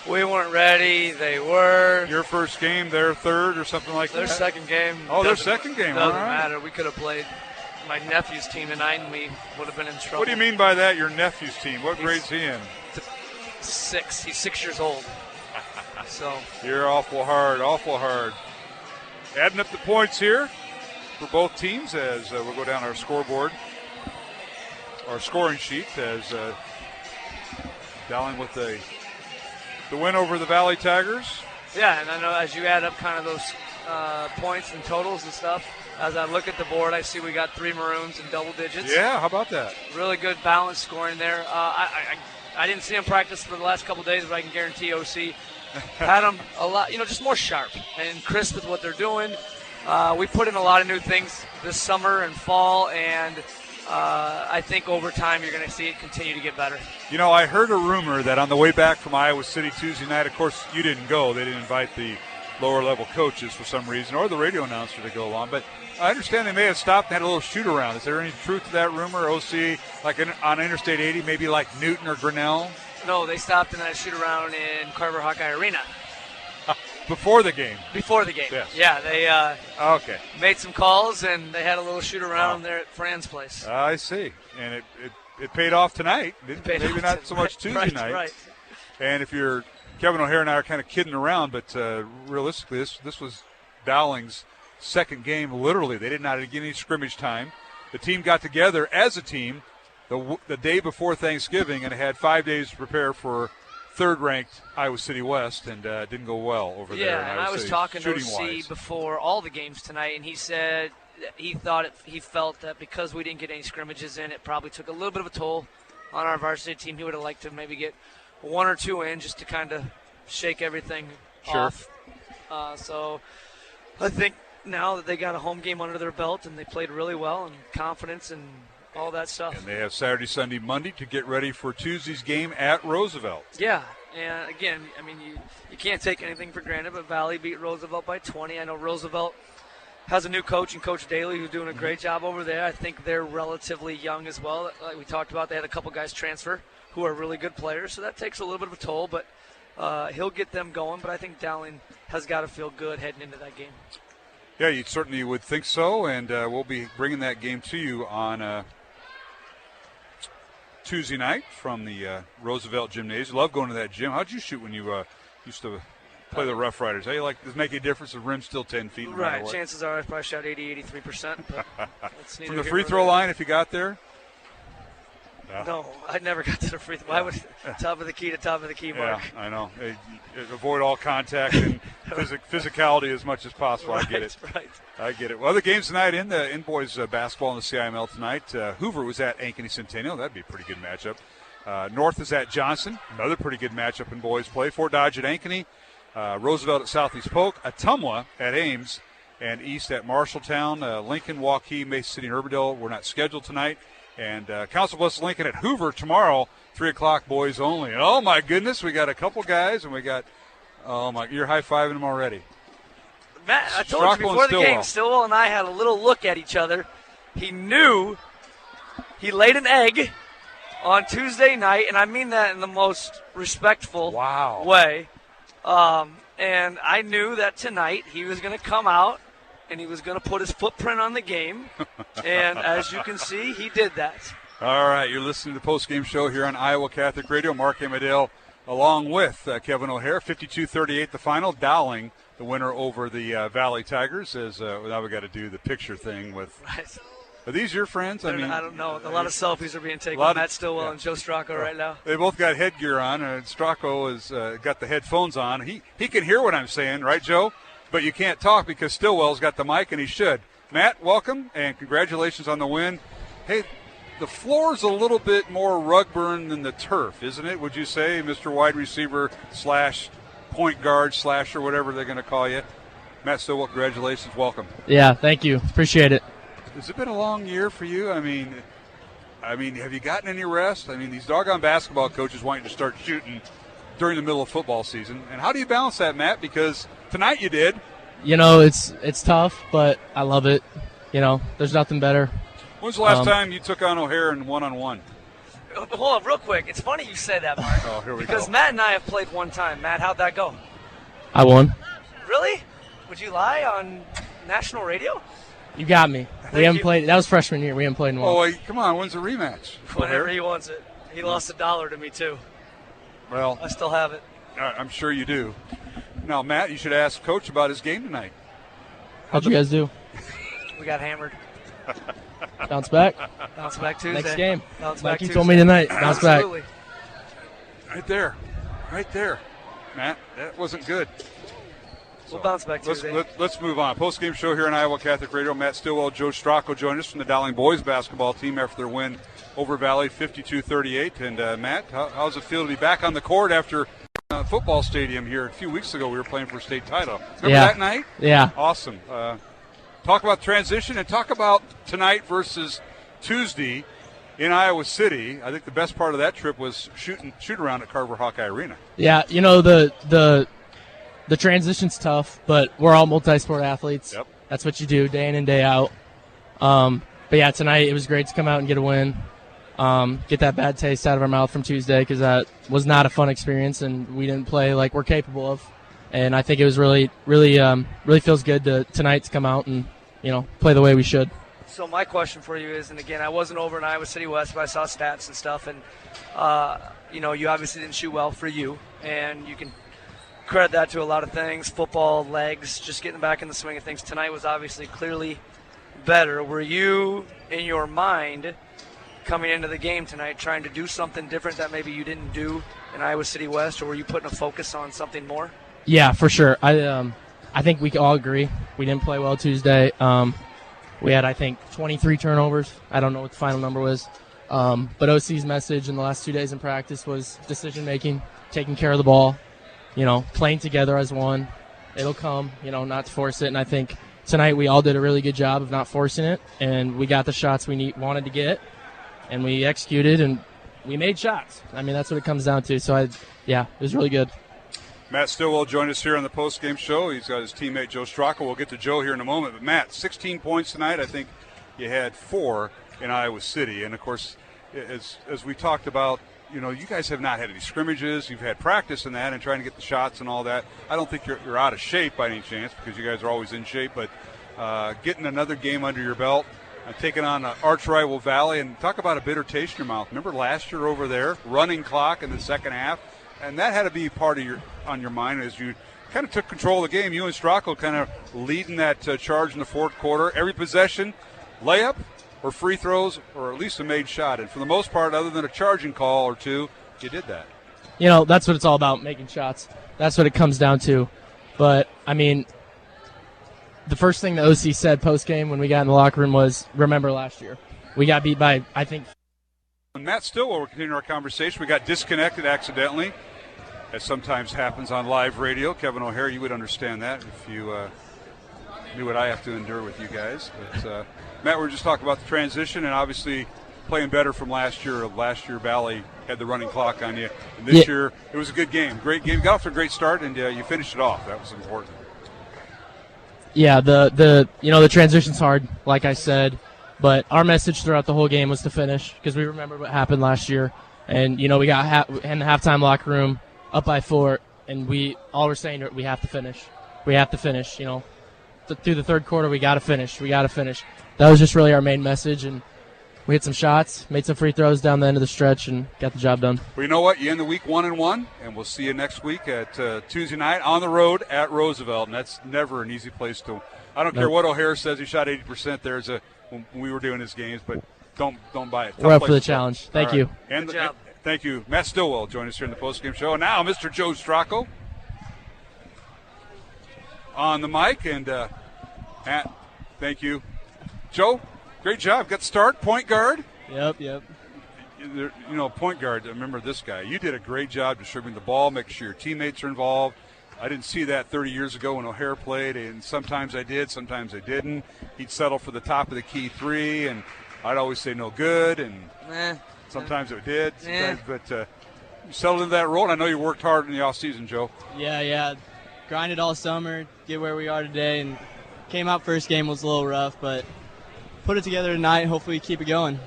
We weren't ready. They were. Your first game, their third or something like that? Their second game. Oh, their second game. Doesn't all right. matter. We could have played my nephew's team tonight, and we would have been in trouble. What do you mean by that, your nephew's team? What grade's he in? 6. He's 6 years old. So you're awful hard. Adding up the points here for both teams as we'll go down our scoreboard, our scoring sheet as Dowling with the win over the Valley Tigers. Yeah, and I know as you add up kind of those points and totals and stuff, As I look at the board, I see we got 3 Maroons in double digits. Yeah, how about that? Really good balance scoring there. I didn't see him practice for the last couple of days, but I can guarantee OC had them a lot, just more sharp and crisp with what they're doing. We put in a lot of new things this summer and fall, and I think over time you're going to see it continue to get better. I heard a rumor that on the way back from Iowa City Tuesday night, of course, you didn't go. They didn't invite the lower-level coaches for some reason, or the radio announcer to go along. But I understand they may have stopped and had a little shoot-around. Is there any truth to that rumor? OC, like on Interstate 80, maybe like Newton or Grinnell? No, they stopped in that shoot-around in Carver Hawkeye Arena. Before the game? Before the game. Yes. Yeah, they okay. made some calls, and they had a little shoot-around there at Fran's place. I see. And it paid off tonight. Maybe not so much Tuesday night. Right. And if you're – Kevin O'Hare and I are kind of kidding around, but realistically, this was Dowling's second game. Literally, they did not get any scrimmage time. The team got together as a team the day before Thanksgiving and had 5 days to prepare for third-ranked Iowa City West, and didn't go well over there. Yeah, and I was talking to OC before all the games tonight, and he said that he felt that because we didn't get any scrimmages in, it probably took a little bit of a toll on our varsity team. He would have liked to maybe get 1 or 2 in just to kind of shake everything off. So I think now that they got a home game under their belt and they played really well and confidence and all that stuff. And they have Saturday, Sunday, Monday to get ready for Tuesday's game at Roosevelt. Yeah, and again, I mean, you can't take anything for granted, but Valley beat Roosevelt by 20. I know Roosevelt has a new coach in Coach Daly who's doing a great job over there. I think they're relatively young as well. Like we talked about, they had a couple guys transfer who are really good players, so that takes a little bit of a toll, but he'll get them going. But I think Dowling has got to feel good heading into that game. Yeah, you certainly would think so, and we'll be bringing that game to you on Tuesday night from the Roosevelt Gymnasium. Love going to that gym. How'd you shoot when you used to play the Rough Riders? Hey, does it make a difference if the rim's still 10 feet? Right, chances are I probably shot 80-83%. From the free throw line, if you got there? No, I never got to the free throw. I would top of the key, Mark. Yeah, I know. Avoid all contact and physicality as much as possible. Right, I get it. Right. I get it. Well, the games tonight in boys basketball in the CIML tonight. Hoover was at Ankeny Centennial. That'd be a pretty good matchup. North is at Johnson. Another pretty good matchup in boys play. Fort Dodge at Ankeny. Roosevelt at Southeast Polk. Ottumwa at Ames. And East at Marshalltown. Lincoln, Waukee, Mason City, and Urbandale were not scheduled tonight. And Council Bluffs Lincoln at Hoover tomorrow, 3 o'clock, boys only. And oh, my goodness, we got a couple guys, and we got, you're high-fiving them already. Matt, I told you before the game, Stillwell and I had a little look at each other. He knew he laid an egg on Tuesday night, and I mean that in the most respectful way. And I knew that tonight he was going to come out and he was going to put his footprint on the game. And as you can see, he did that. All right, you're listening to the postgame show here on Iowa Catholic Radio. Mark Amadale along with Kevin O'Hare. 52-38 the final. Dowling, the winner over the Valley Tigers. Now we got to do the picture thing with. Right. Are these your friends? I don't know. A lot of selfies are being taken with Matt Stillwell and Joe Stracco right now. They both got headgear on, and Stracco has got the headphones on. He can hear what I'm saying, right, Joe? But you can't talk because Stillwell's got the mic, and he should. Matt, welcome, and congratulations on the win. Hey, the floor's a little bit more rug burn than the turf, isn't it, would you say, Mr. Wide Receiver / point guard / or whatever they're going to call you? Matt Stillwell, congratulations. Welcome. Yeah, thank you. Appreciate it. Has it been a long year for you? I mean, have you gotten any rest? I mean, these doggone basketball coaches want you to start shooting during the middle of football season. And how do you balance that, Matt? Because tonight you did. It's tough, but I love it. There's nothing better. When's the last time you took on O'Hare in one-on-one? Hold on, real quick. It's funny you said that, Mark. Oh, here we go. Because Matt and I have played one time. Matt, how'd that go? I won. Really? Would you lie on national radio? You got me. We haven't played. That was freshman year. We haven't played in one. Oh, come on. When's the rematch? Whenever he wants it. He lost $1 to me, too. Well, I still have it. I'm sure you do. Now, Matt, you should ask Coach about his game tonight. How'd you guys do? We got hammered. Bounce back. Bounce back Tuesday. Next game. Bounce like back you Tuesday. told me tonight. Bounce Absolutely. Right there. Right there. Matt, that wasn't good. We'll bounce back Tuesday. Let's move on. Post-game show here on Iowa Catholic Radio. Matt Stillwell, Joe Stopulos joined us from the Dowling boys basketball team after their win over Valley 52-38. And, Matt, how does it feel to be back on the court after football stadium here a few weeks ago? We were playing for a state title. Remember that night? Yeah. Awesome. Talk about transition and talk about tonight versus Tuesday in Iowa City. I think the best part of that trip was shoot around at Carver Hawkeye Arena. Yeah, the transition's tough, but we're all multi-sport athletes. Yep. That's what you do day in and day out. But yeah, tonight it was great to come out and get a win, get that bad taste out of our mouth from Tuesday, because that was not a fun experience and we didn't play like we're capable of. And I think it was really feels good tonight to come out and play the way we should. So my question for you is, and again, I wasn't over in Iowa City West, but I saw stats and stuff, and you obviously didn't shoot well for you, and you can credit that to a lot of things, football, legs, just getting back in the swing of things. Tonight was obviously clearly better. Were you, in your mind, coming into the game tonight, trying to do something different that maybe you didn't do in Iowa City West, or were you putting a focus on something more? Yeah, for sure. I think we all agree we didn't play well Tuesday. We had, I think, 23 turnovers. I don't know what the final number was. But OC's message in the last 2 days in practice was decision-making, taking care of the ball, playing together as one. It'll come, not to force it. And I think tonight we all did a really good job of not forcing it, and we got the shots we wanted to get, and we executed, and we made shots. I mean, that's what it comes down to. So, it was really good. Matt Stillwell joined us here on the post-game show. He's got his teammate Joe Stopulos. We'll get to Joe here in a moment. But, Matt, 16 points tonight. I think you had 4 in Iowa City. And, of course, as we talked about, you guys have not had any scrimmages. You've had practice in that and trying to get the shots and all that. I don't think you're out of shape by any chance, because you guys are always in shape. But getting another game under your belt, taking on arch rival Valley, and talk about a bitter taste in your mouth. Remember last year over there, running clock in the second half? And that had to be part of on your mind as you kind of took control of the game. You and Stopulos kind of leading that charge in the fourth quarter. Every possession, layup or free throws or at least a made shot. And for the most part, other than a charging call or two, you did that. That's what it's all about, making shots. That's what it comes down to. But, I mean, the first thing the OC said post-game when we got in the locker room was, remember last year. We got beat by, I think. And Matt Stillwell, we're continuing our conversation. We got disconnected accidentally, as sometimes happens on live radio. Kevin O'Hare, you would understand that if you knew what I have to endure with you guys. But, Matt, we were just talking about the transition and obviously playing better from last year. Last year, Valley had the running clock on you. And this year, it was a good game. Great game. Got off to a great start, and you finished it off. That was important. Yeah, the transition's hard, like I said. But our message throughout the whole game was to finish, because we remember what happened last year. And, we got in the halftime locker room up by 4, and we were saying we have to finish. We have to finish, through the third quarter, we got to finish. We got to finish. That was just really our main message, and we hit some shots, made some free throws down the end of the stretch, and got the job done. Well, you know what? You end the week 1-1, and we'll see you next week at Tuesday night on the road at Roosevelt, and that's never an easy place to – I don't care what O'Hare says. He shot 80% there when we were doing his games, but don't buy it. We're up for the challenge. Thank you. And thank you. Matt Stillwell joined us here in the postgame show. And now Mr. Joe Stopulos on the mic. And Matt, thank you. Joe, great job. Got the start. Point guard. Yep. Point guard, remember this guy. You did a great job distributing the ball, making sure your teammates are involved. I didn't see that 30 years ago when O'Hare played, and sometimes I did, sometimes I didn't. He'd settle for the top of the key 3, and I'd always say no good, and sometimes it did. But you settled into that role, and I know you worked hard in the offseason, Joe. Yeah. Grinded all summer, get where we are today, and came out first game was a little rough, but put it together tonight. Hopefully keep it going.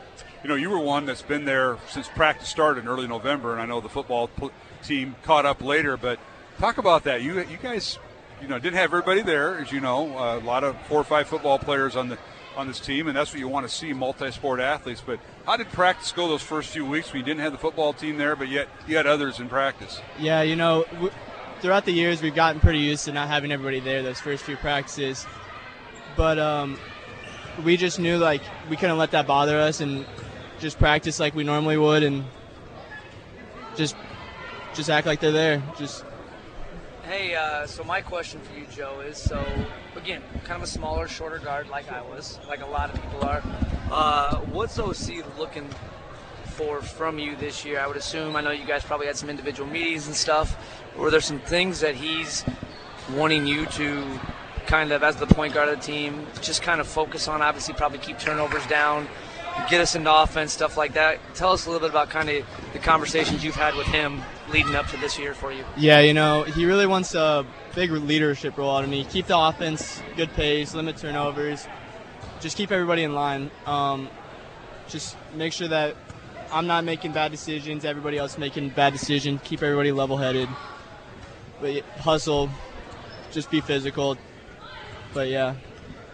You were one that's been there since practice started in early November, and I know the football team caught up later, but talk about that. You guys, didn't have everybody there, as you know. A lot of 4 or 5 football players on this team, and that's what you want to see, multi-sport athletes. But how did practice go those first few weeks when you didn't have the football team there, but yet you had others in practice? Yeah, throughout the years we've gotten pretty used to not having everybody there those first few practices. But we just knew, we couldn't let that bother us and just practice like we normally would and just act like they're there. Hey, so my question for you, Joe, is, so, again, kind of a smaller, shorter guard like I was, like a lot of people are. What's OC looking for from you this year? I would assume, I know you guys probably had some individual meetings and stuff. Were there some things that he's wanting you to kind of, as the point guard of the team, just kind of focus on? Obviously, probably keep turnovers down, get us into offense, stuff like that. Tell us a little bit about kind of the conversations you've had with him leading up to this year for you. Yeah, he really wants a big leadership role out of me. Keep the offense, good pace, limit turnovers, just keep everybody in line. Just make sure that I'm not making bad decisions, everybody else making bad decisions, keep everybody level-headed, but hustle, just be physical, but yeah.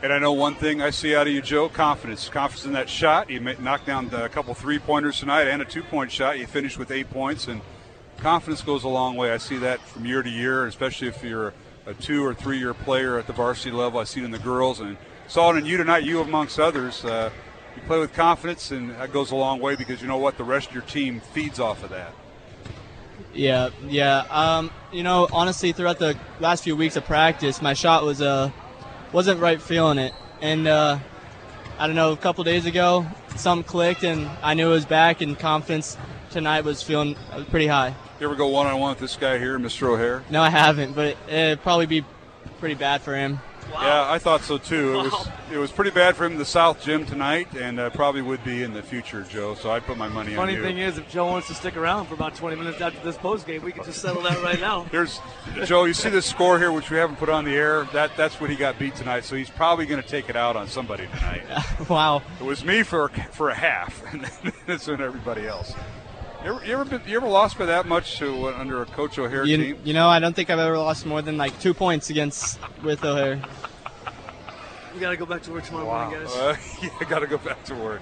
And I know one thing I see out of you, Joe, confidence. Confidence in that shot. You knocked down a couple three-pointers tonight and a two-point shot. You finished with 8 points, and confidence goes a long way. I see that from year to year, especially if you're a 2 or 3 year player at the varsity level. I see it in the girls, and saw it in you tonight, you amongst others. You play with confidence, and that goes a long way because you know what? The rest of your team feeds off of that. Yeah. Honestly, throughout the last few weeks of practice, my shot wasn't right feeling it. And, I don't know, a couple days ago, something clicked, and I knew it was back, and confidence tonight was feeling pretty high. You ever go one-on-one with this guy here, Mr. O'Hare? No, I haven't, but it'd probably be pretty bad for him. Wow. Yeah, I thought so too. Wow. It was pretty bad for him in the South Gym tonight, and probably would be in the future, Joe. So I'd put my money on you. Funny thing is, if Joe wants to stick around for about 20 minutes after this post game, we can just settle that right now. Here's Joe. You see this score here, which we haven't put on the air. That's what he got beat tonight. So he's probably going to take it out on somebody tonight. Wow. It was me for a half, and then it's on everybody else. You ever lost by that much under a Coach O'Hare team? I don't think I've ever lost more than like 2 points with O'Hare. We got to go back to work tomorrow morning, guys. I got to go back to work.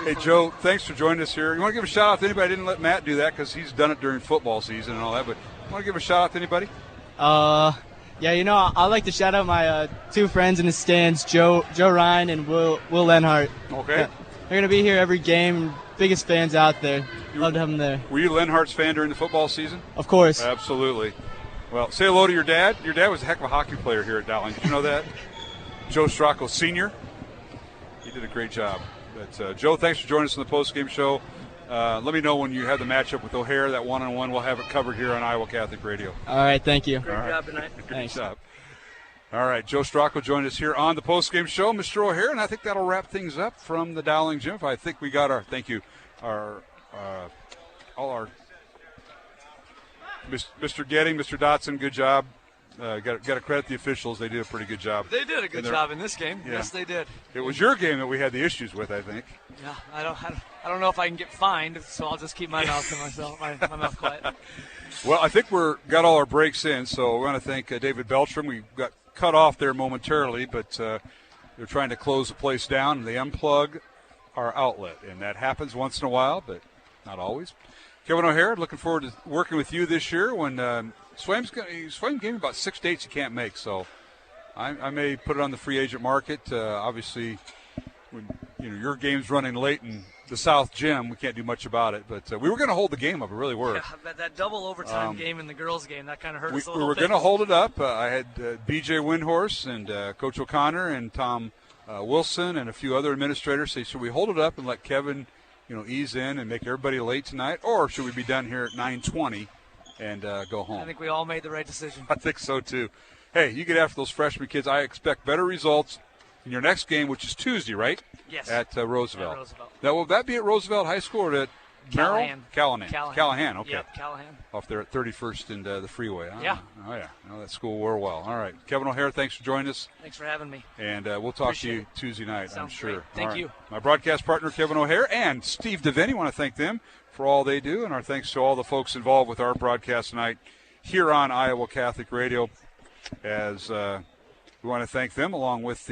Hey, Joe, thanks for joining us here. You want to give a shout-out to anybody? I didn't let Matt do that because he's done it during football season and all that, but you want to give a shout-out to anybody? I'd like to shout out my 2 friends in the stands, Joe Ryan and Will Lenhart. Okay. Yeah, they're going to be here every game. Biggest fans out there. Love to have them there. Were you Lenhart's fan during the football season? Of course. Absolutely. Well, say hello to your dad. Your dad was a heck of a hockey player here at Dowling. Did you know that? Joe Stopulos Sr. He did a great job. But, Joe, thanks for joining us on the post-game show. Let me know when you have the matchup with O'Hare, that one-on-one. We'll have it covered here on Iowa Catholic Radio. All right, thank you. Great job tonight. Good job. All right, Joe Stopulos joined us here on the post-game show, Mr. O'Hare, and I think that'll wrap things up from the Dowling Gym. I think we got Mr. Getting, Mr. Dotson, good job. Got to credit the officials. They did a pretty good job. They did a good job in this game. Yeah. Yes, they did. It was your game that we had the issues with, I think. Yeah, I don't know if I can get fined, so I'll just keep my mouth to myself, my mouth quiet. Well, I think got all our breaks in, so we want to thank David Beltram. We got cut off there momentarily, but they're trying to close the place down, and they unplug our outlet, and that happens once in a while, but not always. Kevin O'Hare, looking forward to working with you this year when Swaim gave me about 6 dates he can't make, so I may put it on the free agent market. Obviously, when your game's running late in the South Gym, we can't do much about it. But we were going to hold the game up. We really were. Yeah, that double overtime game in the girls' game, that kind of hurt us a little bit. We were going to hold it up. I had B.J. Windhorse and Coach O'Connor and Tom Wilson and a few other administrators say, should we hold it up and let Kevin ease in and make everybody late tonight, or should we be done here at 9:20 and go home? I think we all made the right decision. I think so, too. Hey, you get after those freshman kids. I expect better results in your next game, which is Tuesday, right? Yes. At Roosevelt. At Roosevelt. Now, will that be at Roosevelt High School or at Callahan. Callahan, okay. Yep, Callahan. Off there at 31st and the freeway. Yeah. Oh, yeah. I know that school well. All right. Kevin O'Hare, thanks for joining us. Thanks for having me. And we'll talk to you Tuesday night, Sounds I'm sure. Great. Thank you. My broadcast partner, Kevin O'Hare, and Steve DeVinny, want to thank them for all they do, and our thanks to all the folks involved with our broadcast tonight here on Iowa Catholic Radio, as we want to thank them along with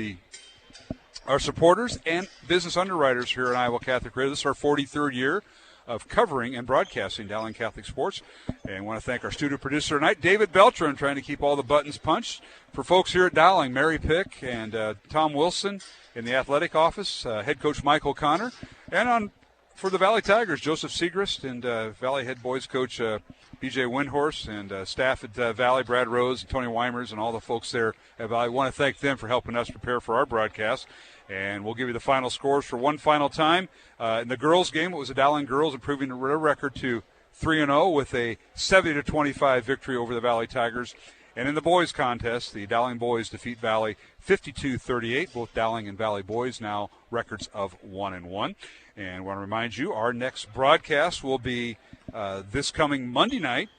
our supporters and business underwriters here at Iowa Catholic Radio. This is our 43rd year of covering and broadcasting Dowling Catholic sports. And I want to thank our studio producer tonight, David Beltran, trying to keep all the buttons punched. For folks here at Dowling, Mary Pick and Tom Wilson in the athletic office, head coach Mike O'Connor. And on for the Valley Tigers, Joseph Segrist and Valley head boys coach B.J. Windhorse and staff at Valley, Brad Rose, Tony Weimers, and all the folks there at Valley. I want to thank them for helping us prepare for our broadcast. And we'll give you the final scores for one final time. In the girls' game, it was the Dowling girls improving their record to 3-0 with a 70-25 victory over the Valley Tigers. And in the boys' contest, the Dowling boys defeat Valley 52-38. Both Dowling and Valley boys now records of 1-1. And I want to remind you, our next broadcast will be this coming Monday night,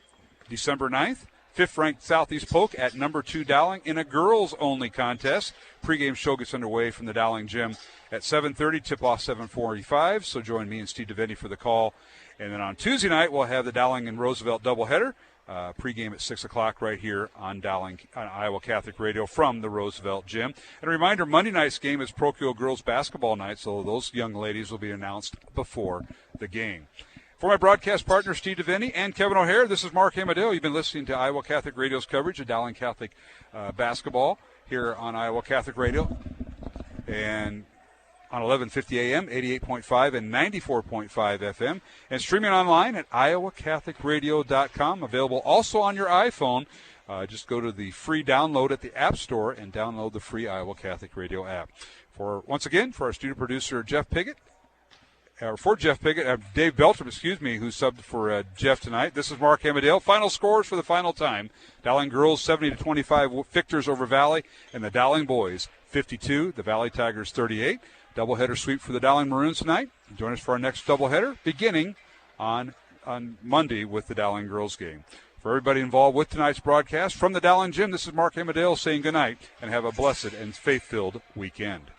December 9th. 5th-ranked Southeast Polk at number 2 Dowling in a girls-only contest. Pre-game show gets underway from the Dowling gym at 7:30, tip-off 7:45. So join me and Steve DeVinny for the call. And then on Tuesday night, we'll have the Dowling and Roosevelt doubleheader. Pre-game at 6 o'clock right here on Iowa Catholic Radio from the Roosevelt gym. And a reminder, Monday night's game is parochial girls basketball night, so those young ladies will be announced before the game. For my broadcast partner, Steve DeVinny and Kevin O'Hare, this is Mark Amadeo. You've been listening to Iowa Catholic Radio's coverage of Dowling Catholic basketball here on Iowa Catholic Radio. And on 1150 AM, 88.5 and 94.5 FM. And streaming online at iowacatholicradio.com. Available also on your iPhone. Just go to the free download at the App Store and download the free Iowa Catholic Radio app. Once again, for our studio producer, Jeff Piggott, Dave Beltram, who subbed for Jeff tonight. This is Mark Amadale. Final scores for the final time. Dowling girls 70-25 victors over Valley, and the Dowling boys 52, the Valley Tigers 38. Doubleheader sweep for the Dowling Maroons tonight. Join us for our next doubleheader beginning on Monday with the Dowling girls game. For everybody involved with tonight's broadcast, from the Dowling gym, this is Mark Amadale saying goodnight and have a blessed and faith-filled weekend.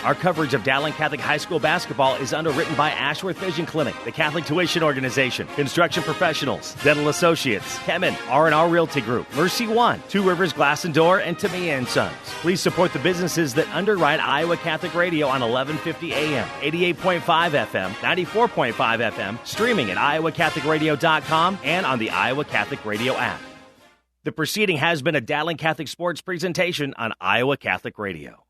Our coverage of Dowling Catholic High School basketball is underwritten by Ashworth Vision Clinic, the Catholic Tuition Organization, Construction Professionals, Dental Associates, Kemen, R&R Realty Group, Mercy One, Two Rivers Glass and Door, and Tamia & Sons. Please support the businesses that underwrite Iowa Catholic Radio on 1150 AM, 88.5 FM, 94.5 FM, streaming at iowacatholicradio.com and on the Iowa Catholic Radio app. The proceeding has been a Dowling Catholic Sports presentation on Iowa Catholic Radio.